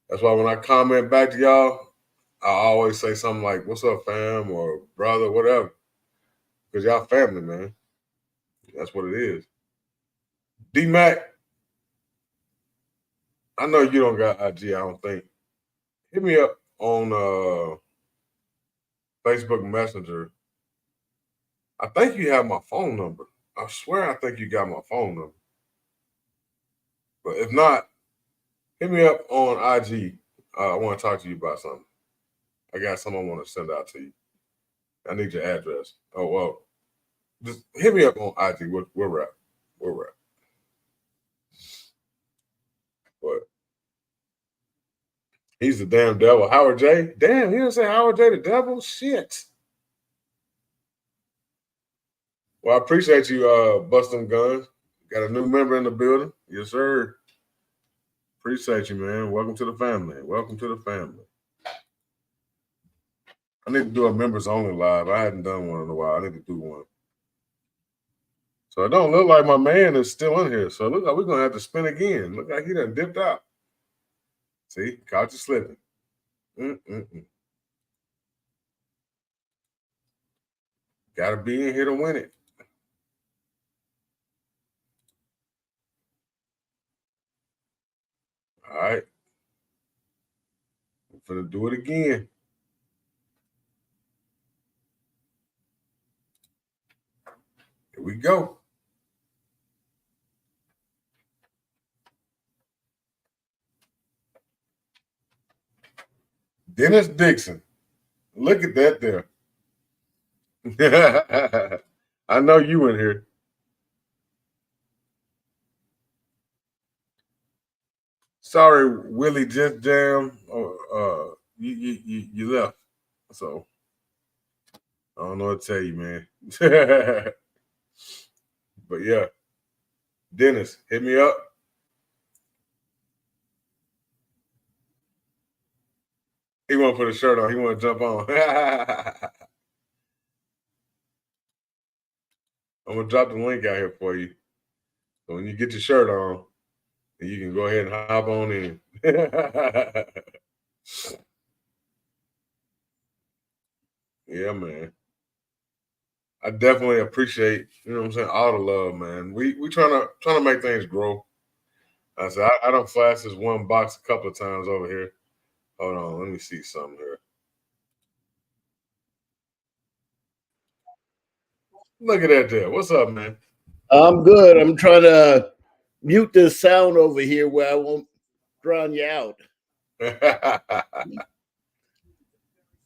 That's why when I comment back to y'all, I always say something like, what's up, fam? Or brother, whatever. Because y'all family, man. That's what it is. D-Mac, I know you don't got IG, I don't think. Hit me up on Facebook Messenger. I think you have my phone number. I swear I think you got my phone number. But if not, hit me up on IG. I want to talk to you about something. I got something I want to send out to you. I need your address. Oh, well, just hit me up on IG. We'll wrap. But he's the damn devil. Howard J. Damn, he didn't say Howard J. the devil? Shit. Well, I appreciate you busting guns. Got a new member in the building. Yes, sir. Appreciate you, man. Welcome to the family. I need to do a members only live. I hadn't done one in a while. I need to do one. So it don't look like my man is still in here. So it looks like we're going to have to spin again. Look like he done dipped out. See? Caught you slipping. Got to be in here to win it. All right. I'm going to do it again. Here we go. Dennis Dixon. Look at that there. I know you in here. Sorry, Willie just Jam. You left. So I don't know what to tell you, man. But yeah. Dennis, hit me up. He want to put a shirt on. He want to jump on. I'm going to drop the link out here for you. So when you get your shirt on, you can go ahead and hop on in. Yeah, man. I definitely appreciate, you know what I'm saying, all the love, man. We trying to make things grow. I said I don't flash this one box a couple of times over here. Hold on, let me see something here. Look at that there. What's up, man? I'm good. I'm trying to mute this sound over here where I won't drown you out.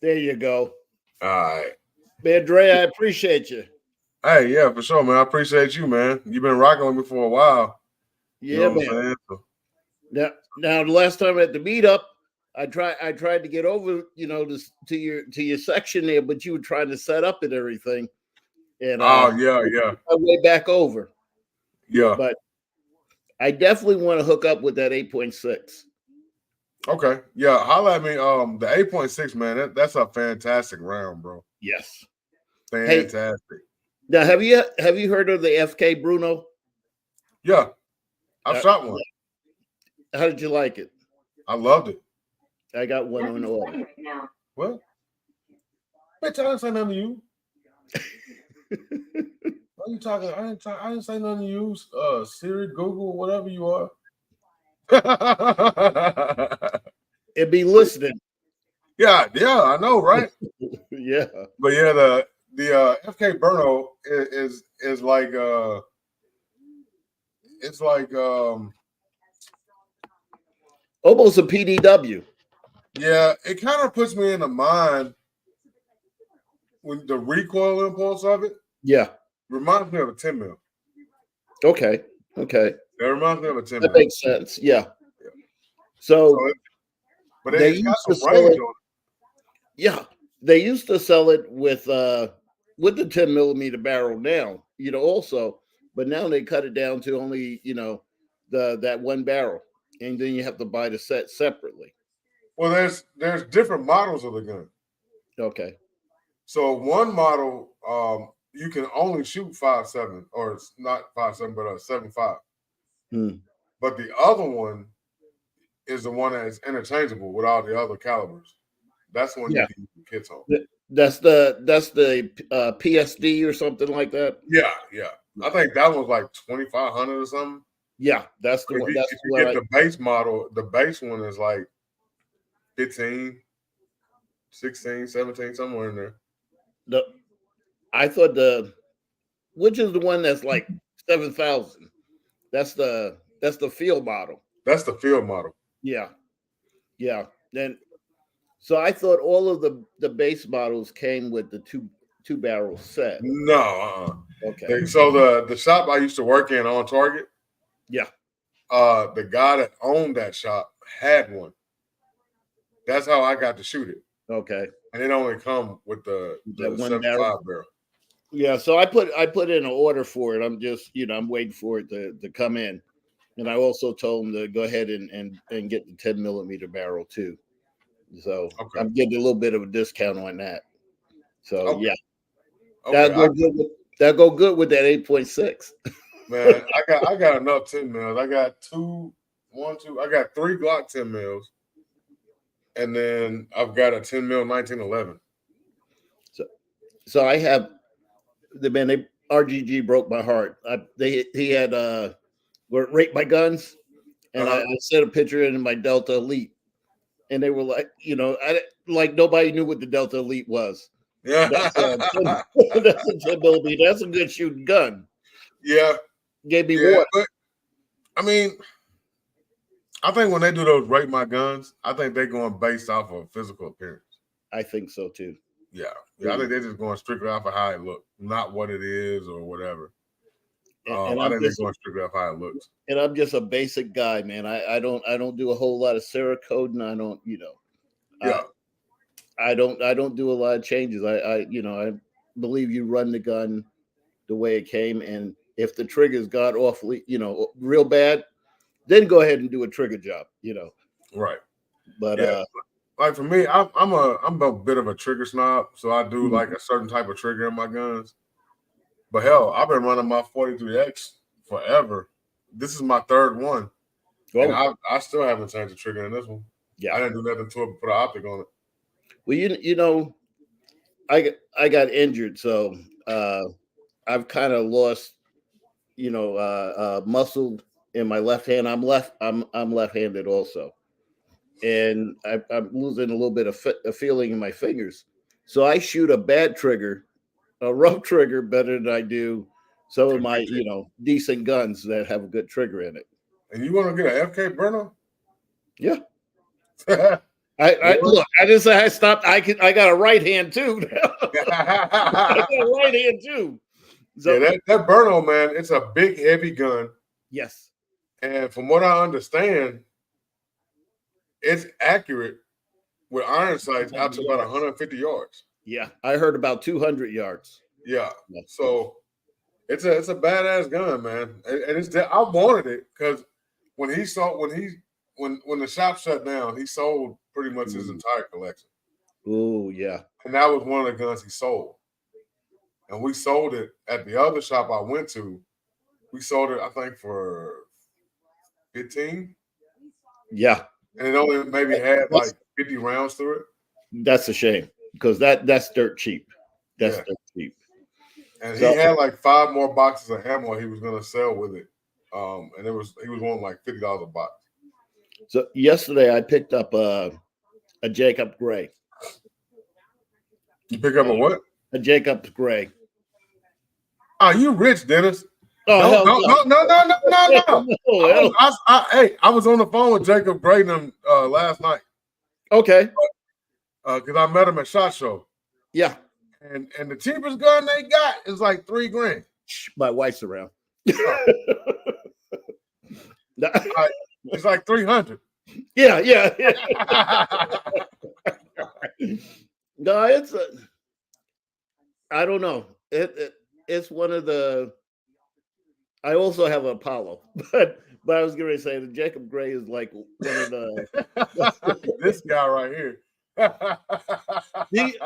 There you go. All right. Man, Dre, I appreciate you. Hey, yeah, for sure, man. I appreciate you, man. You've been rocking with me for a while. Yeah, you know man. So, now the last time at the meetup, I tried to get over, to your section there, but you were trying to set up and everything. And yeah. My way back over. Yeah. But I definitely want to hook up with that 8.6. Okay. Yeah, holla at me. The 8.6, man, that's a fantastic round, bro. Yes. Fantastic. Hey, now have you heard of the FK Bruno? Yeah. I shot one. How did you like it? I loved it. I got one on order. What? Bitch, I didn't say nothing to you. What are you talking? I didn't say nothing to you. Siri, Google, whatever you are. It'd be listening. Yeah, I know, right? Yeah. But yeah, the FK Bruno is like it's like almost a PDW. Yeah, it kind of puts me in the mind when the recoil impulse of it. Yeah. Reminds me of a 10 mil. Okay. That reminds me of a 10 mil. That makes sense. Yeah. So but it's got some range on it. Yeah. They used to sell it with the 10 millimeter barrel now, also, but now they cut it down to only, that one barrel. And then you have to buy the set separately. Well, there's different models of the gun. Okay. So one model, you can only shoot 5.7, or it's not 5.7, but 7.5. But the other one is the one that is interchangeable with all the other calibers. That's the one you can use kits on. That's the PSD or something like that. Yeah. I think that was like 2,500 or something. Yeah, that's the one. That's If you get the base model, the base one is like 15, 16, 17, somewhere in there. I thought which is the one that's like 7,000. That's the field model. That's the field model. Yeah. Then, so I thought all of the base models came with the two barrel set. No. Okay. So the shop I used to work in on Target. Yeah. The guy that owned that shop had one. That's how I got to shoot it. Okay. And it only come with the 75 barrel. Yeah, so I put in an order for it. I'm just, I'm waiting for it to come in. And I also told him to go ahead and get the 10 millimeter barrel too. So I'm getting a little bit of a discount on that. So yeah. That'll go good with that 8.6. Man, I got enough 10 mils. I got I got 3 Glock 10 mils. And then I've got a 10 mil 1911. So I have RGG broke my heart. He had raped my guns, and I sent a picture in my Delta Elite, and they were like, like nobody knew what the Delta Elite was. Yeah, that's a 10 millimeter. That's a good shooting gun. Yeah, gave me water. But I mean, I think when they do those rate my guns, I think they're going based off of physical appearance. I think so too. Yeah. I think they're just going strictly off of how it looks, not what it is or whatever. And I think they're going strictly off how it looks. And I'm just a basic guy, man. I don't do a whole lot of Cerakote, I don't, I don't do a lot of changes. I believe you run the gun the way it came, and if the trigger's got awfully, real bad, then go ahead and do a trigger job, Right. But like for me, I'm a bit of a trigger snob, so I do like a certain type of trigger in my guns. But hell, I've been running my 43X forever. This is my third one, and I still haven't changed the trigger in this one. Yeah, I didn't do nothing to it but put an optic on it. Well, I got injured, so I've kind of lost, muscle in my left hand. I'm left-handed also. And I'm losing a little bit of feeling in my fingers. So I shoot a bad trigger, a rough trigger, better than I do some of my, decent guns that have a good trigger in it. And you want to get an FK Bruno? Yeah. I look, I didn't say I stopped. I got a right hand too. I got a right hand too. So, that Bruno, man, it's a big, heavy gun. Yes. And from what I understand, it's accurate with iron sights out to about 150 yards. Yeah, I heard about 200 yards. Yeah, so it's a badass gun, man, and I wanted it because when the shop shut down, he sold pretty much his entire collection. Oh yeah, and that was one of the guns he sold, and we sold it at the other shop I went to. We sold it, I think, for 15. Yeah. And it only maybe had like 50 rounds through it. That's a shame because that's dirt cheap. That's dirt cheap. And he had like 5 more boxes of ammo he was going to sell with it. And he was wanting like $50 a box. So yesterday I picked up a Jacob Gray. You pick up a what? A Jacob's Gray. Oh, you rich, Dennis. Oh, no. I was on the phone with Jacob Gray last night. Okay. Because I met him at SHOT Show. Yeah. And the cheapest gun they got is like $3,000. My wife's around. It's like 300. Yeah. No, I don't know. It's one of the. I also have an Apollo, but I was going to say that Jacob Gray is like one of the. This guy right here. Are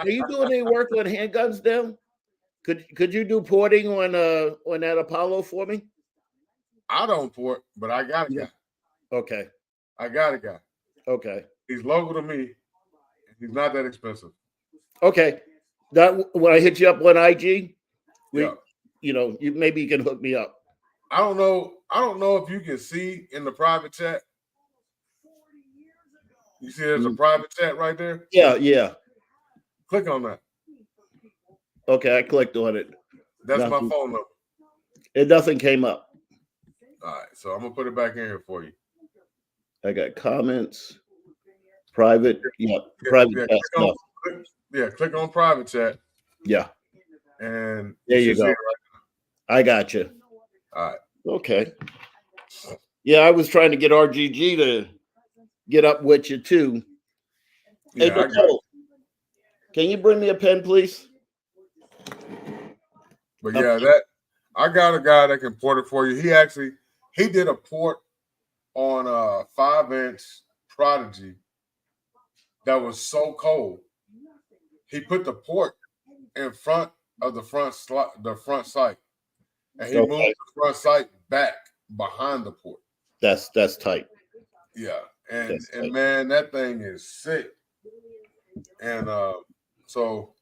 you doing any work on handguns now? Could you do porting on that Apollo for me? I don't port, but I got a guy. Okay. I got a guy. Okay. He's local to me. He's not that expensive. Okay. That when I hit you up on IG, Yeah. you maybe you can hook me up. I don't know if you can see in the private chat. You see there's a private chat right there? Yeah. Click on that. Okay, I clicked on it. That's my phone number. Nothing came up. All right, so I'm gonna put it back in here for you. I got comments, private, private chat stuff. Click on private chat. Yeah. And there you go. Right, I got you. all right. Okay. Yeah, I was trying to get RGG to get up with you too. Yeah, hey, Nicole, can you bring me a pen, please? But yeah, I got a guy that can port it for you. He did a port on a 5-inch Prodigy that was so cold. He put the port in front of the front sight, and he moved the front sight back behind the port. That's tight. Yeah, and man, that thing is sick. And so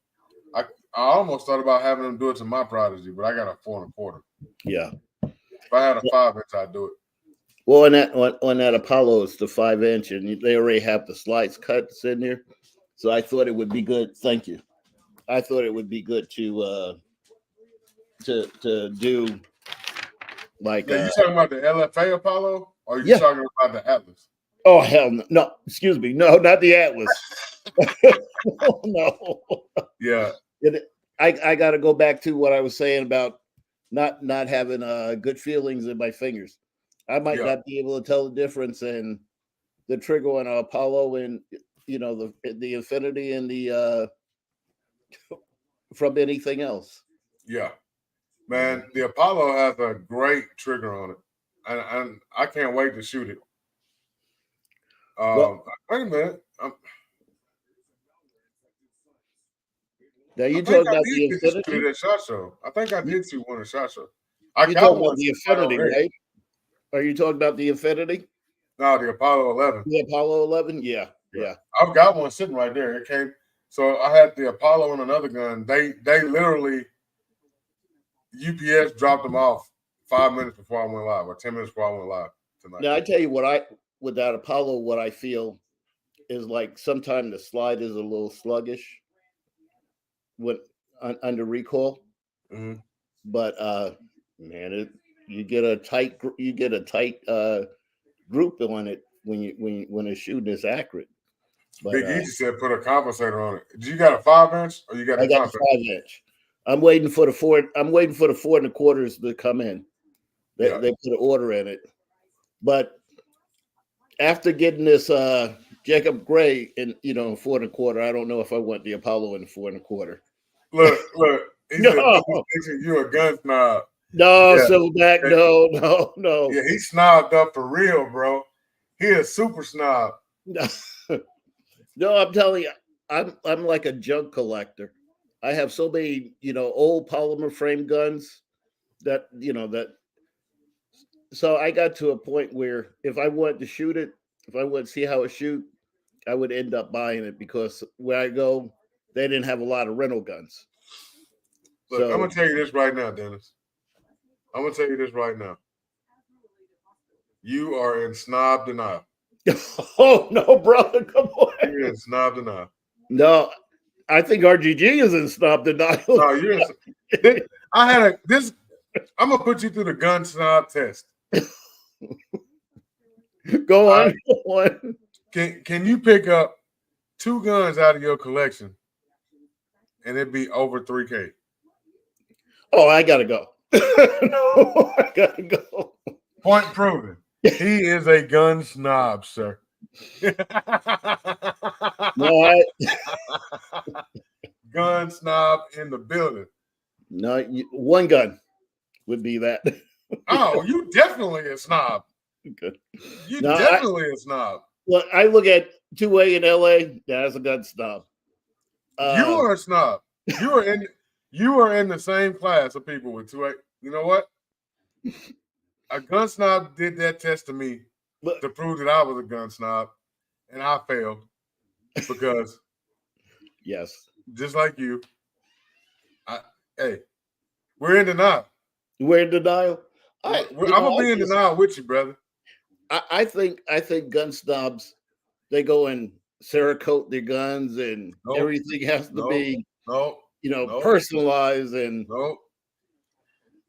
I almost thought about having him do it to my Prodigy, but I got a 4 1/4. Yeah. If I had a 5-inch, I'd do it. Well, on that Apollo, it's the 5-inch, and they already have the slides cuts in there. So I thought it would be good. Thank you. I thought it would be good to do like. Yeah, you talking about the LFA Apollo, or you talking about the Atlas? Oh hell no! No, excuse me. No, not the Atlas. No. Yeah. I got to go back to what I was saying about not having good feelings in my fingers. I might not be able to tell the difference in the trigger on an Apollo and the Infinity and the from anything else. Yeah, man, the Apollo has a great trigger on it, and I can't wait to shoot it. Wait a minute. Now you talking about the Infinity? At SHOT Show. I think I did shoot one at SHOT Show. You talking about the Infinity, right? Are you talking about the Infinity? No, the Apollo 11. The Apollo 11? Yeah. I've got one sitting right there. It came. So I had the Apollo and another gun. They literally UPS dropped them off 5 minutes before I went live, or 10 minutes before I went live tonight. Now I tell you with that Apollo, what I feel is like sometimes the slide is a little sluggish under recoil. Mm-hmm. But man, you get a tight group on it when it's shooting is accurate. But, Big Easy said put a compensator on it. Do you got a 5-inch or you got? I got a 5-inch. I'm waiting for the 4 1/4s to come in. They put an order in it, but after getting this Jacob Gray in 4 1/4, I don't know if I want the Apollo in 4 1/4. Look. You're a gun snob. No, Silverback, no. Yeah, he snobbed up for real, bro. He a super snob. No, I'm telling you, I'm like a junk collector. I have so many, old polymer frame guns that. So I got to a point where if I wanted to shoot it, if I wanted to see how it shoot, I would end up buying it because where I go, they didn't have a lot of rental guns. Look, I'm gonna tell you this right now, Dennis. I'm gonna tell you this right now. You are in snob denial. Oh no, brother! Come on. You're in snob denial. No, I think RGG is in snob denial. No, you're in. I'm gonna put you through the gun snob test. Go on. Can you pick up 2 guns out of your collection and it'd be over $3,000? Oh, I gotta go. No, I gotta go. Point proven. He is a gun snob, sir. No, gun snob in the building. No, one gun would be that. Oh, you definitely a snob. Good. You definitely a snob. Look, I look at 2A in LA. That's a gun snob. You are a snob. You are in the same class of people with 2A. You know what? A gun snob did that test to me to prove that I was a gun snob, and I failed because yes, just like you, Hey, we're in denial. We're in denial. I'm gonna be in denial with you, brother. I think gun snobs, they go and Cerakote their guns and everything has to be personalized and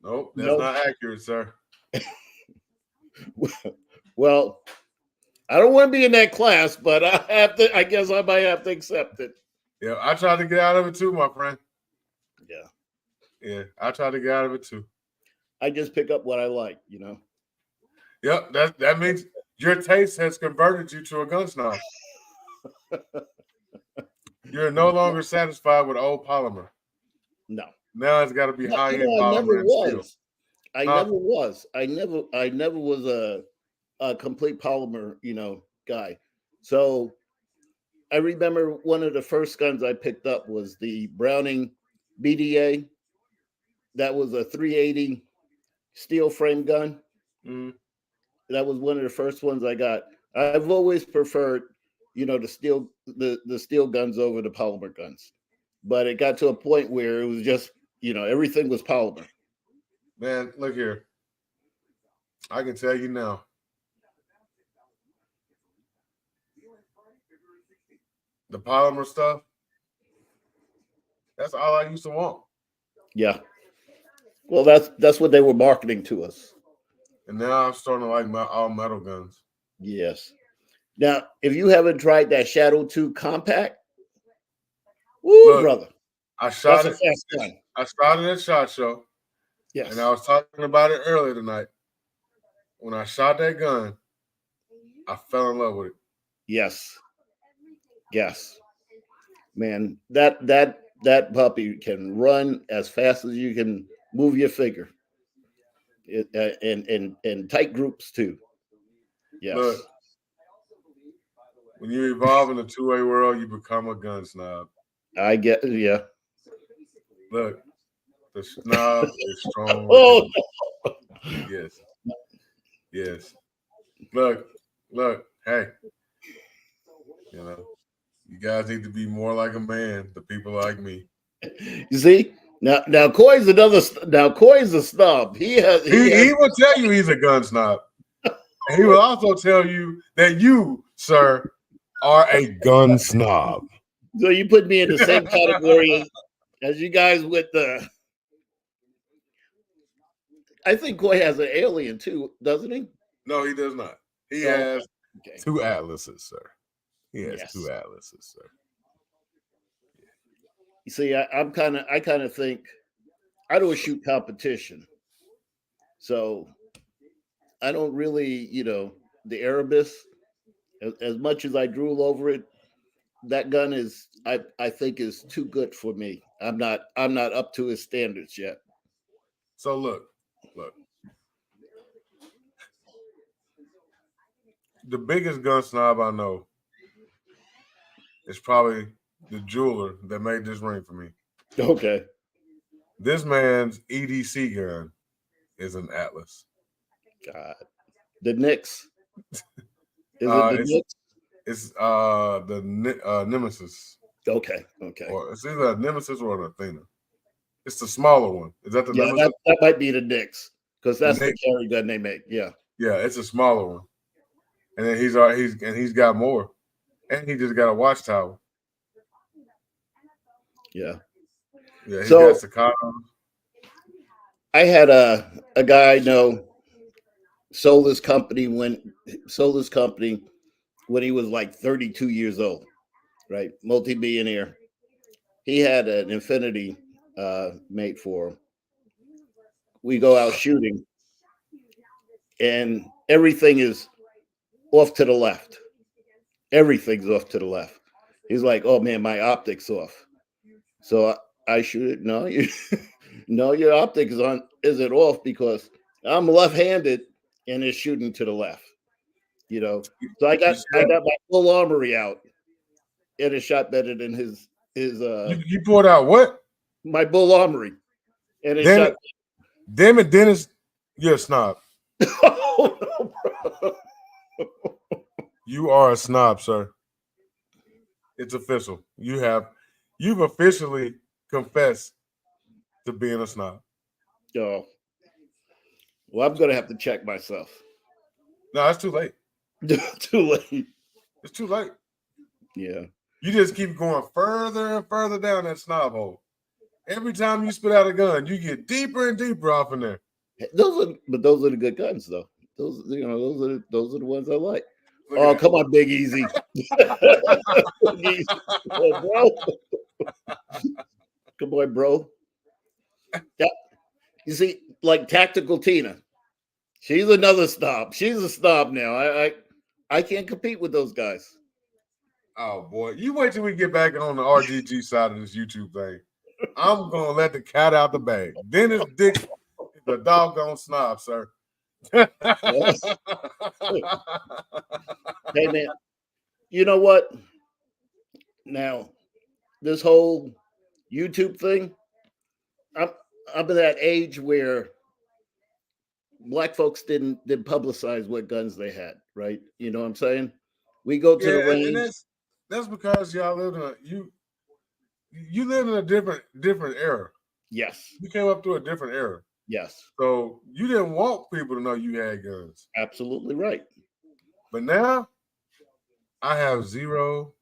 that's not accurate, sir. Well, I don't want to be in that class, but I guess I might have to accept it. Yeah, I tried to get out of it too, my friend. Yeah, I tried to get out of it too. I just pick up what I like, Yep, that means your taste has converted you to a gun snob. You're no longer satisfied with old polymer. No. Now it's got to be high-end polymer. I never was. I never was a complete polymer, guy. So I remember one of the first guns I picked up was the Browning BDA. That was a 380 steel frame gun. Mm-hmm. That was one of the first ones I got. I've always preferred, the steel guns over the polymer guns. But it got to a point where it was just, everything was polymer. Man, look here. I can tell you now. The polymer stuff, that's all I used to want. Yeah. Well, that's what they were marketing to us. And now I'm starting to like all metal guns. Yes. Now, if you haven't tried that Shadow 2 compact, woo, brother. I shot it. Fast gun. I shot it at SHOT Show. Yes. And I was talking about it earlier tonight. When I shot that gun, I fell in love with it. Yes. Man, that puppy can run as fast as you can move your finger. In tight groups too. Yes. Look, when you evolve in a two-way world, you become a gun snob. I get, yeah. Look, the snob is strong. Oh, no. Yes. Look. Hey, you guys need to be more like a man. The people like me. You see, now Coy's a snob. He will tell you he's a gun snob. And he will also tell you that you, sir, are a gun snob. So you put me in the same category as you guys with the. I think Coy has an alien too, doesn't he? No, he does not. He has 2 atlases, sir. He has 2 atlases, sir. You see, I kind of think I don't shoot competition, so I don't really, the Erebus. As much as I drool over it, that gun is, I think, is too good for me. I'm not up to his standards yet. So look. The biggest gun snob I know is probably the jeweler that made this ring for me. Okay. This man's EDC gun is an Atlas. God. The Knicks. Is it the Knicks? It's the Nemesis. Okay. Or it's either a Nemesis or an Athena. It's the smaller one. Is that the Nemesis? That might be the Knicks because that's the carry gun they make. Yeah. Yeah, it's a smaller one. And then he's got more. And he just got a watchtower. Yeah. Yeah, he's got Staccato. I had a guy I know sold his company when he was like 32 years old, right? Multi-billionaire. He had an Infinity made for him. We go out shooting and everything is off to the left. Everything's off to the left. He's like, oh man, my optic's off. So I shoot it. No, no, your optic isn't off because I'm left-handed and it's shooting to the left. So I got my full armory out and it shot better than his You pulled out what? My bull armory. And it shot. Damn it, Dennis, you're a snob. Oh, no, bro. You are a snob, sir. It's official. You've officially confessed to being a snob. Oh, well, I'm gonna have to check myself. No, it's too late. Too late. It's too late. Yeah. You just keep going further and further down that snob hole. Every time you spit out a gun, you get deeper and deeper off in there. Those are the good guns, though. Those are the ones I like. Look Oh, at come on, Big Easy. Big Easy. Oh, bro. Come on, bro. Yeah. You see, like Tactical Tina, she's another snob. She's a snob now. I can't compete with those guys. Oh boy, you wait till we get back on the RGG side of this YouTube thing. I'm gonna let the cat out the bag. Dennis Dick is a doggone snob, sir. Yes. Hey man, you know what? Now, this whole YouTube thing, I'm in that age where black folks didn't publicize what guns they had, right? You know what I'm saying? We go to the range. And that's because y'all live in you live in a different era. Yes. You came up through a different era. Yes. So you didn't want people to know you had guns. Absolutely right. But now I have $0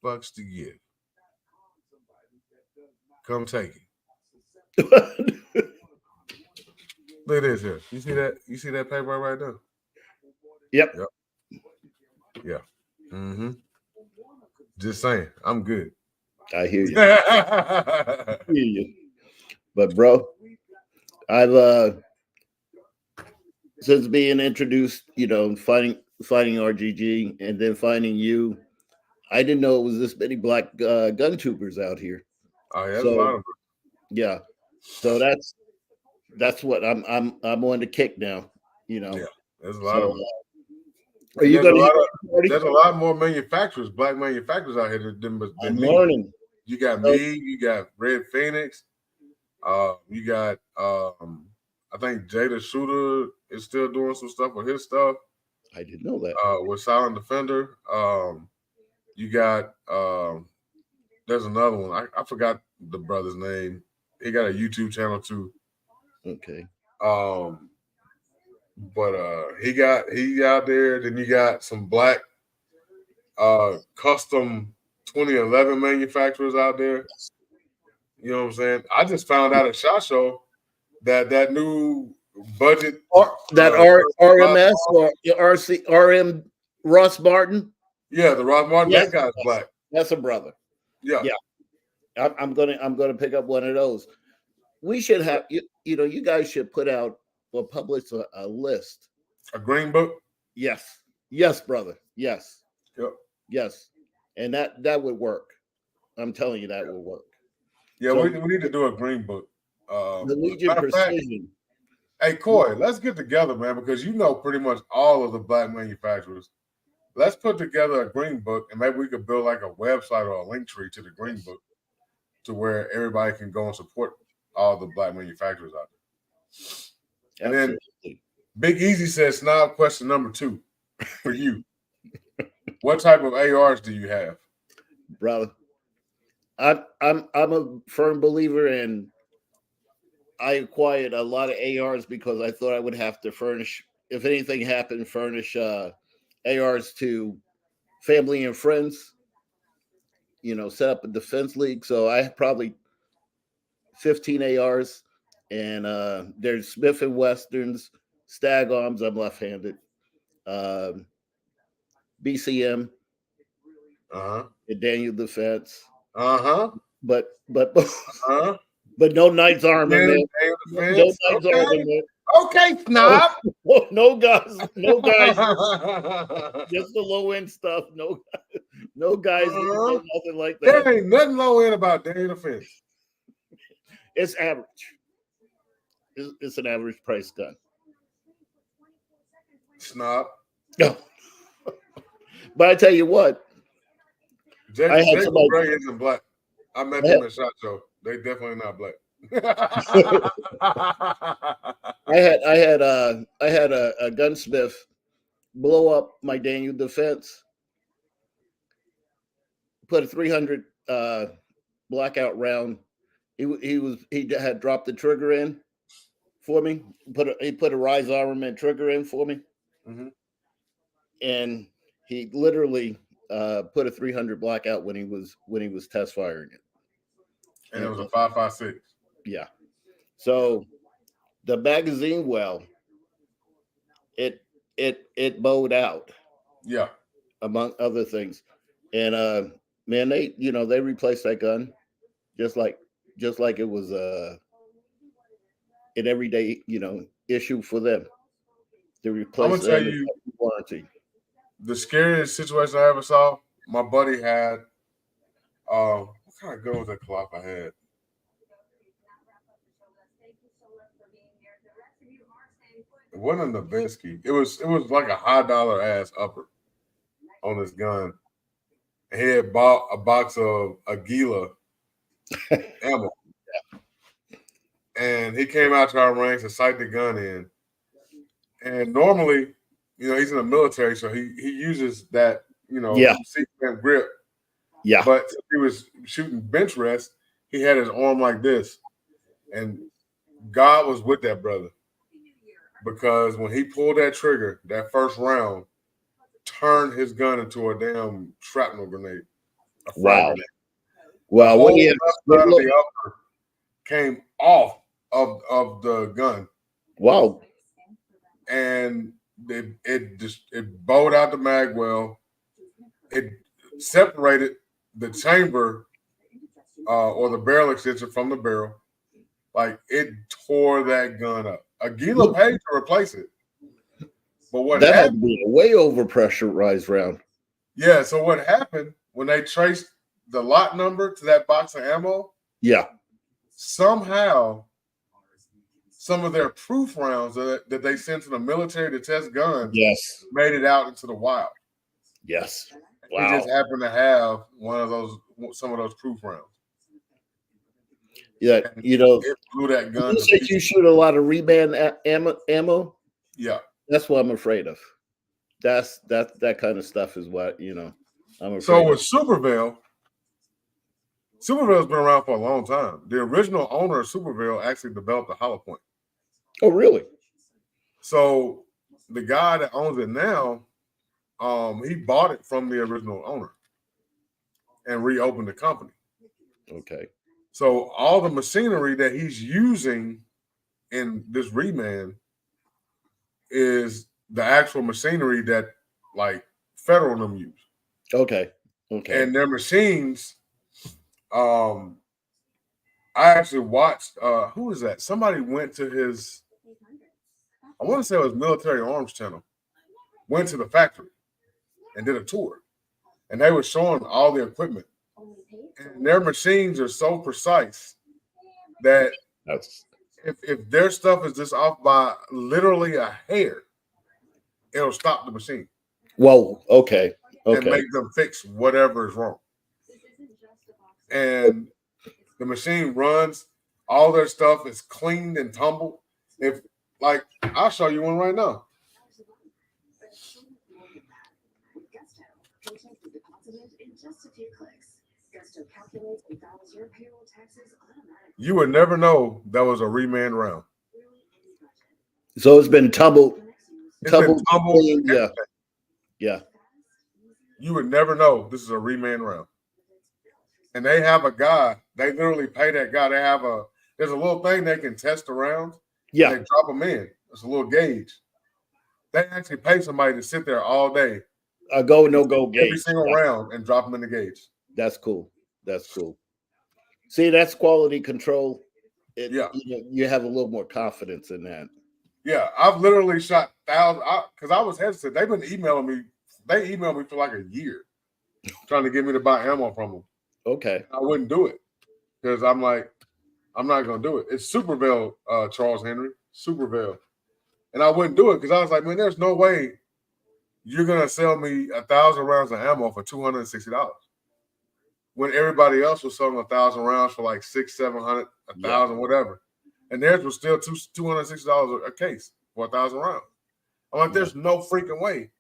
to give. Come take it. Look at this here. You see that? You see that paper right there? Yep. Yeah. Mm-hmm. Just saying, I'm good. I hear you. I hear you. But bro, I've since being introduced, fighting RGG and then finding you, I didn't know it was this many black gun tubers out here. Oh, yeah, so, a lot of them. Yeah. So that's what I'm on the kick now. Yeah, there's a lot of them. Are you going to? There's a lot more manufacturers, black manufacturers out here than I'm me. learning. You got me. You got Red Phoenix. You got I think Jada Shooter is still doing some stuff with his stuff. I didn't know that. With Silent Defender. You got there's another one. I forgot the brother's name. He got a YouTube channel too. Okay. But he out there. Then you got some black custom 2011 manufacturers out there. You know what I'm saying? I just found out at SHOT Show that new budget RMS or RM Ross Martin. Yeah, the Ross Martin. Yes, that guy's black. That's a brother. Yeah. I'm gonna pick up one of those. We should have you guys should put out or publish a list. A green book? Yes, brother. Yes. Yep. Yes. And that would work. I'm telling you that will work. Yeah, so, we need to do a green book. The Legion Precision. Hey, Coy, let's get together, man, because you know pretty much all of the black manufacturers. Let's put together a green book, and maybe we could build like a website or a link tree to the green book to where everybody can go and support all the black manufacturers out there. And then Big Easy says, snob question number 2 for you. What type of ARs do you have? Brother, I'm a firm believer in. I acquired a lot of ARs because I thought I would have to furnish, if anything happened, ARs to family and friends. Set up a defense league. So I have probably 15 ARs, and there's Smith & Westerns, Stag Arms. I'm left-handed. BCM. Daniel Defense. But no Knights Armor, man. No Knights Armor, man. Okay, snob. No guys. Just the low end stuff. No guys. Nothing like that. There ain't nothing low end about Daniel Defense. It's average. It's an average price gun. Snob. No. But I tell you what. Jacob Gray isn't black. I met them at SHOT Show. They definitely not black. I had a gunsmith blow up my Daniel Defense, put a 300 blackout round He had dropped the trigger in for me. He put a Rise Armament trigger in for me, and he literally put a 300 blackout when he was test firing it. And it was a 5.56. Yeah. So the magazine well, it bowed out. Yeah. Among other things. And man, they replaced that gun just like it was an everyday, issue for them. To replace I'm gonna tell you warranty. The scariest situation I ever saw, my buddy had what kind of gun was that clock I had? It wasn't a Nabisky. It was like a high dollar ass upper on this gun. And he had bought a box of Aguila ammo. And he came out to our range to sight the gun in. And normally, he's in the military, so he uses that, sequence grip. Yeah. But if he was shooting bench rest, he had his arm like this. And God was with that brother. Because when he pulled that trigger, that first round turned his gun into a damn shrapnel grenade. Wow. Grenade. Wow. What he the upper came off of the gun. Wow. And it bowed out the mag well. It separated the chamber or the barrel extension from the barrel. Like, it tore that gun up. Aguila paid to replace it. But what that happened? Had to be a way overpressurized round. Yeah, so what happened when they traced the lot number to that box of ammo? Yeah. Somehow, some of their proof rounds that they sent to the military to test guns made it out into the wild. Yes. Wow. He just happened to have some of those proof rounds. Yeah, and it blew that gun. You said you shoot a lot of reman ammo. Yeah, that's what I'm afraid of. That kind of stuff is what I'm afraid. So with Superville, Superville's been around for a long time. The original owner of Superville actually developed the hollow point. Oh, really? So the guy that owns it now, he bought it from the original owner and reopened the company. Okay. So all the machinery that he's using in this reman is the actual machinery that like Federal and them use. Okay. Okay. And their machines, I actually watched, who is that? Somebody went to his, I want to say it was Military Arms Channel, went to the factory and did a tour. And they were showing all the equipment. And their machines are so precise that if their stuff is just off by literally a hair, it'll stop the machine. Whoa, okay. And make them fix whatever is wrong. And the machine runs, all their stuff is cleaned and tumbled. I'll show you one right now. You would never know that was a reman round. So it's been tumbled. Tumbled. Yeah. Yeah. You would never know this is a reman round. And they have a guy, they literally pay that guy. There's a little thing they can test around. Yeah. They drop them in. It's a little gauge. They actually pay somebody to sit there all day. A go, no go gauge. Every single round and drop them in the gauge. That's cool. That's cool. See, that's quality control. You have a little more confidence in that. Yeah, I've literally shot thousands because I was hesitant. They've been emailing me. They emailed me for like a year trying to get me to buy ammo from them. Okay. I wouldn't do it because I'm like, I'm not going to do it. It's Superville, Charles Henry, Superville. And I wouldn't do it because I was like, man, there's no way you're going to sell me 1,000 rounds of ammo for $260 when everybody else was selling 1,000 rounds for like $600, $700, 1,000, whatever. And theirs was still $260 a case for 1,000 rounds. I'm like, there's no freaking way.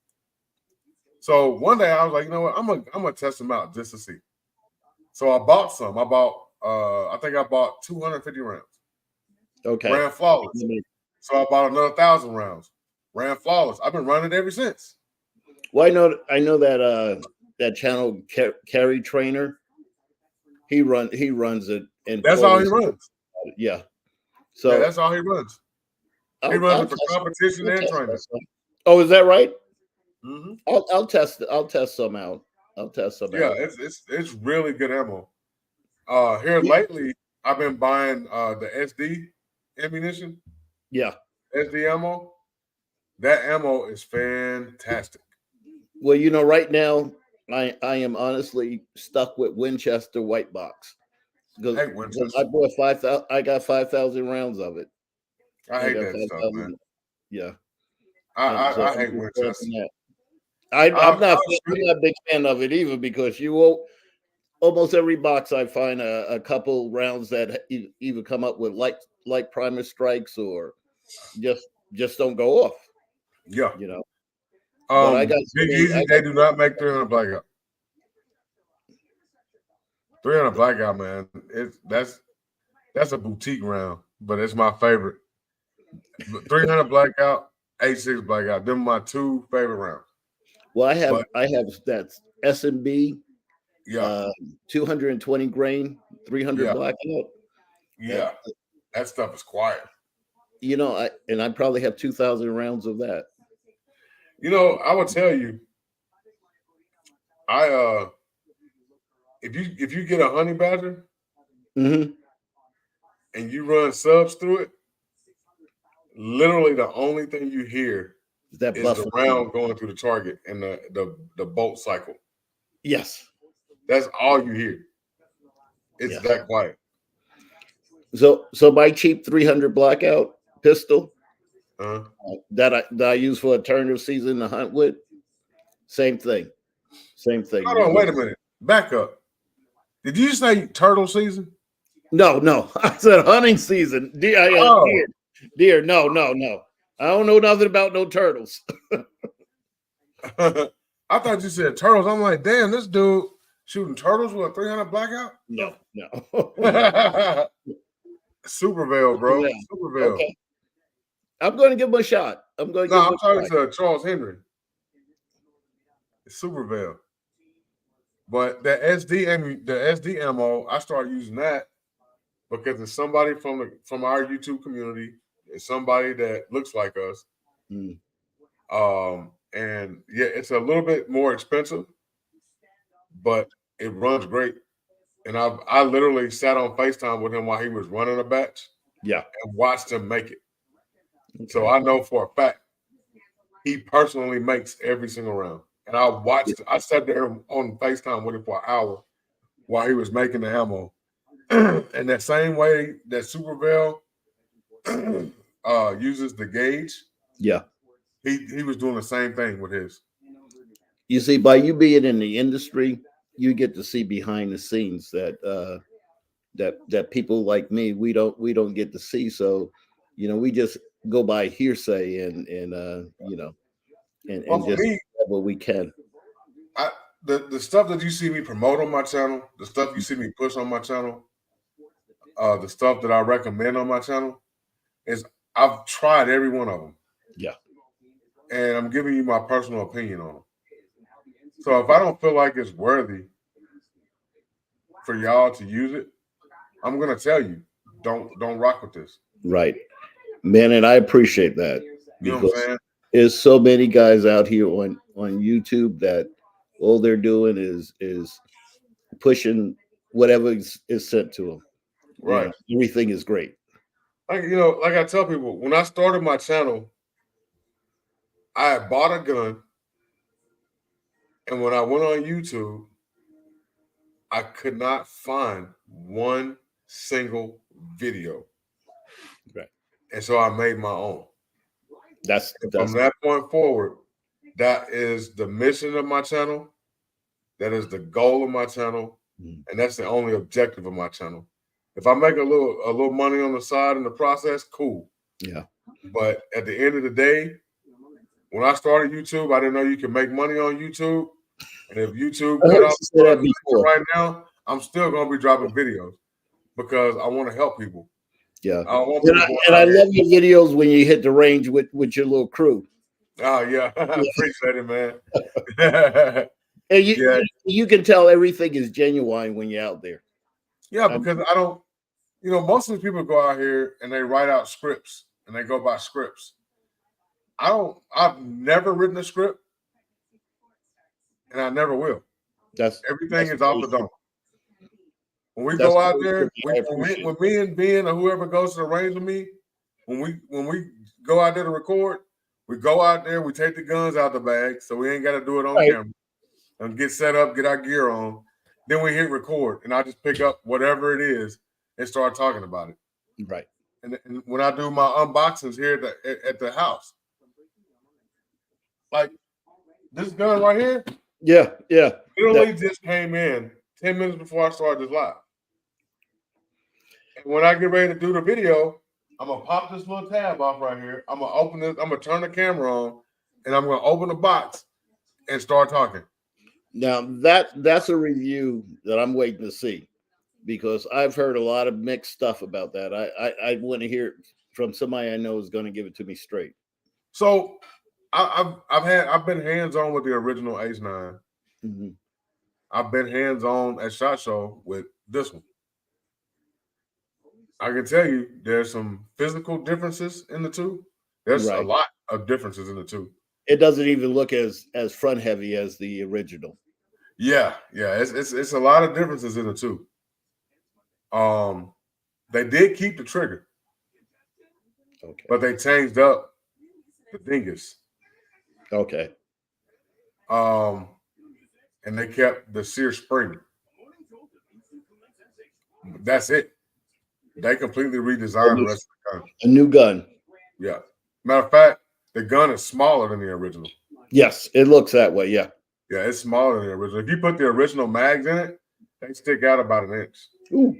So one day I was like, you know what? I'm gonna test them out just to see. So I bought some. I bought I think I bought 250 rounds. Okay. Ran flawless. So I bought another 1,000 rounds. Ran flawless. I've been running it ever since. Well, I know that that channel Carry Trainer. He runs it, and That's all he runs. Yeah. So yeah, that's all he runs. He runs it for competition and training. Oh, is that right? Mm-hmm. I'll test some out. Yeah, it's really good ammo. Here lately, I've been buying the SD ammunition. Yeah. SD ammo. That ammo is fantastic. Well, right now I am honestly stuck with Winchester white box because I bought 5,000. I got 5,000 rounds of it. I hate that stuff, man. Yeah, I hate Winchester. I'm not a big fan of it either because you will almost every box I find a couple rounds that either come up with light primer strikes or just don't go off. Yeah, But I got Big Easy. They do not make 300 blackout. 300 blackout, man. That's a boutique round, but it's my favorite. 300 blackout, 86 blackout. Them are my two favorite rounds. Well, I have that S&B. Yeah. 220 grain, 300 blackout. Yeah. That stuff is quiet. I probably have 2,000 rounds of that. I would tell you, if you get a honey badger mm-hmm. and you run subs through it, literally the only thing you hear is the round going through the target and the bolt cycle. Yes. That's all you hear. It's that quiet. So my cheap 300 blackout pistol that I use for alternative season to hunt with, same thing. Hold on, wait a minute. Back up. Did you say turtle season? No. I said hunting season. Deer. No. I don't know nothing about no turtles. I thought you said turtles. I'm like, damn, this dude shooting turtles with a 300 blackout? No. Supervale, bro. Yeah. Supervale. Okay. I'm going to give him a shot. I'm talking to Charles Henry. It's Supervale. But the SD ammo, I started using that because it's somebody from our YouTube community. It's somebody that looks like us. Mm. And yeah, it's a little bit more expensive, but it runs great. And I literally sat on FaceTime with him while he was running a batch. Yeah. And watched him make it. Okay. So I know for a fact he personally makes every single round. And I sat there on FaceTime with him for an hour while he was making the ammo. And that same way that Supervale uses the gauge. Yeah. He was doing the same thing with his. You see, by you being in the industry, you get to see behind the scenes that that people like me we don't get to see. So, we just go by hearsay and just what we can. The stuff that you see me promote on my channel, the stuff you see me push on my channel, the stuff that I recommend on my channel, is I've tried every one of them. Yeah. And I'm giving you my personal opinion on them. So if I don't feel like it's worthy for y'all to use it, I'm gonna tell you, don't rock with this. Right, man, and I appreciate that. You know what I'm saying? There's so many guys out here on YouTube that all they're doing is pushing whatever is sent to them. Right. Everything is great. Like I tell people, when I started my channel, I had bought a gun, and when I went on YouTube, I could not find one single video. Right. And so I made my own. That's from that point forward, that is the mission of my channel. That is the goal of my channel. And that's the only objective of my channel. If I make a little money on the side in the process, cool. Yeah. But at the end of the day, when I started YouTube, I didn't know you could make money on YouTube. And if YouTube cut off right now, I'm still gonna be dropping videos. because I want to help people. Yeah. I don't want And people I, going and out I here. love your videos when you hit the range with your little crew. Oh yeah, appreciate it, man. And Yeah. you can tell everything is genuine when you're out there. Yeah, because I don't, most of the people go out here and they write out scripts and they go by scripts. I've never written a script and I never will. Everything is off the dome. When we go out there, when me and Ben or whoever goes to the range with me, when we go out there to record, we go out there, we take the guns out the bag, so we ain't got to do it on camera, and get set up, get our gear on. Then we hit record, and I just pick up whatever it is and start talking about it. Right. And when I do my unboxings here at the house, like this gun right here, yeah, literally just came in 10 minutes before I started this live. And when I get ready to do the video, I'm gonna pop this little tab off right here. I'm gonna open this. I'm gonna turn the camera on, and I'm gonna open the box and start talking. Now that's a review that I'm waiting to see, because I've heard a lot of mixed stuff about that. I want to hear it from somebody I know is going to give it to me straight. So I've been hands on with the original H9. Mm-hmm. I've been hands on at SHOT Show with this one. I can tell you there's some physical differences in the two. There's a lot of differences in the two. It doesn't even look as front heavy as the original. Yeah. It's a lot of differences in the two. They did keep the trigger. Okay. But they changed up the dingus. Okay. And they kept the sear spring. That's it. They completely redesigned the rest of the gun. A new gun. Yeah. Matter of fact, the gun is smaller than the original. Yes, it looks that way. Yeah. Yeah, it's smaller than the original. If you put the original mags in it, they stick out about an inch. Ooh.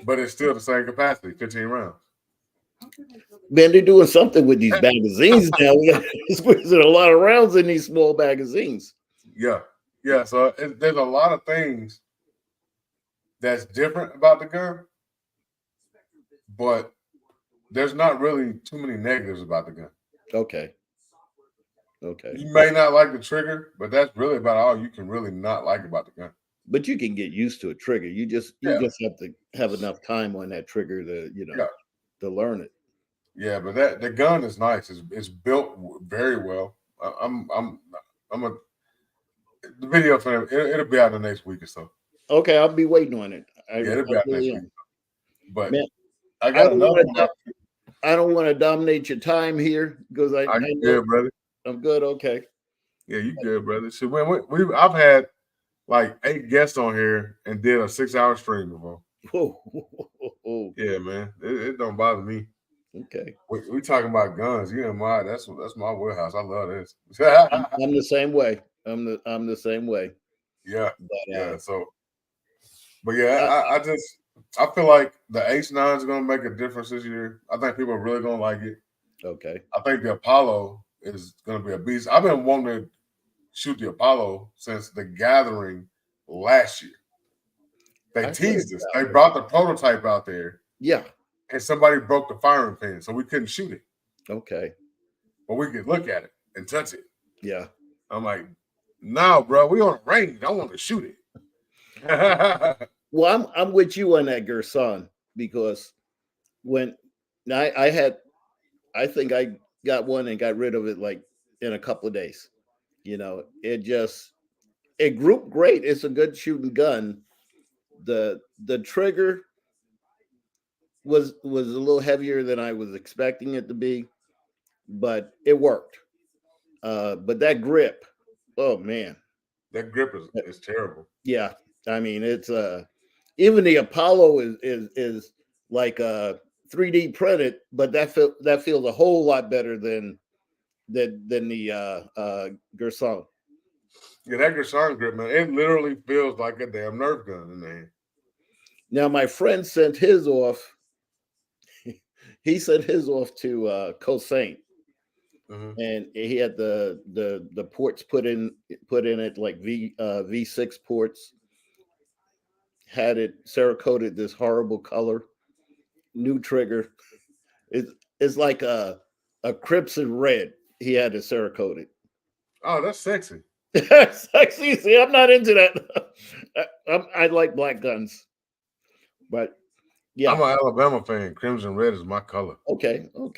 But it's still the same capacity, 15 rounds. Man, they're doing something with these magazines now. We got squeezing a lot of rounds in these small magazines. Yeah. So there's a lot of things that's different about the gun, but there's not really too many negatives about the gun. Okay. You may not like the trigger, but that's really about all you can really not like about the gun. But you can get used to a trigger. You just have to have enough time on that trigger to to learn it. Yeah, but the gun is nice. It's built very well. The video for it'll be out in the next week or so. Okay, I'll be waiting on it. It'll be out next week. But man, I got another one. I don't want to dominate your time here because I know good, brother. I'm good. Okay. Yeah, you good, brother. So I've had like 8 guests on here and did a 6-hour stream before. Whoa. Yeah, man. It don't bother me. Okay. We talking about guns. That's my warehouse. I love this. I'm the same way. I'm the same way. Yeah. But, So, but yeah, I feel like the H9 is gonna make a difference this year. I think people are really gonna like it. Okay. I think the Apollo is gonna be a beast. I've been wanting to shoot the Apollo since the gathering last year. They teased us. They brought the prototype out there. Yeah. And somebody broke the firing pin, so we couldn't shoot it. Okay. But we could look at it and touch it. Yeah. I'm like, no, bro, we on a range. I want to shoot it. Well, I'm with you on that, Gerson, because when I think I got one and got rid of it like in a couple of days. It grouped great. It's a good shooting gun. The trigger was a little heavier than I was expecting it to be, but it worked. But that grip, oh man, that grip is terrible. Yeah, I mean it's even the Apollo is like 3D printed, but that feels a whole lot better than the Gerson. Yeah, that Gerson grip, man, it literally feels like a damn Nerf gun in there. Now my friend sent his off. He sent his off to Cossaint, and he had the ports put in it like V6 ports. had it Cerakoted this horrible color. New trigger. It's like a crimson red. He had it Cerakoted. Oh, that's sexy. Sexy. See, I'm not into that. I like black guns, but yeah. I'm an Alabama fan. Crimson red is my color. Okay. Oh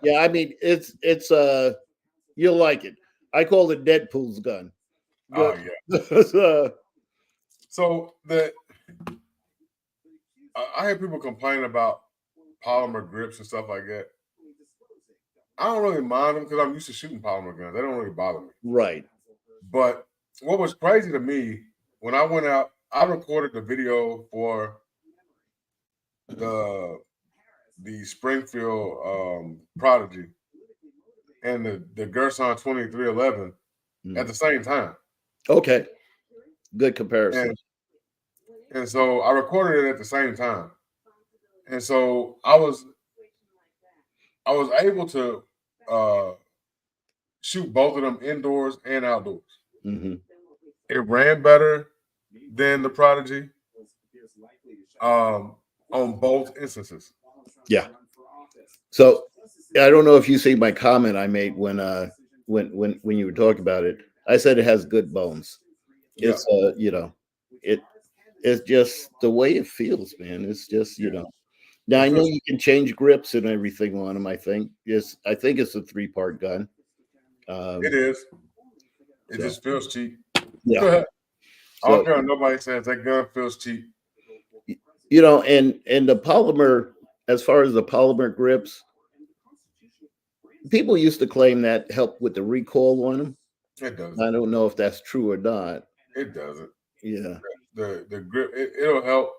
Yeah, I mean it's you'll like it. I call it Deadpool's gun. yeah. So I hear people complaining about polymer grips and stuff like that. I don't really mind them because I'm used to shooting polymer guns. They don't really bother me. Right. But what was crazy to me when I went out, I recorded the video for the Springfield Prodigy and the Gerson 2311 at the same time. Okay. Good comparison. And so I recorded it at the same time. And so I was able to shoot both of them indoors and outdoors. Mm-hmm. It ran better than the Prodigy on both instances. Yeah. So I don't know if you see my comment I made when you were talking about it. I said it has good bones. It's it's just the way it feels, man. It's just Now I know you can change grips and everything on them. I think it's a 3-part gun. It is. It just feels cheap. Yeah. I don't care what nobody says. That gun feels cheap. And the polymer, as far as the polymer grips, people used to claim that helped with the recoil on them. It does. I don't know if that's true or not. It doesn't. Yeah. The grip, it'll help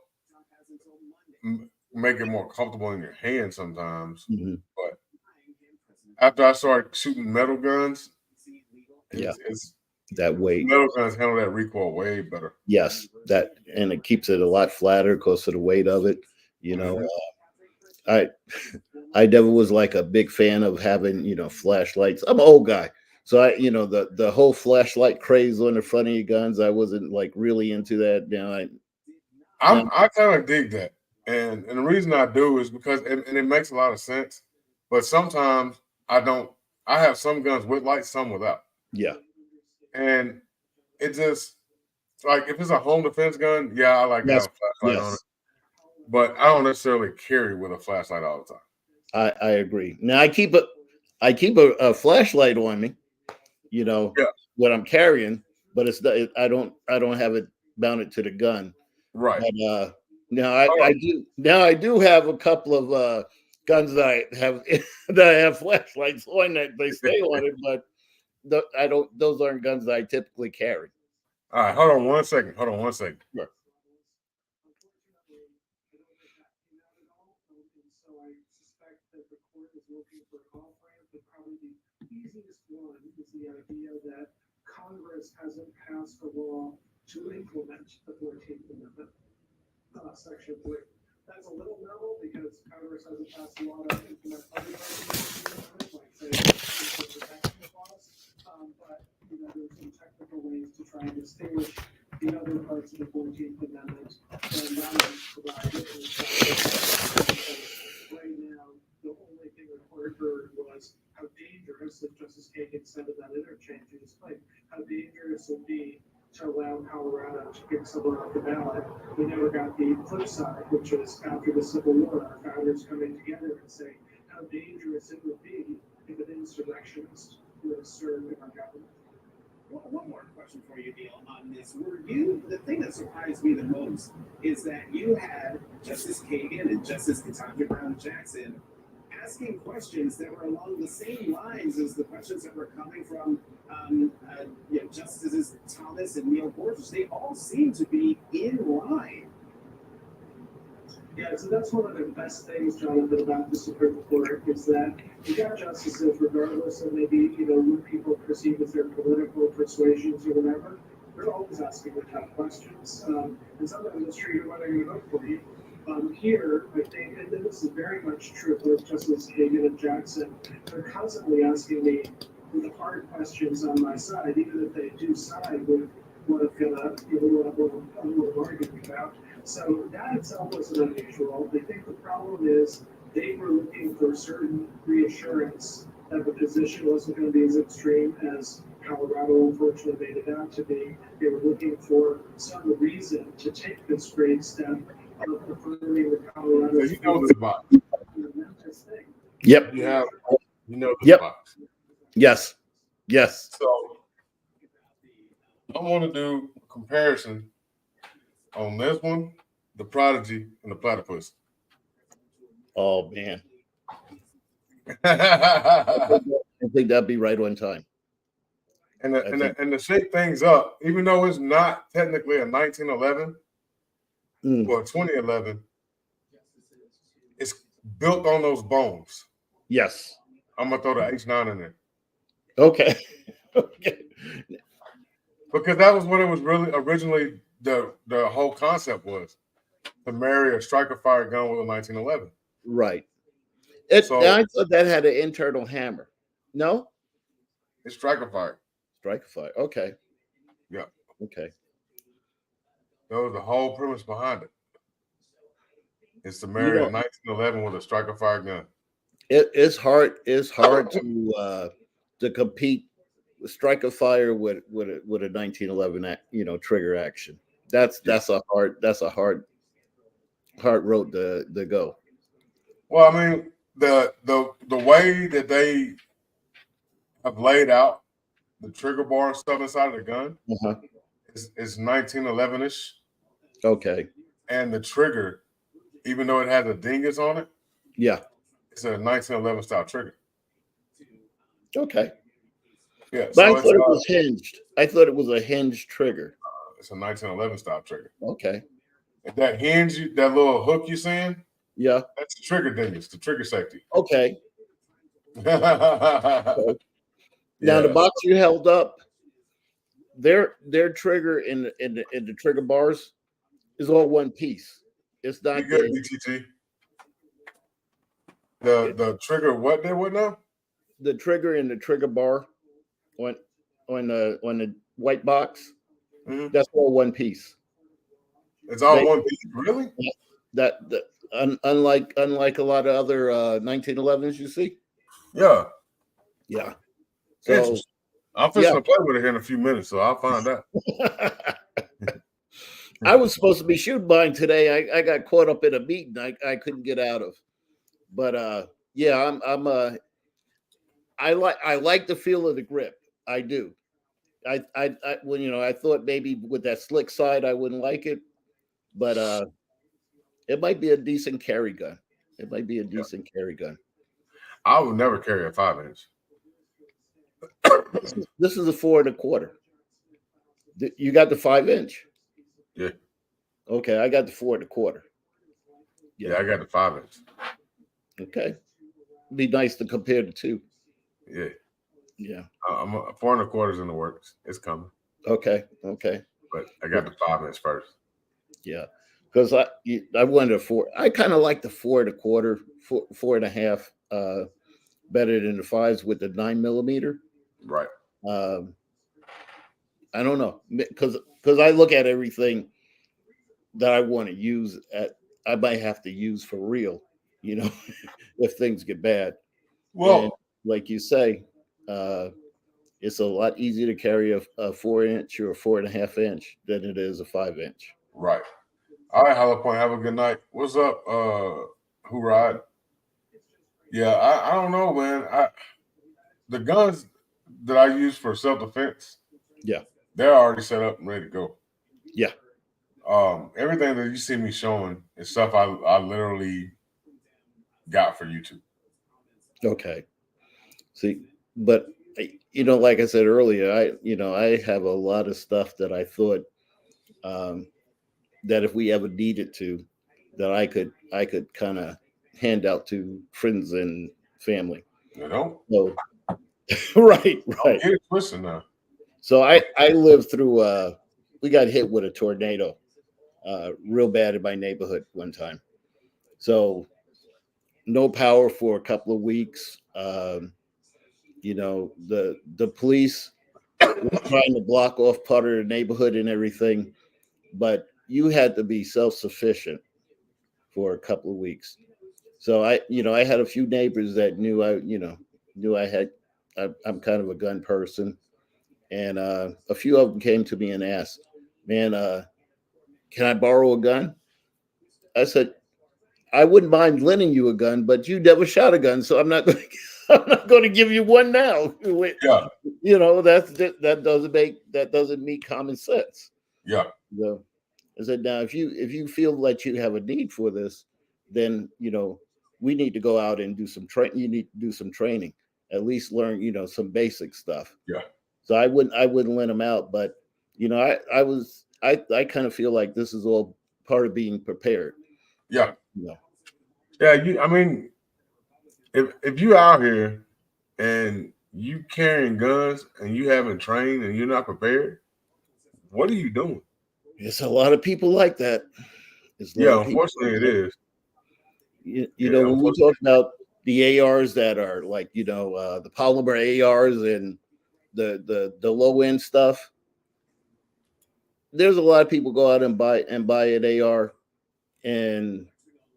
make it more comfortable in your hand sometimes. Mm-hmm. But after I started shooting metal guns, it's that weight. Metal guns handle that recoil way better. Yes, and it keeps it a lot flatter because of the weight of it. I never was like a big fan of having flashlights. I'm an old guy, so the whole flashlight craze on the front of your guns. I wasn't like really into that. Now I kind of dig that, and the reason I do is because and it makes a lot of sense. But sometimes I don't. I have some guns with lights, some without. Yeah. And it just like if it's a home defense gun, I like to have a flashlight on it. But I don't necessarily carry with a flashlight all the time. I agree. Now I keep a flashlight on me, when I'm carrying, but I don't have it mounted to the gun. Right. But I do have a couple of guns that I have flashlights on that they stay on it, but those aren't guns that I typically carry. All right, hold on one second. Sure. Congress hasn't passed a law to implement the 14th Amendment, Section 3. That's a little novel because Congress hasn't passed a law to implement other parts of the 14th Amendment, like say the protection clause. But there's some technical ways to try and distinguish the other parts of the 14th Amendment and not provide it. Right now, the only thing that heard was how dangerous, as Justice Kagan said in that interchange you just played, how dangerous it would be to allow Colorado to kick someone off the ballot. We never got the flip side, which was after the Civil War, our founders coming together and saying how dangerous it would be if an insurrectionist were to serve in our government. One more question for you, Neil, on this. The thing that surprised me the most is that you had Justice Kagan and Justice Ketanji Brown Jackson asking questions that were along the same lines as the questions that were coming from Justices Thomas and Neil Gorsuch. They all seem to be in line. Yeah, so that's one of the best things, Jonathan, about the Supreme Court is that you got justices, regardless of maybe what people perceive as their political persuasions or whatever. They're always asking the tough questions, and sometimes it's true whether they're going to vote for you. Here, I think, and this is very much true with Justice Kagan and Jackson, they're constantly asking me the hard questions on my side, even if they do side with was gonna have a little argument about. So that itself wasn't unusual. I think the problem is they were looking for certain reassurance that the position wasn't going to be as extreme as Colorado unfortunately made it out to be. They were looking for some reason to take this great step of affirming the Colorado. So you know the box. Yep. You have, the Yep. box. Yes. Yes. So I want to do a comparison on this one, the Prodigy, and the Platypus. Oh man. and I think that'd be right on time. to shake things up, even though it's not technically a 1911 or a 2011, it's built on those bones. Yes. I'm gonna throw the H9 in there. Okay. Okay. Because that was what it was really originally the whole concept was to marry a striker fire gun with a 1911. Right. So I thought that had an internal hammer. No? it's striker fire. Striker fire. Okay. Yeah. Okay. That was the whole premise behind it. It's to marry a 1911 with a striker fire gun. It's hard to compete with striker fire with a 1911 trigger action. That's a hard road to go. Well, I mean, the way that they have laid out the trigger bar and stuff inside of the gun is 1911-ish. Okay. And the trigger, even though it has a dingus on it, it's a 1911 style trigger. Okay. Yeah. But I thought it was hinged. I thought it was a hinged trigger. It's a 1911 style trigger. Okay. If that hinge, that little hook you're seeing, that's the trigger dingus, the trigger safety. Okay. Now the box you held up, their trigger in the trigger bars is all one piece. It's not good, BTT. The trigger, what now? The trigger in the trigger bar on the white box, that's all one piece. It's all one piece, really? Unlike a lot of other 1911s you see. Yeah. Yeah. So I'm fixing to play with it here in a few minutes, so I'll find out. I was supposed to be shooting mine today. I got caught up in a meeting I couldn't get out of. But I like the feel of the grip. I do. I thought maybe with that slick side I wouldn't like it, but it might be a decent carry gun. Carry gun. I would never carry a 5-inch. This is a 4 1/4. You got the 5-inch? Yeah. Okay, I got the 4 1/4. Yeah, I got the 5-inch. Okay. Be nice to compare the two. Yeah. Yeah. I'm 4 1/4 in the works. It's coming. Okay. But I got the 5-inch first. Yeah. Because I wanted a 4. I kind of like the 4 1/4, 4.5 better than the 5s with the 9mm. Right. I don't know, because I look at everything that I want to use I might have to use for real, if things get bad. Well, and like you say, it's a lot easier to carry a 4-inch or a 4.5-inch than it is a 5-inch. Right. All right, Hollow Point, have a good night. What's up, Who Ride? Yeah, I don't know, man. The guns that I use for self-defense, they're already set up and ready to go. Yeah. Everything that you see me showing is stuff I literally got for YouTube. Okay. See, but like I said earlier, I have a lot of stuff that I thought that if we ever needed to, that I could kind of hand out to friends and family. You know? So, right. Get it twisted now. So I lived through we got hit with a tornado real bad in my neighborhood one time. So no power for a couple of weeks. The police trying to block off part of the neighborhood and everything, but you had to be self-sufficient for a couple of weeks. So I had a few neighbors that knew I'm kind of a gun person, and a few of them came to me and asked, "Man, can I borrow a gun?" I said, "I wouldn't mind lending you a gun, but you never shot a gun, so I'm not going to I'm not going to give you one now." Yeah. That doesn't meet common sense. Yeah. So I said, now if you feel that you have a need for this, then we need to go out and do some train. You need to do some training, at least learn some basic stuff. Yeah. So I wouldn't let them out, but I kind of feel like this is all part of being prepared. Yeah. Yeah. Yeah. I mean, if you out here and you carrying guns and you haven't trained and you're not prepared, what are you doing? It's a lot of people like that. Yeah, unfortunately it is. When we talk about the ARs that are like, the polymer ARs and the low end stuff, there's a lot of people go out and buy an AR, and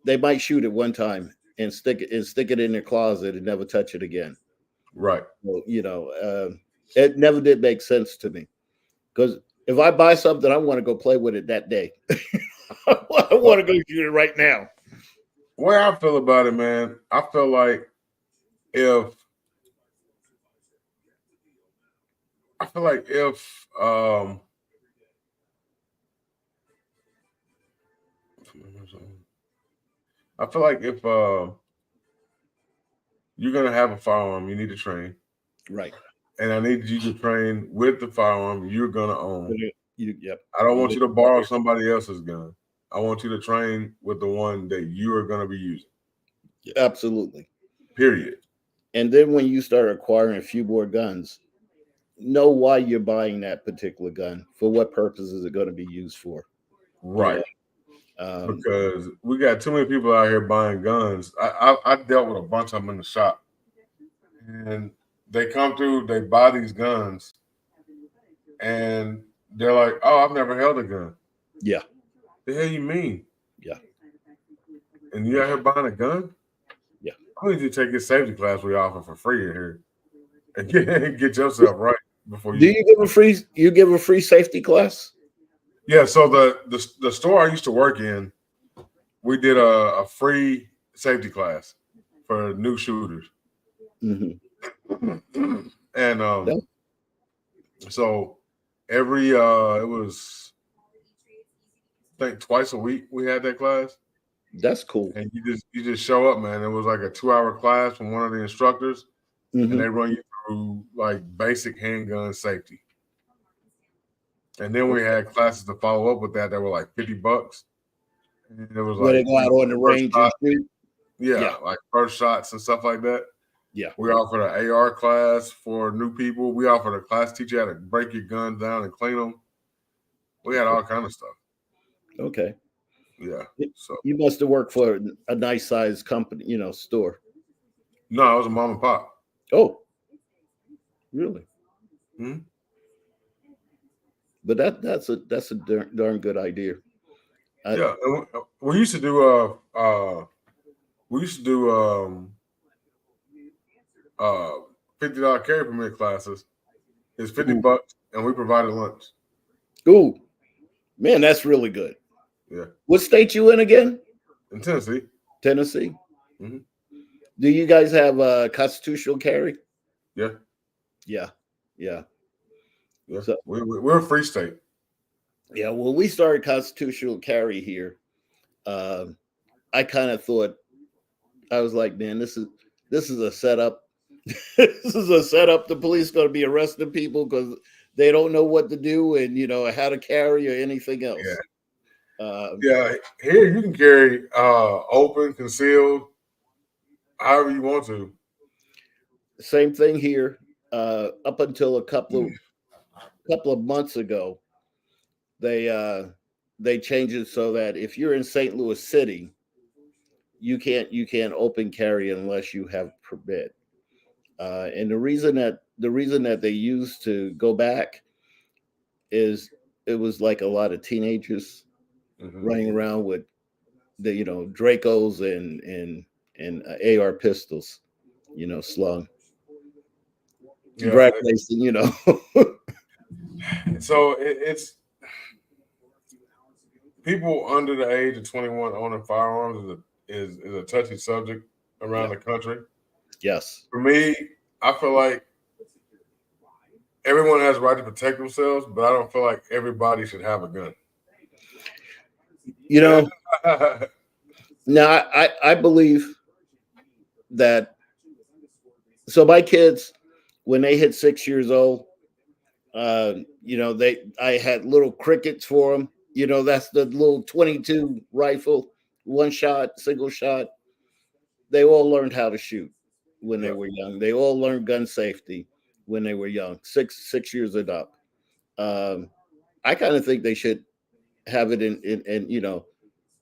they might shoot it one time and stick it in their closet and never touch it again. Right. Well, it never did make sense to me, because if I buy something, I want to go play with it that day. I want to go shoot it right now. The way I feel about it, man, I feel like if I feel like if you're gonna have a firearm, you need to train. Right. And I need you to train with the firearm you're gonna own. Yep. I don't want you to borrow somebody else's gun. I want you to train with the one that you are gonna be using. Absolutely. Period. And then when you start acquiring a few more guns, know why you're buying that particular gun. For what purpose is it going to be used for? Right. Because we got too many people out here buying guns. I dealt with a bunch of them in the shop. And they come through, they buy these guns, and they're like, "Oh, I've never held a gun." Yeah. The hell you mean? Yeah. And you out here buying a gun? Yeah. I need you to take this safety class we offer for free in here and get yourself right before you. Do you give a free safety class? Yeah. So the store I used to work in, we did a free safety class for new shooters. Mm-hmm. And so every it was, I think, twice a week we had that class. That's cool. And you just show up, man. It was like a 2-hour class from one of the instructors, and they run you through like basic handgun safety. And then we had classes to follow up with that were like $50. And it was where like they go out on the range and shoot. Yeah, like first shots and stuff like that. Yeah. We offered an AR class for new people. We offered a class teach you how to break your guns down and clean them. We had all kind of stuff. Okay. Yeah. So you must have worked for a nice sized company, store. No, it was a mom and pop. Oh, really? Hmm? But that's a darn good idea. Yeah, we used to do $50 carry permit classes. It's $50, and we provided lunch. Ooh, man, that's really good. Yeah. What state you in again? In Tennessee. Tennessee. Mm-hmm. Do you guys have a constitutional carry? Yeah. Yeah. Yeah. Yeah. So we're a free state. Yeah. Well, we started constitutional carry here. I kind of thought, I was like, man, this is a setup. This is a setup. The police going to be arresting people because they don't know what to do and how to carry or anything else. Yeah. Here you can carry open, concealed, however you want to. Same thing here. Up until a couple of months ago, they changed it so that if you're in St. Louis City, you can't open carry unless you have permit. And the reason that the reason that they used to go back is it was like a lot of teenagers running around with the Dracos and AR pistols, slung, drag racing, So it's people under the age of 21 owning firearms is a touchy subject around the country. Yes. For me, I feel like everyone has a right to protect themselves, but I don't feel like everybody should have a gun. Now I believe that. So my kids, when they hit 6 years old, I had little crickets for them. That's the little 22 rifle, one shot, single shot. They all learned how to shoot when they were young. They all learned gun safety when they were young, 6 years and up. I kind of think they should have it in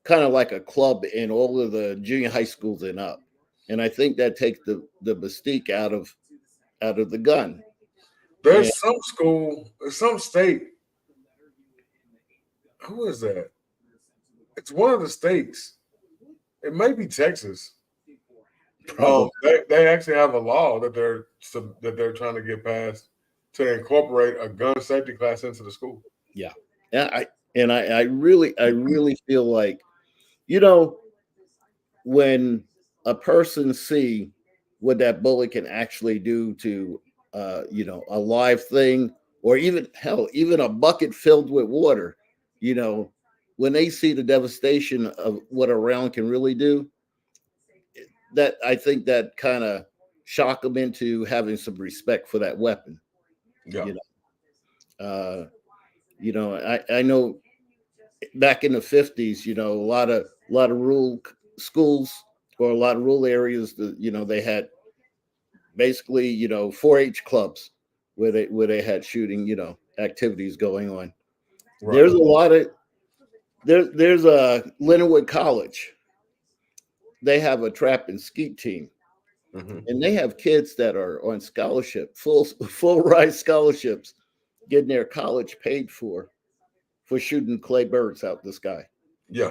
kind of like a club in all of the junior high schools and up. And I think that takes the mystique out of the gun. There's some school, some state. Who is that? It's one of the states. It may be Texas. They actually have a law that they're trying to get passed to incorporate a gun safety class into the school. Yeah. I really feel like, when a person see what that bullet can actually do to a live thing, or even a bucket filled with water, when they see the devastation of what a round can really do, that I think that kind of shock them into having some respect for that weapon. Yeah. I know back in the 50s, a lot of rural schools or a lot of rural areas, they had basically, 4-H clubs where they had shooting, activities going on. Right. There's a lot of there's a Lindenwood College. They have a trap and skeet team, and they have kids that are on scholarship, full ride scholarships, getting their college paid for shooting clay birds out the sky. Yeah.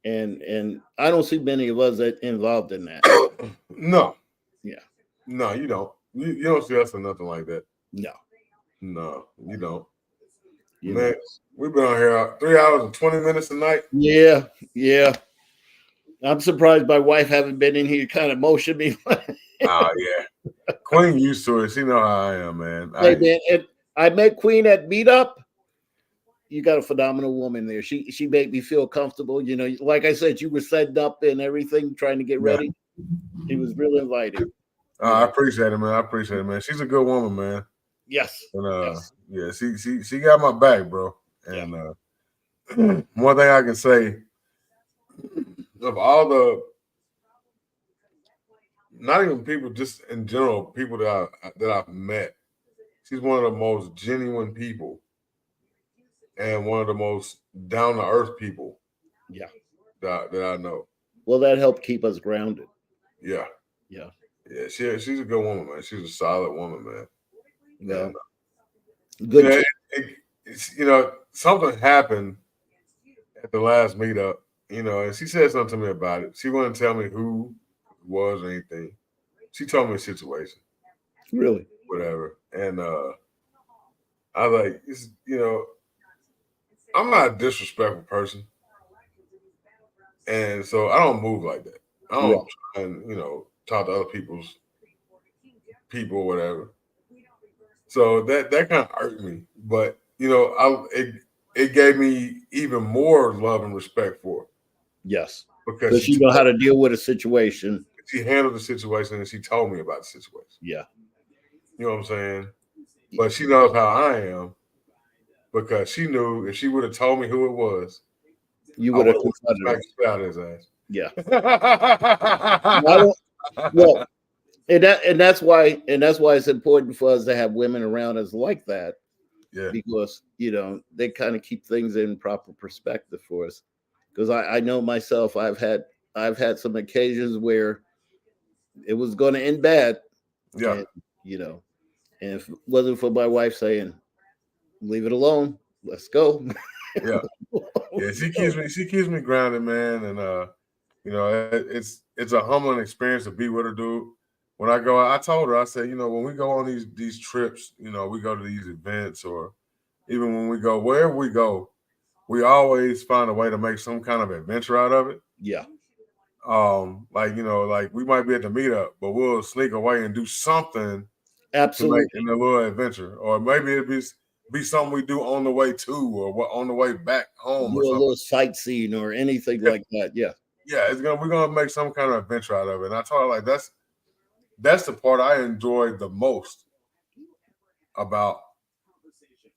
And I don't see many of us involved in that. No. Yeah. No, you don't. You don't see us or nothing like that. No, you don't. Man, we've been on here 3 hours and 20 minutes tonight. Yeah. I'm surprised my wife haven't been in here kind of motion me. Oh, yeah. Queen used to it. She know how I am, man. Hey, man, I met Queen at Meetup. You got a phenomenal woman there. She made me feel comfortable. Like I said, you were setting up and everything, trying to get ready. He was really inviting. I appreciate it, man. I appreciate it, man. She's a good woman, man. Yes. And yeah, she got my back, bro. And one thing I can say, of all the, not even people, just in general, people that I've met, she's one of the most genuine people and one of the most down to earth people. Yeah. That I know. Well, that helped keep us grounded. Yeah. Yeah. Yeah, she's a good woman, man. She's a solid woman, man. Yeah. Good. Something happened at the last meetup, and she said something to me about it. She wouldn't tell me who it was or anything. She told me a situation. Really? Whatever. And I was like, I'm not a disrespectful person. And so I don't move like that. I don't try and, talk to other people's people or whatever. So that kind of hurt me. But, it gave me even more love and respect for her. Yes. Because she know how to deal with a situation. She handled the situation and she told me about the situation. Yeah. You know what I'm saying? But she knows how I am because she knew if she would have told me who it was, you would have smacked out his ass. Yeah. Well, and that's why it's important for us to have women around us like that. Yeah. Because they kind of keep things in proper perspective for us. Because I know myself, I've had some occasions where it was going to end bad. Yeah. And, And if it wasn't for my wife saying, leave it alone, let's go. Yeah. Yeah, she keeps me grounded, man, and it's a humbling experience to be with her, dude. When I go, I told her, I said, when we go on these trips, we go to these events, or even when we go wherever we go, we always find a way to make some kind of adventure out of it. Yeah. Like we might be at the meetup, but we'll sneak away and do something Absolutely. to make in a little adventure, or maybe it be something we do on the way to, or what on the way back home, Do or a something. little sightseeing or anything like that. Yeah. Yeah, we're gonna make some kind of adventure out of it. And I told her, like, that's the part I enjoyed the most about,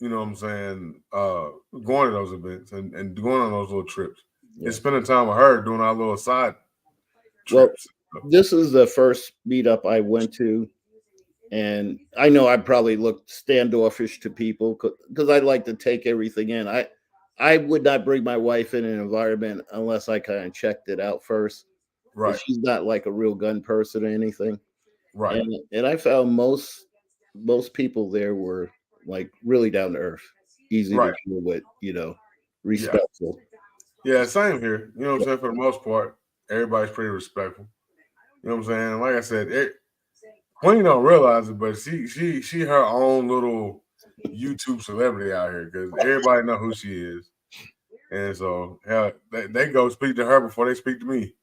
what I'm saying, going to those events and going on those little trips. Yeah. And spending time with her doing our little side Well, trips. this is the first meetup I went to, and I know I probably looked standoffish to people because I like to take everything in. I would not bring my wife in an environment unless I kind of checked it out first. 'Cause Right, she's not like a real gun person or anything. right. And I found most people there were like really down to earth, easy Right. to deal with, respectful. Yeah, same here. You know what I'm saying? For the most part, everybody's pretty respectful. You know what I'm saying? Like I said, Queen don't realize it, but she her own little YouTube celebrity out here because everybody know who she is. And so hell, they go speak to her before they speak to me.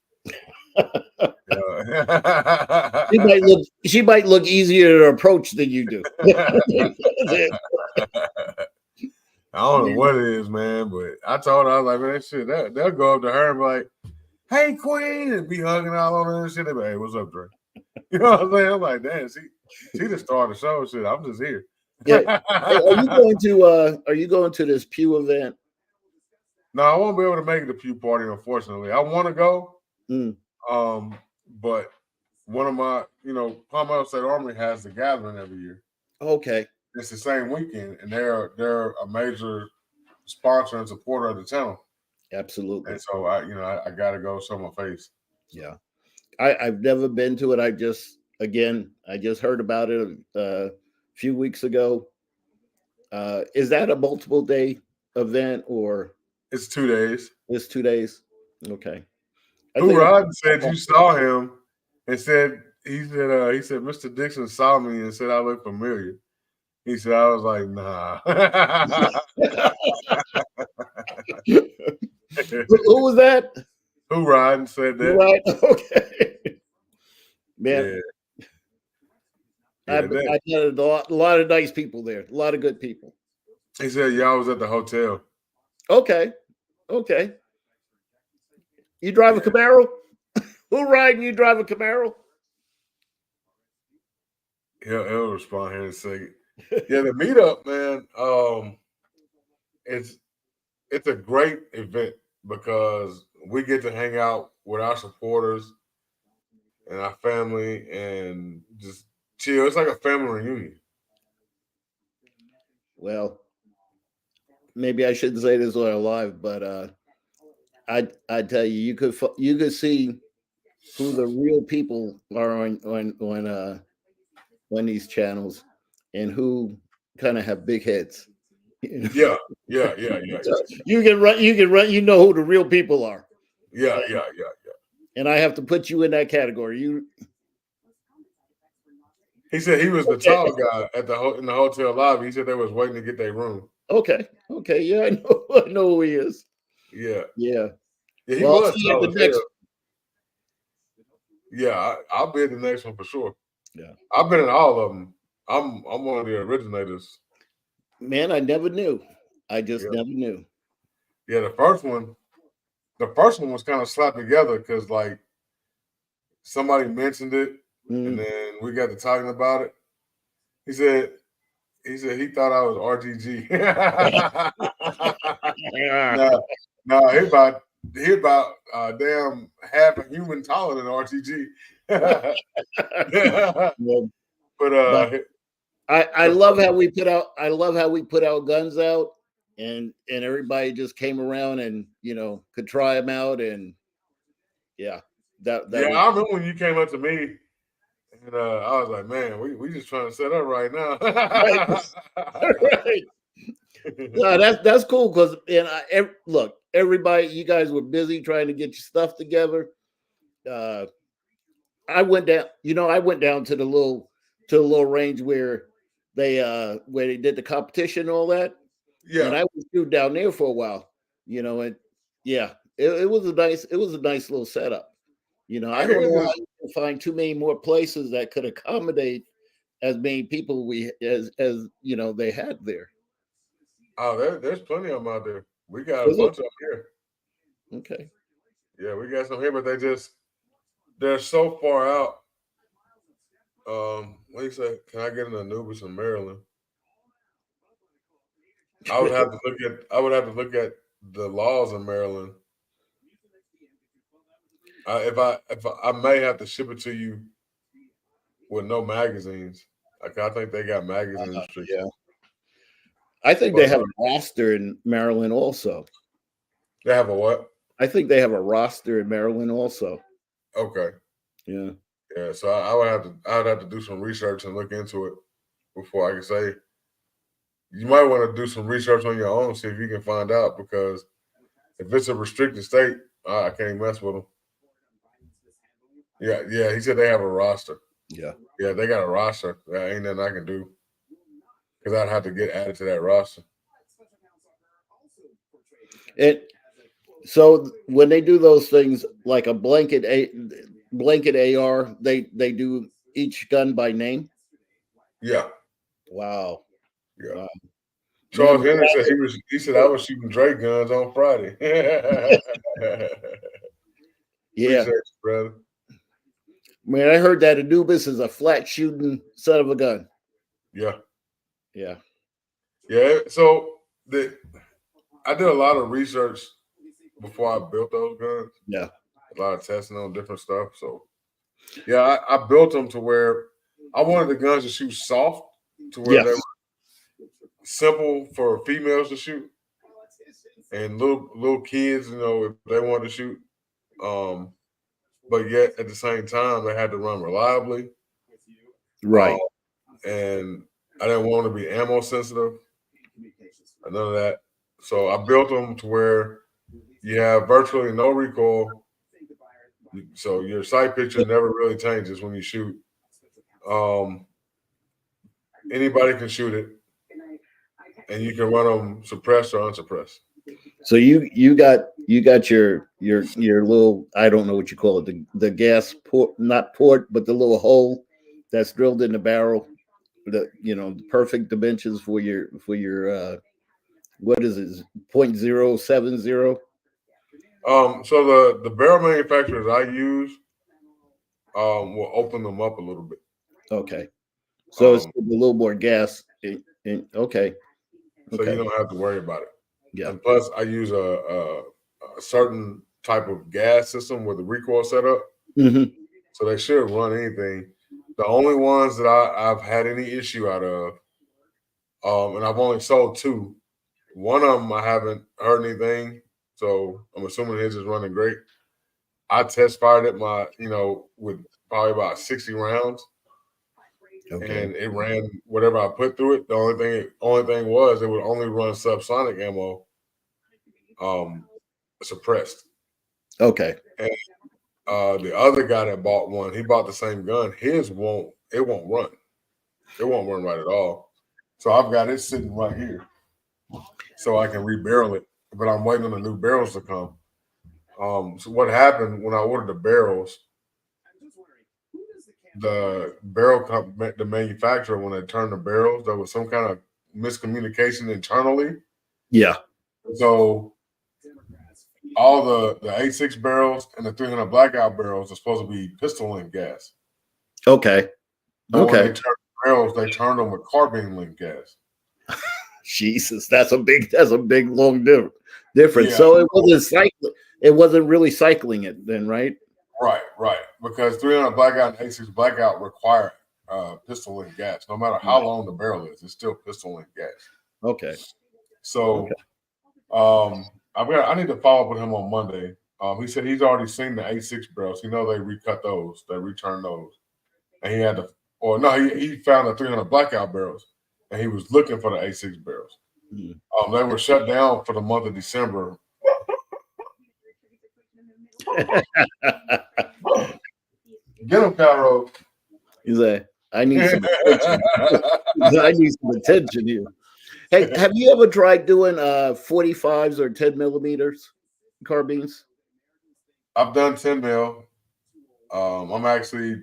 She might look easier to approach than you do. I don't know what it is, man, but I told her, I was like, man, shit, they'll go up to her and be like, hey, Queen, and be hugging all on her and shit. They be like, hey, what's up, Dre? You know what I'm saying? I'm like, damn, she just started the show. Shit, I'm just here. Yeah. Hey, are you going to this Pew event? No, I won't be able to make it to Pew Party, unfortunately. I want to go. But one of my, Palmetto State Armory has the gathering every year. Okay. It's the same weekend, and they're a major sponsor and supporter of the channel. Absolutely. And so I gotta go show my face. Yeah. I've never been to it. I just heard about it a few weeks ago. Is that a multiple day event or It's 2 days. it's 2 days? Okay. Rod said you saw him and said he said Mr. Dixon saw me and said I look familiar. He said I was like, nah. Who was that? Who Rod said that? Right. Okay. Man. Yeah. I met a lot of nice people there. A lot of good people. He said y'all was at the hotel. Okay. You drive a Camaro? Who riding? You drive a Camaro? He'll respond here in a second. Yeah, the meetup, man. It's a great event because we get to hang out with our supporters and our family and just chill. It's like a family reunion. Well, maybe I shouldn't say this on live, but I tell you, you could see who the real people are on these channels and who kind of have big heads. Yeah. You can run. You know who the real people are. Yeah. And I have to put you in that category. He said he was the tall guy in the hotel lobby. He said they was waiting to get their room. Okay. Yeah, I know who he is. Yeah. He was tall as hell. Yeah, I'll be at the next one for sure. Yeah, I've been in all of them. I'm one of the originators. Man, I never knew. I just never knew. Yeah, the first one was kind of slapped together because like somebody mentioned it, and then we got to talking about it. He said he thought I was RGG. No, he about damn half a human taller than RTG. But I love how we put our guns out and everybody just came around and could try them out and I remember when you came up to me And I was like, man, we just trying to set up right now. Right. No, that's cool because look, everybody, you guys were busy trying to get your stuff together. I went down, I went down to the little range where they did the competition and all that. Yeah. And I was shooting down there for a while, and yeah, it was a nice little setup. I don't know how you can find too many more places that could accommodate as many people as they had there. Oh, there's plenty of them out there. We got a bunch of them here. Okay. Yeah, we got some here, but they're so far out. What do you say? Can I get an Anubis in Maryland? I would have to look at the laws in Maryland. If I may have to ship it to you with no magazines. Like, I think they got magazine restrictions. Yeah. I think they have a roster in Maryland also. They have a what? I think they have a roster in Maryland also. Okay. Yeah. Yeah. So I would have to do some research and look into it before I can say. You might want to do some research on your own, see if you can find out, because if it's a restricted state, I can't mess with them. Yeah. He said they have a roster. Yeah. Yeah, they got a roster. There ain't nothing I can do because I'd have to get added to that roster. So when they do those things like a blanket AR, they do each gun by name. Yeah. Wow. Yeah. Wow. Charles Henry said he said I was shooting Drake guns on Friday. Yeah, appreciate you, brother. Man, I heard that Anubis is a flat shooting son of a gun. Yeah. Yeah. Yeah. So I did a lot of research before I built those guns. Yeah. A lot of testing on different stuff. So yeah, I built them to where I wanted the guns to shoot soft, to where they were simple for females to shoot, and little kids, if they wanted to shoot. But yet at the same time, they had to run reliably. Right. And I didn't want to be ammo sensitive. None of that. So I built them to where you have virtually no recoil. So your sight picture never really changes when you shoot. Anybody can shoot it, and you can run them suppressed or unsuppressed. So you got your little, I don't know what you call it, the gas port, not port, but the little hole that's drilled in the barrel. The perfect dimensions for your what is it, 0.070? So the barrel manufacturers I use will open them up a little bit. Okay. So it's a little more gas. Okay. So you don't have to worry about it. Yeah. And plus, I use a certain type of gas system with the recoil setup. Mm-hmm. So they should run anything. The only ones that I've had any issue out of, and I've only sold 2. One of them I haven't heard anything, so I'm assuming his is running great. I test fired it with probably about 60 rounds. Okay. And it ran whatever I put through it. The only thing was it would only run subsonic ammo, suppressed. Okay. And the other guy that bought one, he bought the same gun. His won't run. It won't run right at all. So I've got it sitting right here, so I can rebarrel it. But I'm waiting on the new barrels to come. So what happened when I ordered the barrels? The barrel company, the manufacturer, when they turned the barrels, there was some kind of miscommunication internally. Yeah. So all the 8.6 barrels and the 300 blackout barrels are supposed to be pistol link gas. Okay. But when they turned the barrels, they turned them with carbine link gas. Jesus, that's a big long difference. Yeah. So it wasn't cycling. It wasn't really cycling it then, right? Right. Because 300 blackout and 8.6 blackout require pistol link gas. No matter how long the barrel is, it's still pistol link gas. Okay. So I need to follow up with him on Monday. He said he's already seen the 8.6 barrels. He knows they recut those, they return those. and he had he found the 300 blackout barrels, and he was looking for the A6 barrels. They were shut down for the month of December. Get him, Cairo. He's like, I need some attention. I need some attention here. Hey, have you ever tried doing 45s or 10 millimeters carbines? I've done 10 mil. I'm actually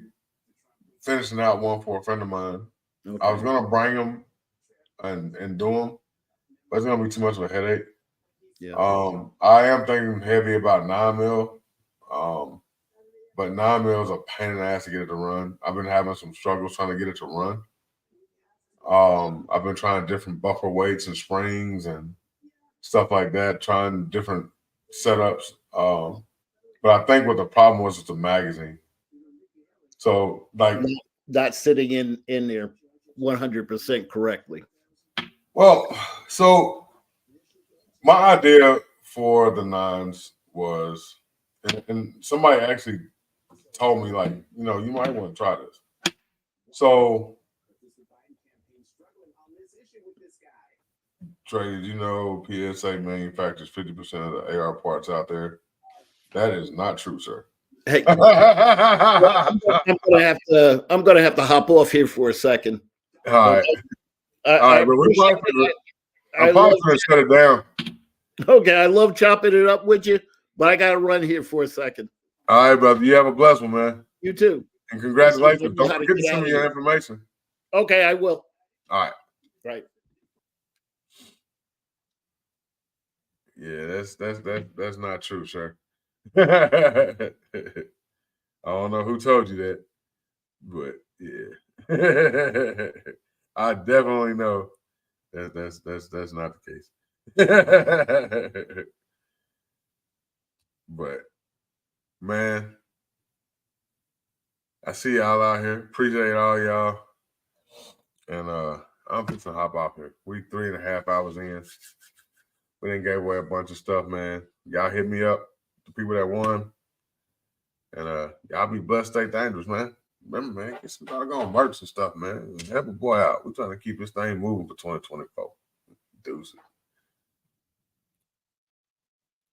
finishing out one for a friend of mine. Okay. I was gonna bring them and do them, but it's gonna be too much of a headache. Yeah. I am thinking heavy about 9 mil. But 9 mil is a pain in the ass to get it to run. I've been having some struggles trying to get it to run. I've been trying different buffer weights and springs and stuff like that, trying different setups. But I think what the problem was the magazine. So like not sitting in there 100% correctly. Well, so my idea for the 9s was, and somebody actually told me, like, you know, you might want to try this. So, Trey, did you know PSA manufactures 50% of the AR parts out there? That is not true, sir. Hey, I'm gonna have to hop off here for a second. All right. All right, but we're I'm probably going to shut it down. Okay, I love chopping it up with you, but I got to run here for a second. All right, brother. You have a blessed one, man. You too. And congratulations. Don't forget to send me your information. Okay, I will. All right. Right. Yeah, that's not true, sir. I don't know who told you that, but yeah. I definitely know that's not the case. But man, I see y'all out here. Appreciate all y'all. And I'm just gonna hop off here. We 3.5 hours in. We didn't give away a bunch of stuff, man. Y'all hit me up, the people that won. And y'all be blessed, stay dangerous, man. Remember, man, get some doggone merch and stuff, man. Help a boy out. We're trying to keep this thing moving for 2024. Deuces.